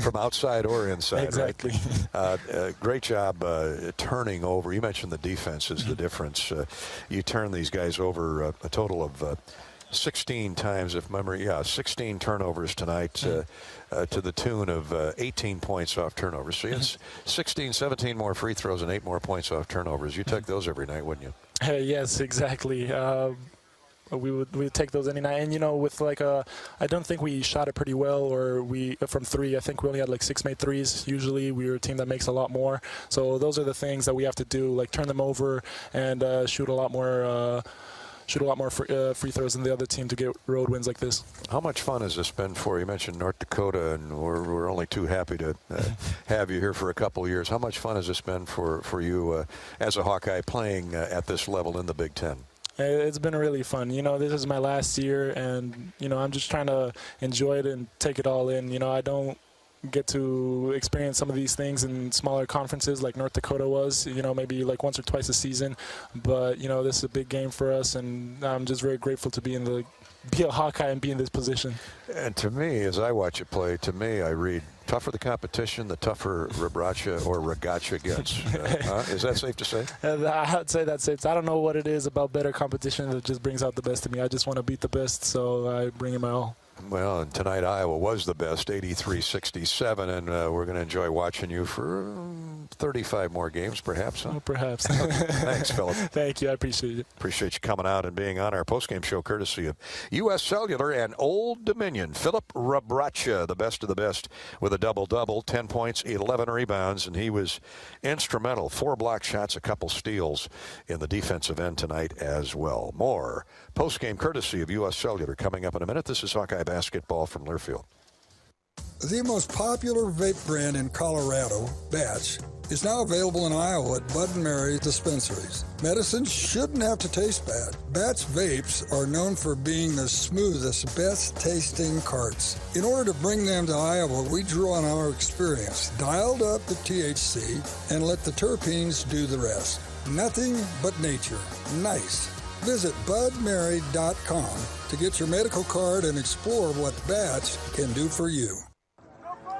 From outside or inside, exactly. Right? Great job turning over. You mentioned the defense is the difference. You turn these guys over a total of 16 times, 16 turnovers tonight to the tune of 18 points off turnovers. So it's 16, 17 more free throws and 8 more points off turnovers. You take those every night, wouldn't you? Yes, exactly. We would take those any night. And, with I don't think we shot it pretty well, or from three. I think we only had 6 made threes. Usually we're a team that makes a lot more. So those are the things that we have to do, turn them over and shoot a lot more free throws than the other team to get road wins like this. How much fun has this been for you? You mentioned North Dakota, and we're only too happy to have you here for a couple of years. How much fun has this been for you as a Hawkeye playing at this level in the Big Ten? It's been really fun. This is my last year, and, I'm just trying to enjoy it and take it all in. I don't get to experience some of these things in smaller conferences like North Dakota was, maybe once or twice a season. But, this is a big game for us, and I'm just very grateful to be a Hawkeye and be in this position. And to me, as I watch it play, I read, tougher the competition, the tougher Regacha gets. Is that safe to say? I'd say that's safe. I don't know what it is about better competition that just brings out the best in me. I just want to beat the best, so I bring in my all. Well, and tonight Iowa was the best, 83-67, and we're going to enjoy watching you for 35 more games, perhaps. Huh? Oh, perhaps. Thanks, Philip. Thank you. I appreciate it. Appreciate you coming out and being on our postgame show, courtesy of U.S. Cellular and Old Dominion. Philip Rebracha, the best of the best, with a double-double, 10 points, 11 rebounds, and he was instrumental. 4 block shots, a couple steals in the defensive end tonight as well. More postgame courtesy of U.S. Cellular coming up in a minute. This is Hawkeye basketball from Learfield. The most popular vape brand in Colorado, Bats, is now available in Iowa at Bud & Mary dispensaries. Medicines shouldn't have to taste bad. Bats vapes are known for being the smoothest, best-tasting carts. In order to bring them to Iowa, we drew on our experience, dialed up the THC, and let the terpenes do the rest. Nothing but nature. Nice. Visit budmary.com to get your medical card and explore what Bats can do for you.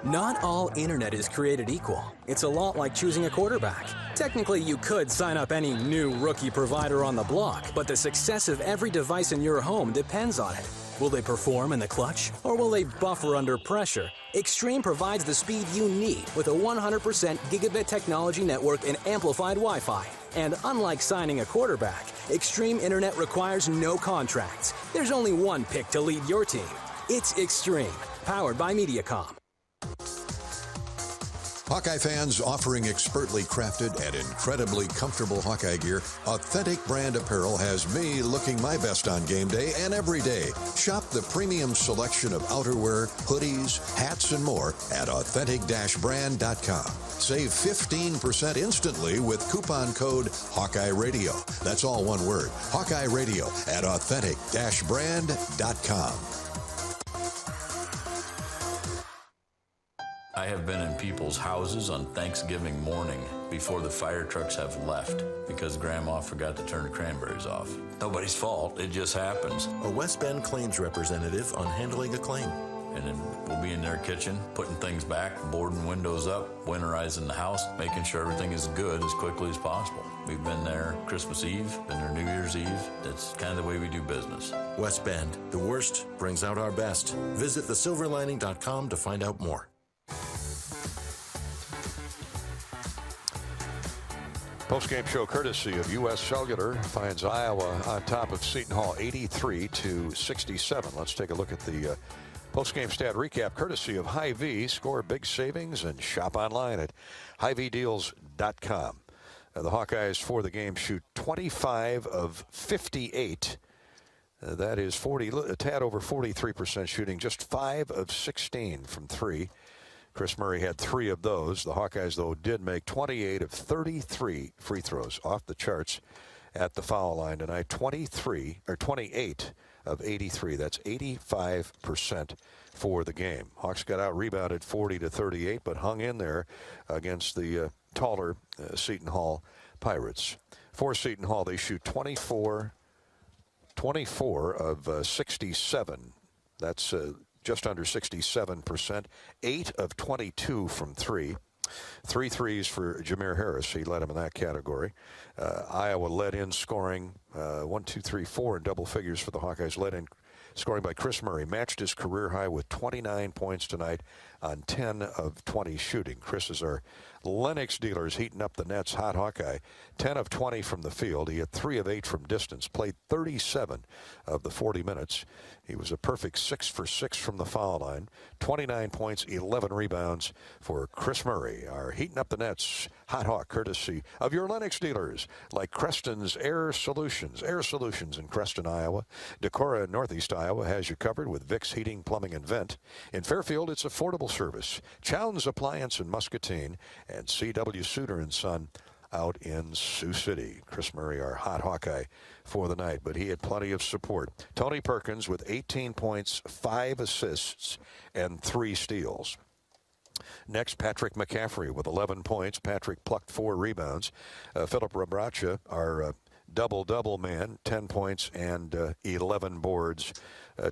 Not all internet is created equal. It's a lot like choosing a quarterback. Technically, you could sign up any new rookie provider on the block, but the success of every device in your home depends on it. Will they perform in the clutch, or will they buffer under pressure? Extreme provides the speed you need with a 100% gigabit technology network and amplified Wi-Fi. And unlike signing a quarterback, Extreme Internet requires no contracts. There's only one pick to lead your team. It's Extreme, powered by Mediacom. Hawkeye fans, offering expertly crafted and incredibly comfortable Hawkeye gear, Authentic Brand Apparel has me looking my best on game day and every day. Shop the premium selection of outerwear, hoodies, hats, and more at authentic-brand.com. Save 15% instantly with coupon code Hawkeye Radio. That's all one word, Hawkeye Radio at authentic-brand.com. I have been in people's houses on Thanksgiving morning before the fire trucks have left because Grandma forgot to turn the cranberries off. Nobody's fault. It just happens. A West Bend claims representative on handling a claim. And then we'll be in their kitchen, putting things back, boarding windows up, winterizing the house, making sure everything is good as quickly as possible. We've been there Christmas Eve, been there New Year's Eve. That's kind of the way we do business. West Bend, the worst brings out our best. Visit thesilverlining.com to find out more. Post-game show courtesy of U.S. Cellular finds Iowa on top of Seton Hall 83-67. Let's take a look at the post-game stat recap courtesy of Hy-Vee. Score big savings and shop online at HyVeeDeals.com. The Hawkeyes for the game shoot 25 of 58. That is a tad over 43% shooting, just 5 of 16 from 3. Chris Murray had 3 of those. The Hawkeyes, though, did make 28 of 33 free throws, off the charts at the foul line tonight. 28 of 83. That's 85% for the game. Hawks got out rebounded 40-38, but hung in there against the taller Seton Hall Pirates. For Seton Hall, they shoot 24 of 67. That's just under 67%. 8 of 22 from 3. 3 threes for Jameer Harris. He led him in that category. Iowa led in scoring 1, 2, 3, 4 in double figures for the Hawkeyes. Led in scoring by Chris Murray. Matched his career high with 29 points tonight on 10 of 20 shooting. Chris is our Lennox dealers, heating up the nets. Hot Hawkeye, 10 of 20 from the field. He had 3 of 8 from distance. Played 37 of the 40 minutes. He was a perfect 6 for 6 from the foul line. 29 points, 11 rebounds for Chris Murray. Our heating up the nets Hot Hawk, courtesy of your Lennox dealers like Creston's Air Solutions. Air Solutions in Creston, Iowa. Decorah in Northeast Iowa has you covered with Vicks Heating, Plumbing, and Vent. In Fairfield, it's affordable service. Chowns Appliance in Muscatine, and C.W. Suter and Son out in Sioux City. Chris Murray, our Hot Hawkeye for the night, but he had plenty of support. Tony Perkins with 18 points, 5 assists, and 3 steals. Next, Patrick McCaffrey with 11 points. Patrick plucked 4 rebounds. Philip Rabracha, our double-double man, 10 points and 11 boards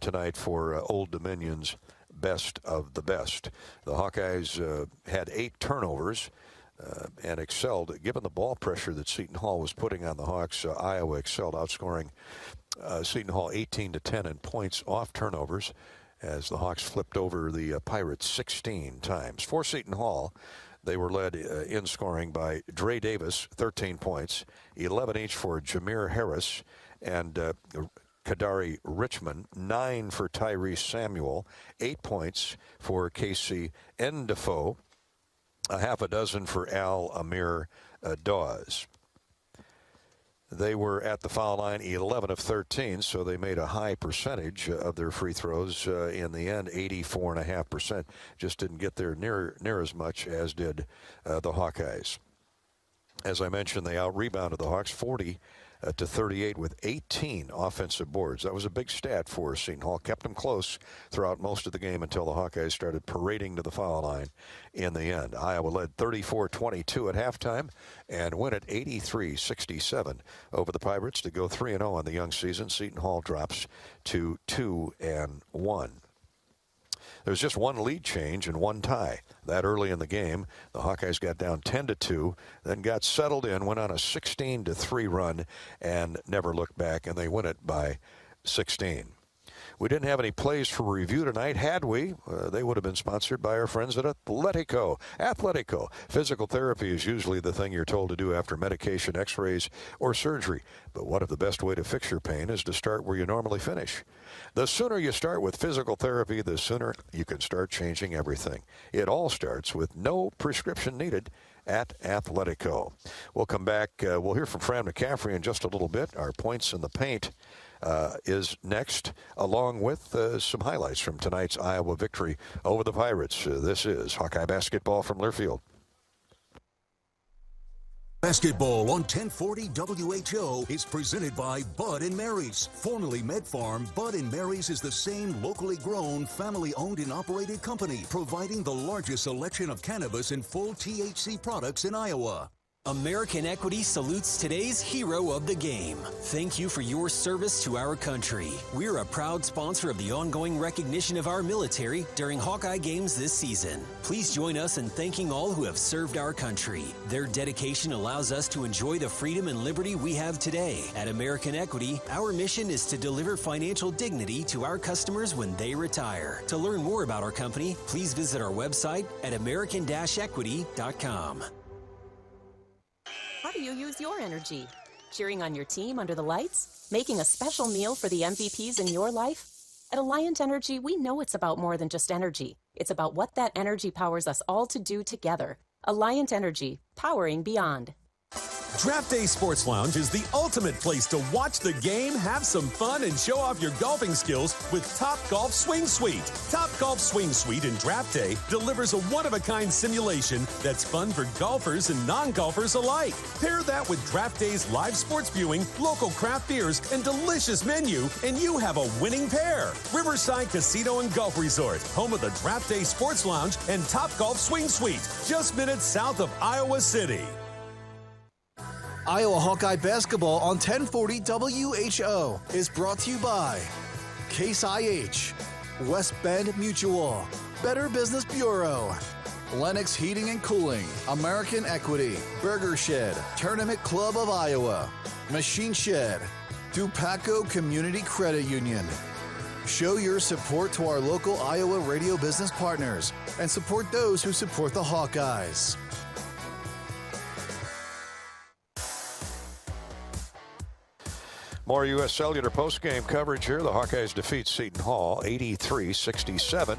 tonight for Old Dominion's best of the best. The Hawkeyes had 8 turnovers and excelled. Given the ball pressure that Seton Hall was putting on the Hawks, Iowa excelled, outscoring Seton Hall 18-10 in points off turnovers as the Hawks flipped over the Pirates 16 times. For Seton Hall, they were led in scoring by Dre Davis, 13 points, 11 each for Jameer Harris and Kadari Richmond, 9 for Tyrese Samuel, 8 points for Casey Endefoe, a half a dozen for Al Amir Dawes. They were at the foul line 11 of 13, so they made a high percentage of their free throws. In the end, 84.5%. Just didn't get there near as much as did the Hawkeyes. As I mentioned, they out-rebounded the Hawks 40-38 with 18 offensive boards. That was a big stat for Seton Hall. Kept them close throughout most of the game until the Hawkeyes started parading to the foul line in the end. Iowa led 34-22 at halftime and win at 83-67 over the Pirates to go 3-0 on the young season. Seton Hall drops to 2-1. There's just one lead change and one tie. That early in the game, the Hawkeyes got down 10-2, then got settled in, went on a 16-3 run, and never looked back, and they win it by 16. We didn't have any plays for review tonight. Had we, they would have been sponsored by our friends at Atletico. Atletico. Physical therapy is usually the thing you're told to do after medication, x-rays, or surgery. But what if the best way to fix your pain is to start where you normally finish? The sooner you start with physical therapy, the sooner you can start changing everything. It all starts with no prescription needed at Atletico. We'll come back. We'll hear from Fran McCaffrey in just a little bit. Our Points in the Paint is next, along with some highlights from tonight's Iowa victory over the Pirates. This is Hawkeye basketball from Learfield. Basketball on 1040 WHO is presented by Bud & Mary's. Formerly MedFarm, Bud & Mary's is the same locally grown, family-owned and operated company, providing the largest selection of cannabis and full THC products in Iowa. American Equity salutes today's hero of the game. Thank you for your service to our country. We're a proud sponsor of the ongoing recognition of our military during Hawkeye games this season. Please join us in thanking all who have served our country. Their dedication allows us to enjoy the freedom and liberty we have today. At American Equity, our mission is to deliver financial dignity to our customers when they retire. To learn more about our company, please visit our website at american-equity.com. How do you use your energy? Cheering on your team under the lights? Making a special meal for the MVPs in your life? At Alliant Energy, we know it's about more than just energy. It's about what that energy powers us all to do together. Alliant Energy, powering beyond. Draft Day Sports Lounge is the ultimate place to watch the game, have some fun, and show off your golfing skills with Top Golf Swing Suite. Top Golf Swing Suite in Draft Day delivers a one-of-a-kind simulation that's fun for golfers and non-golfers alike. Pair that with Draft Day's live sports viewing, local craft beers, and delicious menu, and you have a winning pair. Riverside Casino and Golf Resort, home of the Draft Day Sports Lounge and Top Golf Swing Suite, just minutes south of Iowa City. Iowa Hawkeye basketball on 1040 WHO is brought to you by Case IH, West Bend Mutual, Better Business Bureau, Lennox Heating and Cooling, American Equity, Burger Shed, Tournament Club of Iowa, Machine Shed, Dupaco Community Credit Union. Show your support to our local Iowa radio business partners and support those who support the Hawkeyes. More U.S. Cellular postgame coverage here. The Hawkeyes defeat Seton Hall 83-67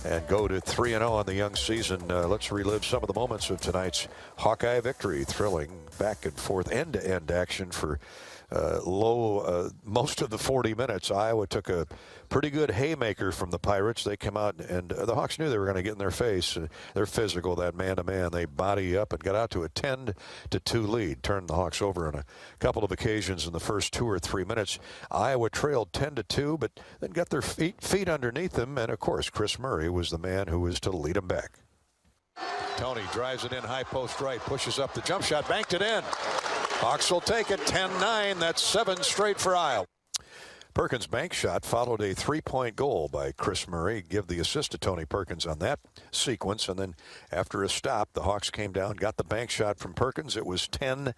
and go to 3-0 on the young season. Let's relive some of the moments of tonight's Hawkeye victory. Thrilling back and forth, end-to-end action for most of the 40 minutes. Iowa took a pretty good haymaker from the Pirates. They come out, and the Hawks knew they were going to get in their face. They're physical, that man-to-man. They body up and got out to a 10-2 lead. Turned the Hawks over on a couple of occasions in the first 2 or 3 minutes. Iowa trailed 10-2, but then got their feet underneath them. And, of course, Chris Murray was the man who was to lead them back. Tony drives it in high post right, pushes up the jump shot, banked it in. Hawks will take it 10-9. That's 7 straight for Iowa. Perkins' bank shot followed a 3-point goal by Chris Murray. Give the assist to Tony Perkins on that sequence. And then after a stop, the Hawks came down, got the bank shot from Perkins. It was 10-9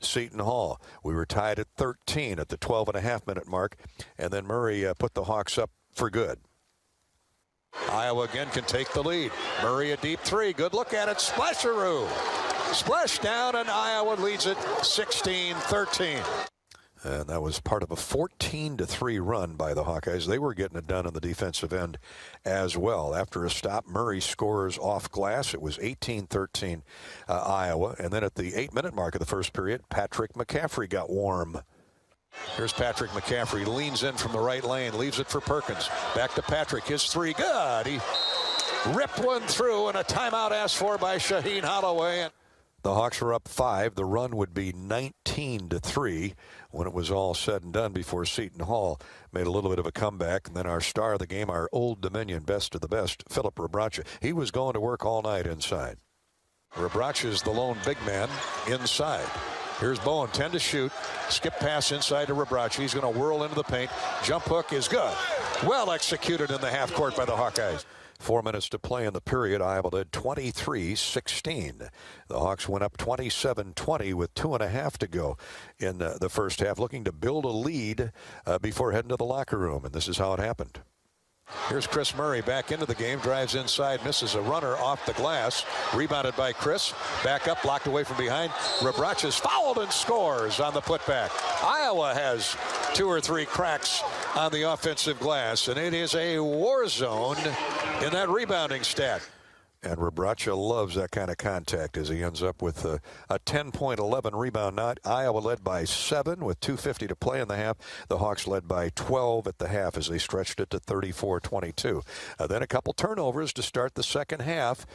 Seton Hall. We were tied at 13 at the 12.5-minute mark. And then Murray put the Hawks up for good. Iowa again can take the lead. Murray a deep three. Good look at it. Splasheroo. Splash down, and Iowa leads it 16-13. And that was part of a 14-3 run by the Hawkeyes. They were getting it done on the defensive end as well. After a stop, Murray scores off glass. It was 18-13 Iowa. And then at the 8-minute mark of the first period, Patrick McCaffrey got warm. Here's Patrick McCaffrey, leans in from the right lane, leaves it for Perkins. Back to Patrick, his three, good. He ripped one through, and a timeout asked for by Shaheen Holloway. The Hawks were up 5. The run would be 19-3 when it was all said and done before Seton Hall made a little bit of a comeback. And then our star of the game, our Old Dominion best of the best, Philip Rebracha. He was going to work all night inside. Rebracha is the lone big man inside. Here's Bowen, 10 to shoot. Skip pass inside to Rebracha. He's going to whirl into the paint. Jump hook is good. Well executed in the half court by the Hawkeyes. 4 minutes to play in the period. Iowa led 23-16. The Hawks went up 27-20 with 2.5 to go in the first half, looking to build a lead before heading to the locker room, and this is how it happened. Here's Chris Murray back into the game, drives inside, misses a runner off the glass, rebounded by Chris, back up, blocked away from behind. Rebrach is fouled and scores on the putback. Iowa has 2 or 3 cracks on the offensive glass, and it is a war zone in that rebounding stat. And Rebracha loves that kind of contact as he ends up with a 10-11 rebound night. Iowa led by 7 with 2:50 to play in the half. The Hawks led by 12 at the half as they stretched it to 34-22. Then a couple turnovers to start the second half.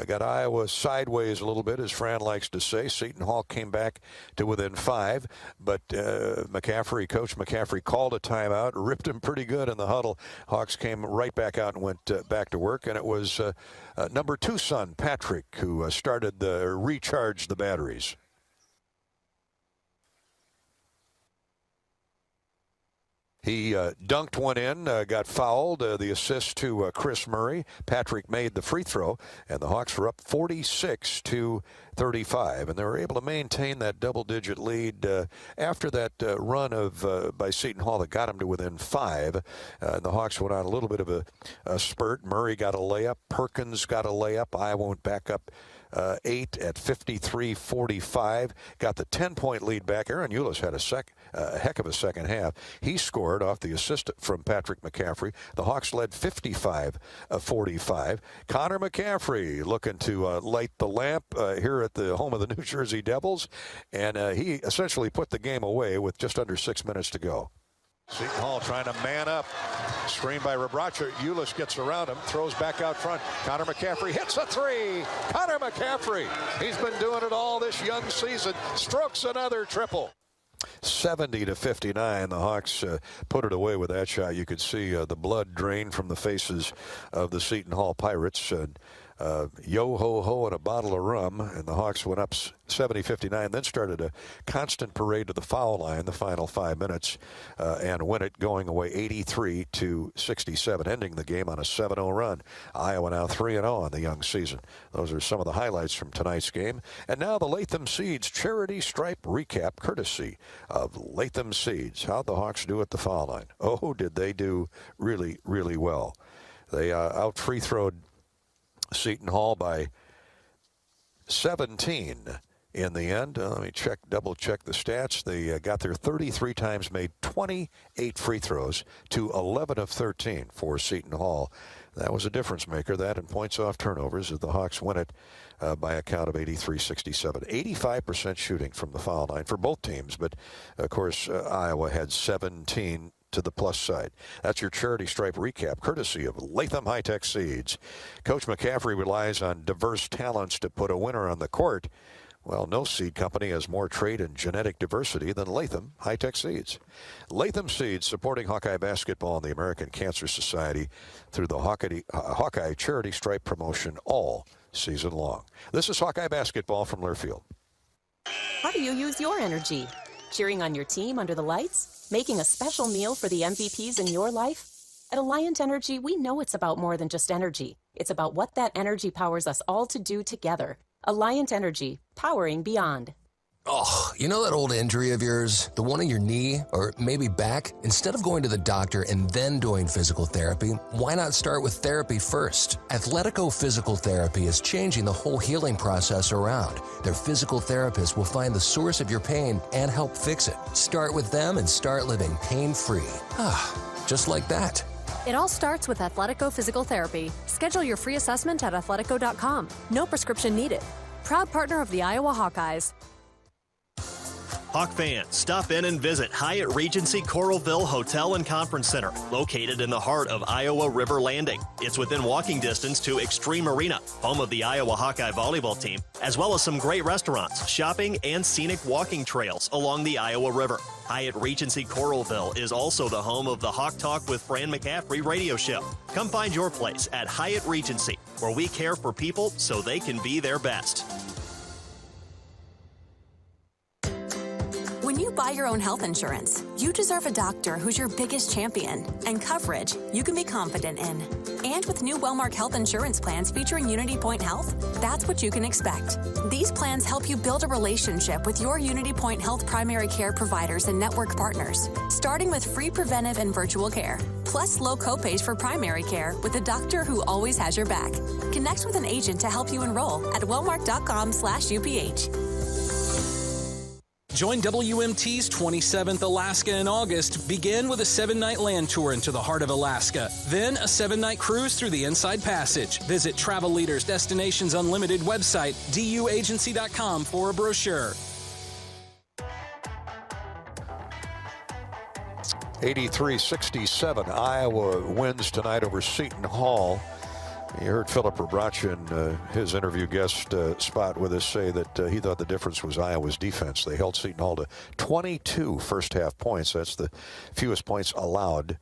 Got Iowa sideways a little bit, as Fran likes to say. Seton Hall came back to within 5, but Coach McCaffrey called a timeout, ripped him pretty good in the huddle. Hawks came right back out and went back to work, and it was number 2 son, Patrick, who recharged the batteries. He dunked one in, got fouled, the assist to Chris Murray. Patrick made the free throw, and the Hawks were up 46-35, and they were able to maintain that double-digit lead after that run by Seton Hall that got them to within 5. The Hawks went on a little bit of a spurt. Murray got a layup. Perkins got a layup. Iowa went back up 8 at 53-45. Got the 10-point lead back. Aaron Eulis had a heck of a second half. He scored off the assist from Patrick McCaffrey. The Hawks led 55-45. Connor McCaffrey looking to light the lamp here at the home of the New Jersey Devils, and he essentially put the game away with just under 6 minutes to go. Seton Hall trying to man up. Screen by Rebracha. Eulis gets around him, throws back out front. Connor McCaffrey hits a 3. Connor McCaffrey, he's been doing it all this young season. Strokes another triple. 70-59. The Hawks put it away with that shot. You could see the blood drain from the faces of the Seton Hall Pirates. Yo-ho-ho and a bottle of rum, and the Hawks went up 70-59, then started a constant parade to the foul line the final 5 minutes and win it, going away 83-67, ending the game on a 7-0 run. Iowa now 3-0 on the young season. Those are some of the highlights from tonight's game. And now the Latham Seeds Charity Stripe recap, courtesy of Latham Seeds. How'd the Hawks do at the foul line? Oh, did they do really, really well. They out-free-throwed Seton Hall by 17 in the end. Let me double check the stats. They got there 33 times, made 28 free throws to 11 of 13 for Seton Hall. That was a difference maker, that and points off turnovers, as the Hawks win it by a count of 83-67. 85% shooting from the foul line for both teams, but of course Iowa had 17 to the plus side. That's your charity stripe recap, courtesy of Latham High-Tech Seeds. Coach McCaffrey relies on diverse talents to put a winner on the court. Well, no seed company has more trait and genetic diversity than Latham High-Tech Seeds. Latham Seeds, supporting Hawkeye basketball and the American Cancer Society through the Hawkeye Charity Stripe promotion all season long. This is Hawkeye basketball from Learfield. How do you use your energy? Cheering on your team under the lights? Making a special meal for the MVPs in your life? At Alliant Energy, we know it's about more than just energy. It's about what that energy powers us all to do together. Alliant Energy, powering beyond. Oh, you know that old injury of yours? The one in your knee or maybe back? Instead of going to the doctor and then doing physical therapy, why not start with therapy first? Athletico Physical Therapy is changing the whole healing process around. Their physical therapists will find the source of your pain and help fix it. Start with them and start living pain-free. Just like that. It all starts with Athletico Physical Therapy. Schedule your free assessment at athletico.com. No prescription needed. Proud partner of the Iowa Hawkeyes. Hawk fans, stop in and visit Hyatt Regency Coralville Hotel and Conference Center, located in the heart of Iowa River Landing. It's within walking distance to Extreme Arena, home of the Iowa Hawkeye volleyball team, as well as some great restaurants, shopping, and scenic walking trails along the Iowa River. Hyatt Regency Coralville is also the home of the Hawk Talk with Fran McCaffrey radio show. Come find your place at Hyatt Regency, where we care for people so they can be their best. When you buy your own health insurance, you deserve a doctor who's your biggest champion and coverage you can be confident in. And with new Wellmark health insurance plans featuring Unity Point Health, that's what you can expect. These plans help you build a relationship with your Unity Point Health primary care providers and network partners, starting with free preventive and virtual care, plus low copays for primary care with a doctor who always has your back. Connect with an agent to help you enroll at wellmark.com/UPH. Join WMT's 27th Alaska in August. Begin with a 7-night land tour into the heart of Alaska. Then a 7-night cruise through the Inside Passage. Visit Travel Leaders Destinations Unlimited website, duagency.com for a brochure. 83-67, Iowa wins tonight over Seton Hall. You heard Philip Rebracha in his interview guest spot with us say that he thought the difference was Iowa's defense. They held Seton Hall to 22 first-half points. That's the fewest points allowed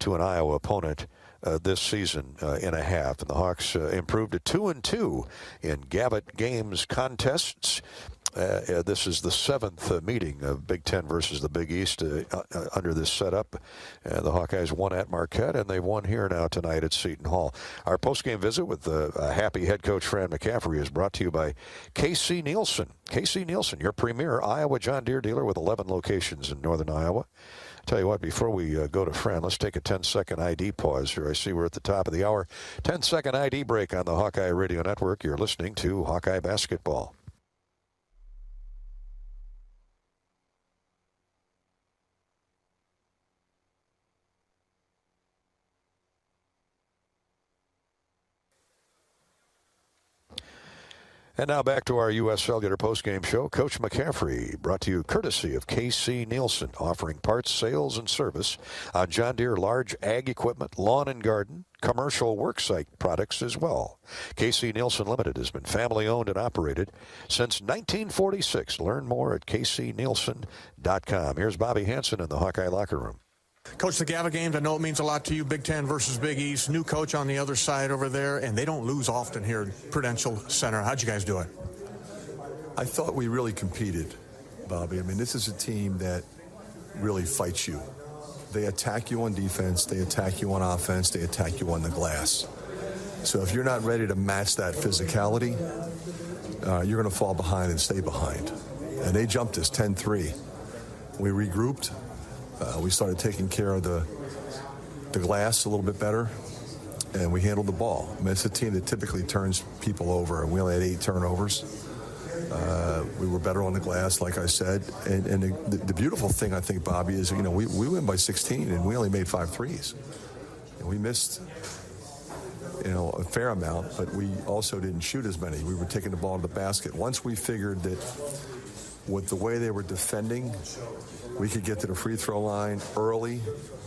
to an Iowa opponent this season in a half. And the Hawks improved to 2-2 in Gavitt Games contests. This is the 7th meeting of Big Ten versus the Big East under this setup. The Hawkeyes won at Marquette, and they've won here now tonight at Seton Hall. Our postgame visit with happy head coach Fran McCaffrey is brought to you by K.C. Nielsen. K.C. Nielsen, your premier Iowa John Deere dealer with 11 locations in northern Iowa. Tell you what, before we go to Fran, let's take a 10-second ID pause here. I see we're at the top of the hour. 10-second ID break on the Hawkeye Radio Network. You're listening to Hawkeye Basketball. And now back to our U.S. Cellular postgame show. Coach McCaffrey, brought to you courtesy of K.C. Nielsen, offering parts, sales, and service on John Deere large ag equipment, lawn and garden, commercial worksite products as well. K.C. Nielsen Limited has been family-owned and operated since 1946. Learn more at kcnielsen.com. Here's Bobby Hansen in the Hawkeye locker room. Coach, the Gavitt Games, I know it means a lot to you. Big Ten versus Big East. New coach on the other side over there, and they don't lose often here at Prudential Center. How'd you guys do it? I thought we really competed, Bobby. I mean, this is a team that really fights you. They attack you on defense. They attack you on offense. They attack you on the glass. So if you're not ready to match that physicality, you're going to fall behind and stay behind. And they jumped us 10-3. We regrouped. We started taking care of the glass a little bit better, and we handled the ball. I mean, it's a team that typically turns people over, and we only had 8 turnovers. We were better on the glass, like I said. And the beautiful thing, I think, Bobby, is, you know, we win by 16, and we only made 5 threes. And we missed, you know, a fair amount, but we also didn't shoot as many. We were taking the ball to the basket. Once we figured that with the way they were defending, we could get to the free throw line early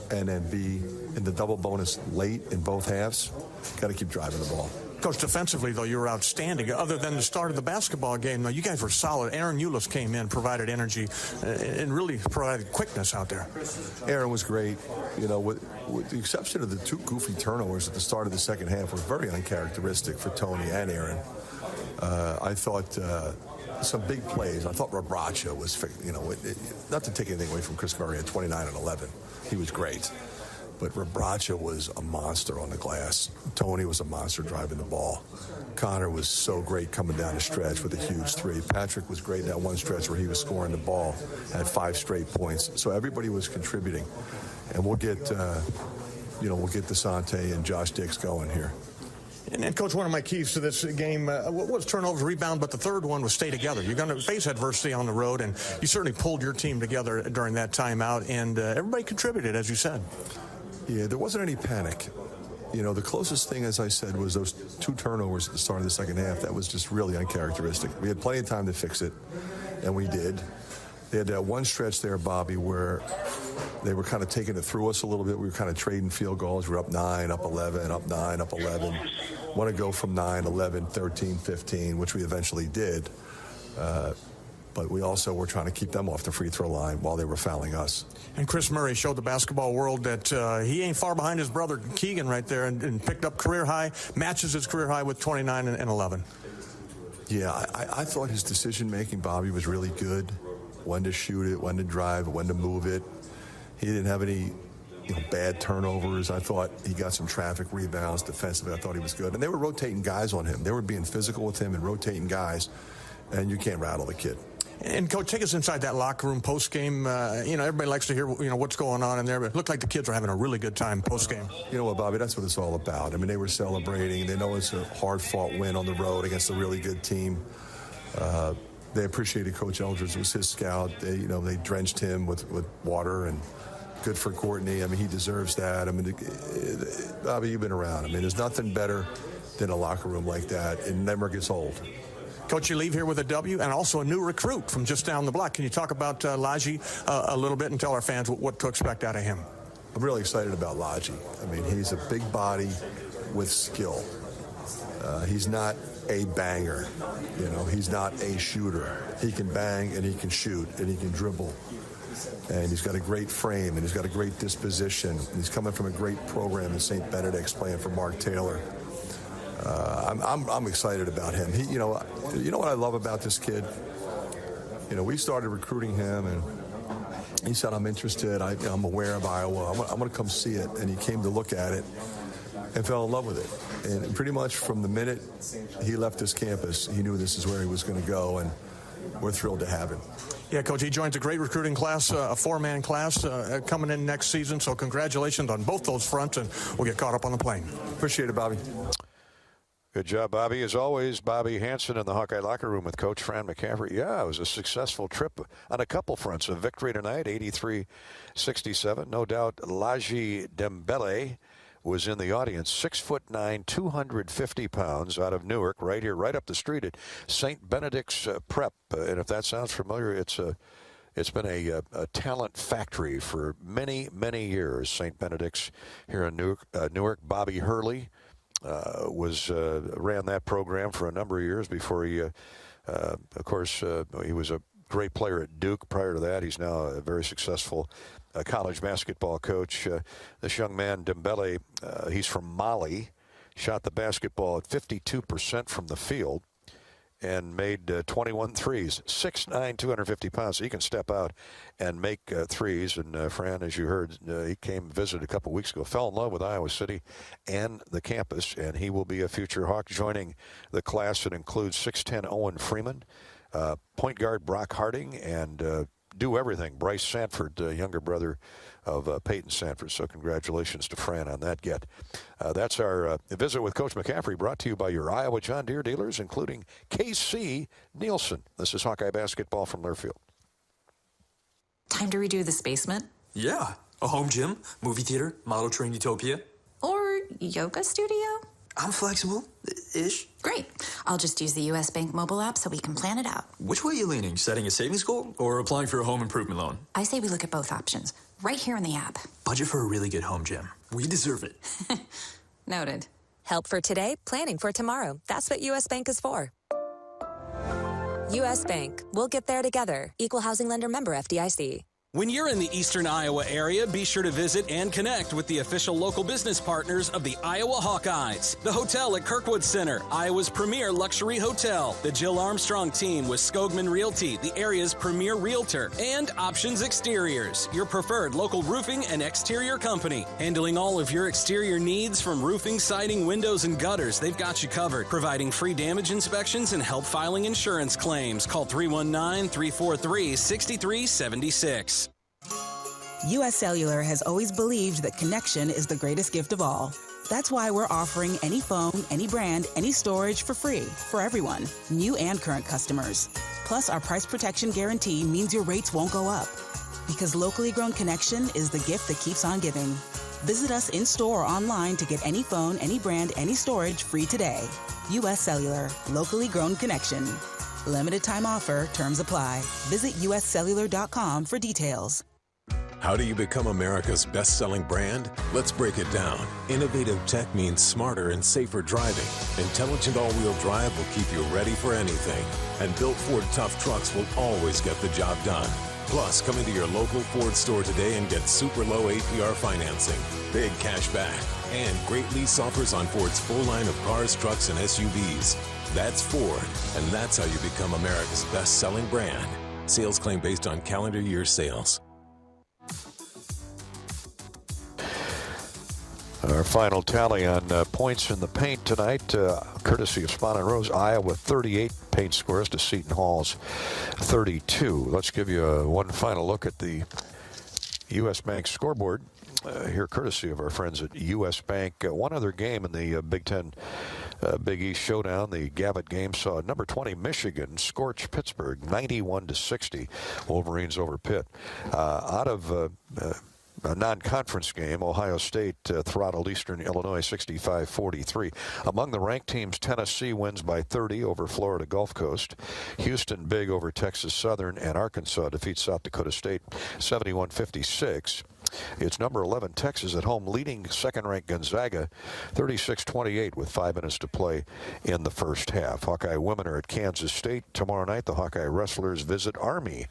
and then be in the double bonus late in both halves. Got to keep driving the ball. Coach, defensively, though, you were outstanding. Other than the start of the basketball game, though, you guys were solid. Aaron Eulis came in, provided energy, and really provided quickness out there. Aaron was great. You know, with the exception of the 2 goofy turnovers at the start of the second half, was very uncharacteristic for Tony and Aaron. I thought some big plays. I thought Rebracha was, you know, not to take anything away from Chris Murray at 29 and 11. He was great. But Rebracha was a monster on the glass. Tony was a monster driving the ball. Connor was so great coming down the stretch with a huge 3. Patrick was great in that one stretch where he was scoring the ball, had 5 straight points. So everybody was contributing. And we'll get, we'll get DeSante and Josh Dix going here. And, Coach, one of my keys to this game was turnovers, rebound, but the third one was stay together. You're going to face adversity on the road, and you certainly pulled your team together during that timeout, and everybody contributed, as you said. Yeah, there wasn't any panic. You know, the closest thing, as I said, was those 2 turnovers at the start of the second half. That was just really uncharacteristic. We had plenty of time to fix it, and we did. They had that one stretch there, Bobby, where they were kind of taking it through us a little bit. We were kind of trading field goals. We were up 9, up 11, up 9, up 11. Want to go from 9, 11, 13, 15, which we eventually did. But we also were trying to keep them off the free throw line while they were fouling us. And Chris Murray showed the basketball world that he ain't far behind his brother Keegan right there, and picked up career high, matches his career high with 29 and 11. Yeah, I thought his decision-making, Bobby, was really good. when to shoot it, when to drive, when to move it. He didn't have any bad turnovers. I thought he got some traffic rebounds defensively. I thought he was good. And they were rotating guys on him. They were being physical with him and rotating guys, and you can't rattle the kid. And, Coach, take us inside that locker room post-game. Everybody likes to hear, what's going on in there, but it looked like the kids were having a really good time post-game. You know what, Bobby, that's what it's all about. I mean, they were celebrating. They know it's a hard-fought win on the road against a really good team. They appreciated Coach Eldridge. It was his scout. They drenched him with water, and good for Courtney. I mean, he deserves that. I mean, Bobby, you've been around. I mean, there's nothing better than a locker room like that. It never gets old. Coach, you leave here with a W and also a new recruit from just down the block. Can you talk about Laji a little bit and tell our fans what to expect out of him? I'm really excited about Laji. I mean, he's a big body with skill. He's not a banger. He's not a shooter. He can bang and he can shoot and he can dribble. And he's got a great frame and he's got a great disposition. And he's coming from a great program in St. Benedict's playing for Mark Taylor. I'm excited about him. You know what I love about this kid? We started recruiting him, and he said, I'm interested. I'm aware of Iowa. I'm going to come see it. And he came to look at it and fell in love with it. And pretty much from the minute he left this campus, he knew this is where he was going to go, and we're thrilled to have him. Yeah, Coach, he joins a great recruiting class, a four-man class coming in next season. So congratulations on both those fronts, and we'll get caught up on the plane. Appreciate it, Bobby. Good job, Bobby. As always, Bobby Hansen in the Hawkeye locker room with Coach Fran McCaffrey. Yeah, it was a successful trip on a couple fronts. A victory tonight, 83-67. No doubt Laji Dembele was in the audience. 6'9", 250 pounds, out of Newark, right here, right up the street at St. Benedict's Prep. And if that sounds familiar, it's been a talent factory for many, many years. St. Benedict's here in Newark. Bobby Hurley ran that program for a number of years before he, of course, he was a great player at Duke. Prior to that, he's now a very successful college basketball coach. This young man, Dembele, he's from Mali, shot the basketball at 52% from the field and made 21 threes. 6'9", 250 pounds. So he can step out and make threes. And Fran, as you heard, he came visited a couple weeks ago, fell in love with Iowa City and the campus, and he will be a future Hawk, joining the class that includes 6'10" Owen Freeman, point guard Brock Harding, and do everything Bryce Sanford, younger brother of Peyton Sanford. So congratulations to Fran on that get. That's our visit with Coach McCaffrey, brought to you by your Iowa John Deere dealers, including KC Nielsen. This is Hawkeye basketball from Learfield. Time to redo this basement? Yeah. A home gym, movie theater, model train utopia. Or yoga studio? I'm flexible-ish. Great. I'll just use the U.S. Bank mobile app so we can plan it out. Which way are you leaning? Setting a savings goal or applying for a home improvement loan? I say we look at both options, right here in the app. Budget for a really good home gym. We deserve it. Noted. Help for today, planning for tomorrow. That's what U.S. Bank is for. U.S. Bank. We'll get there together. Equal housing lender, member FDIC. When you're in the eastern Iowa area, be sure to visit and connect with the official local business partners of the Iowa Hawkeyes. The hotel at Kirkwood Center, Iowa's premier luxury hotel. The Jill Armstrong team with Skogman Realty, the area's premier realtor. And Options Exteriors, your preferred local roofing and exterior company. Handling all of your exterior needs from roofing, siding, windows, and gutters, they've got you covered. Providing free damage inspections and help filing insurance claims. Call 319-343-6376. U.S. Cellular has always believed that connection is the greatest gift of all. That's why we're offering any phone, any brand, any storage for free for everyone, new and current customers. Plus, our price protection guarantee means your rates won't go up. Because locally grown connection is the gift that keeps on giving. Visit us in-store or online to get any phone, any brand, any storage free today. U.S. Cellular, locally grown connection. Limited time offer, terms apply. Visit uscellular.com for details. How do you become America's best-selling brand? Let's break it down. Innovative tech means smarter and safer driving. Intelligent all-wheel drive will keep you ready for anything. And built Ford tough trucks will always get the job done. Plus, come into your local Ford store today and get super low APR financing, big cash back, and great lease offers on Ford's full line of cars, trucks, and SUVs. That's Ford, and that's how you become America's best-selling brand. Sales claim based on calendar year sales. Our final tally on points in the paint tonight, courtesy of Spahn and Rose, Iowa 38 paint scores to Seton Hall's 32. Let's give you one final look at the U.S. Bank scoreboard. Here, courtesy of our friends at U.S. Bank. One other game in the Big Ten Big East Showdown. The Gavitt game saw number 20 Michigan scorch Pittsburgh 91-60. Wolverines over Pitt. Out of a non-conference game, Ohio State throttled Eastern Illinois 65-43. Among the ranked teams, Tennessee wins by 30 over Florida Gulf Coast. Houston big over Texas Southern, and Arkansas defeats South Dakota State 71-56. It's number 11 Texas at home leading second-ranked Gonzaga 36-28 with 5 minutes to play in the first half. Hawkeye women are at Kansas State tomorrow night. The Hawkeye wrestlers visit Army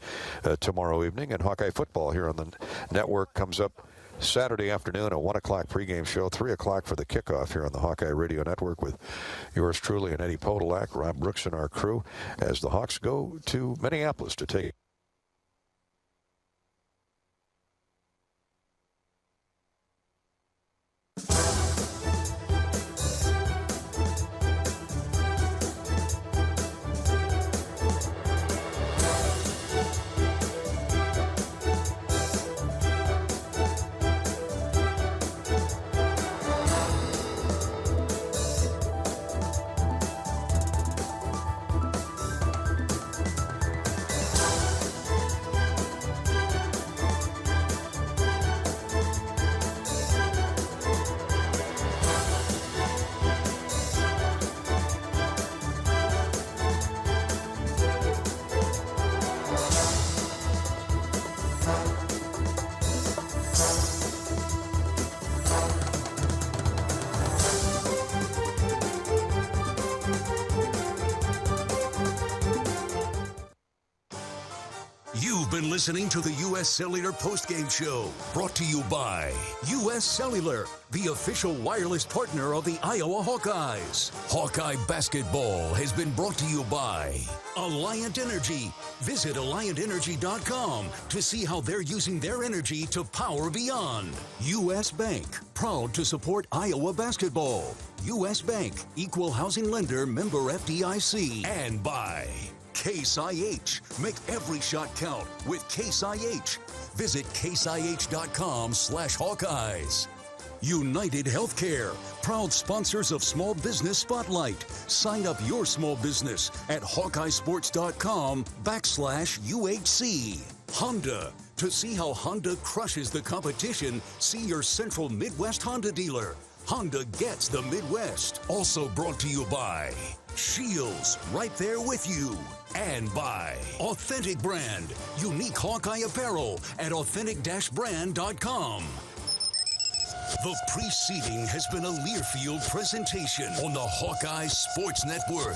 tomorrow evening, and Hawkeye football here on the network comes up Saturday afternoon, a 1 o'clock pregame show, 3 o'clock for the kickoff here on the Hawkeye Radio Network with yours truly and Eddie Podolak, Rob Brooks, and our crew as the Hawks go to Minneapolis to take You've been listening to the U.S. Cellular postgame show, brought to you by U.S. Cellular, the official wireless partner of the Iowa Hawkeyes. Hawkeye basketball has been brought to you by Alliant Energy. Visit AlliantEnergy.com to see how they're using their energy to power beyond. U.S. Bank, proud to support Iowa basketball. U.S. Bank, equal housing lender, member FDIC. And by Case IH. Make every shot count with Case IH. Visit caseih.com/Hawkeyes. United Healthcare, proud sponsors of Small Business Spotlight. Sign up your small business at HawkeyeSports.com/UHC. Honda. To see how Honda crushes the competition, see your Central Midwest Honda dealer. Honda gets the Midwest. Also brought to you by Shields, right there with you. And by Authentic Brand, unique Hawkeye apparel at authentic-brand.com. The preceding has been a Learfield presentation on the Hawkeye Sports Network.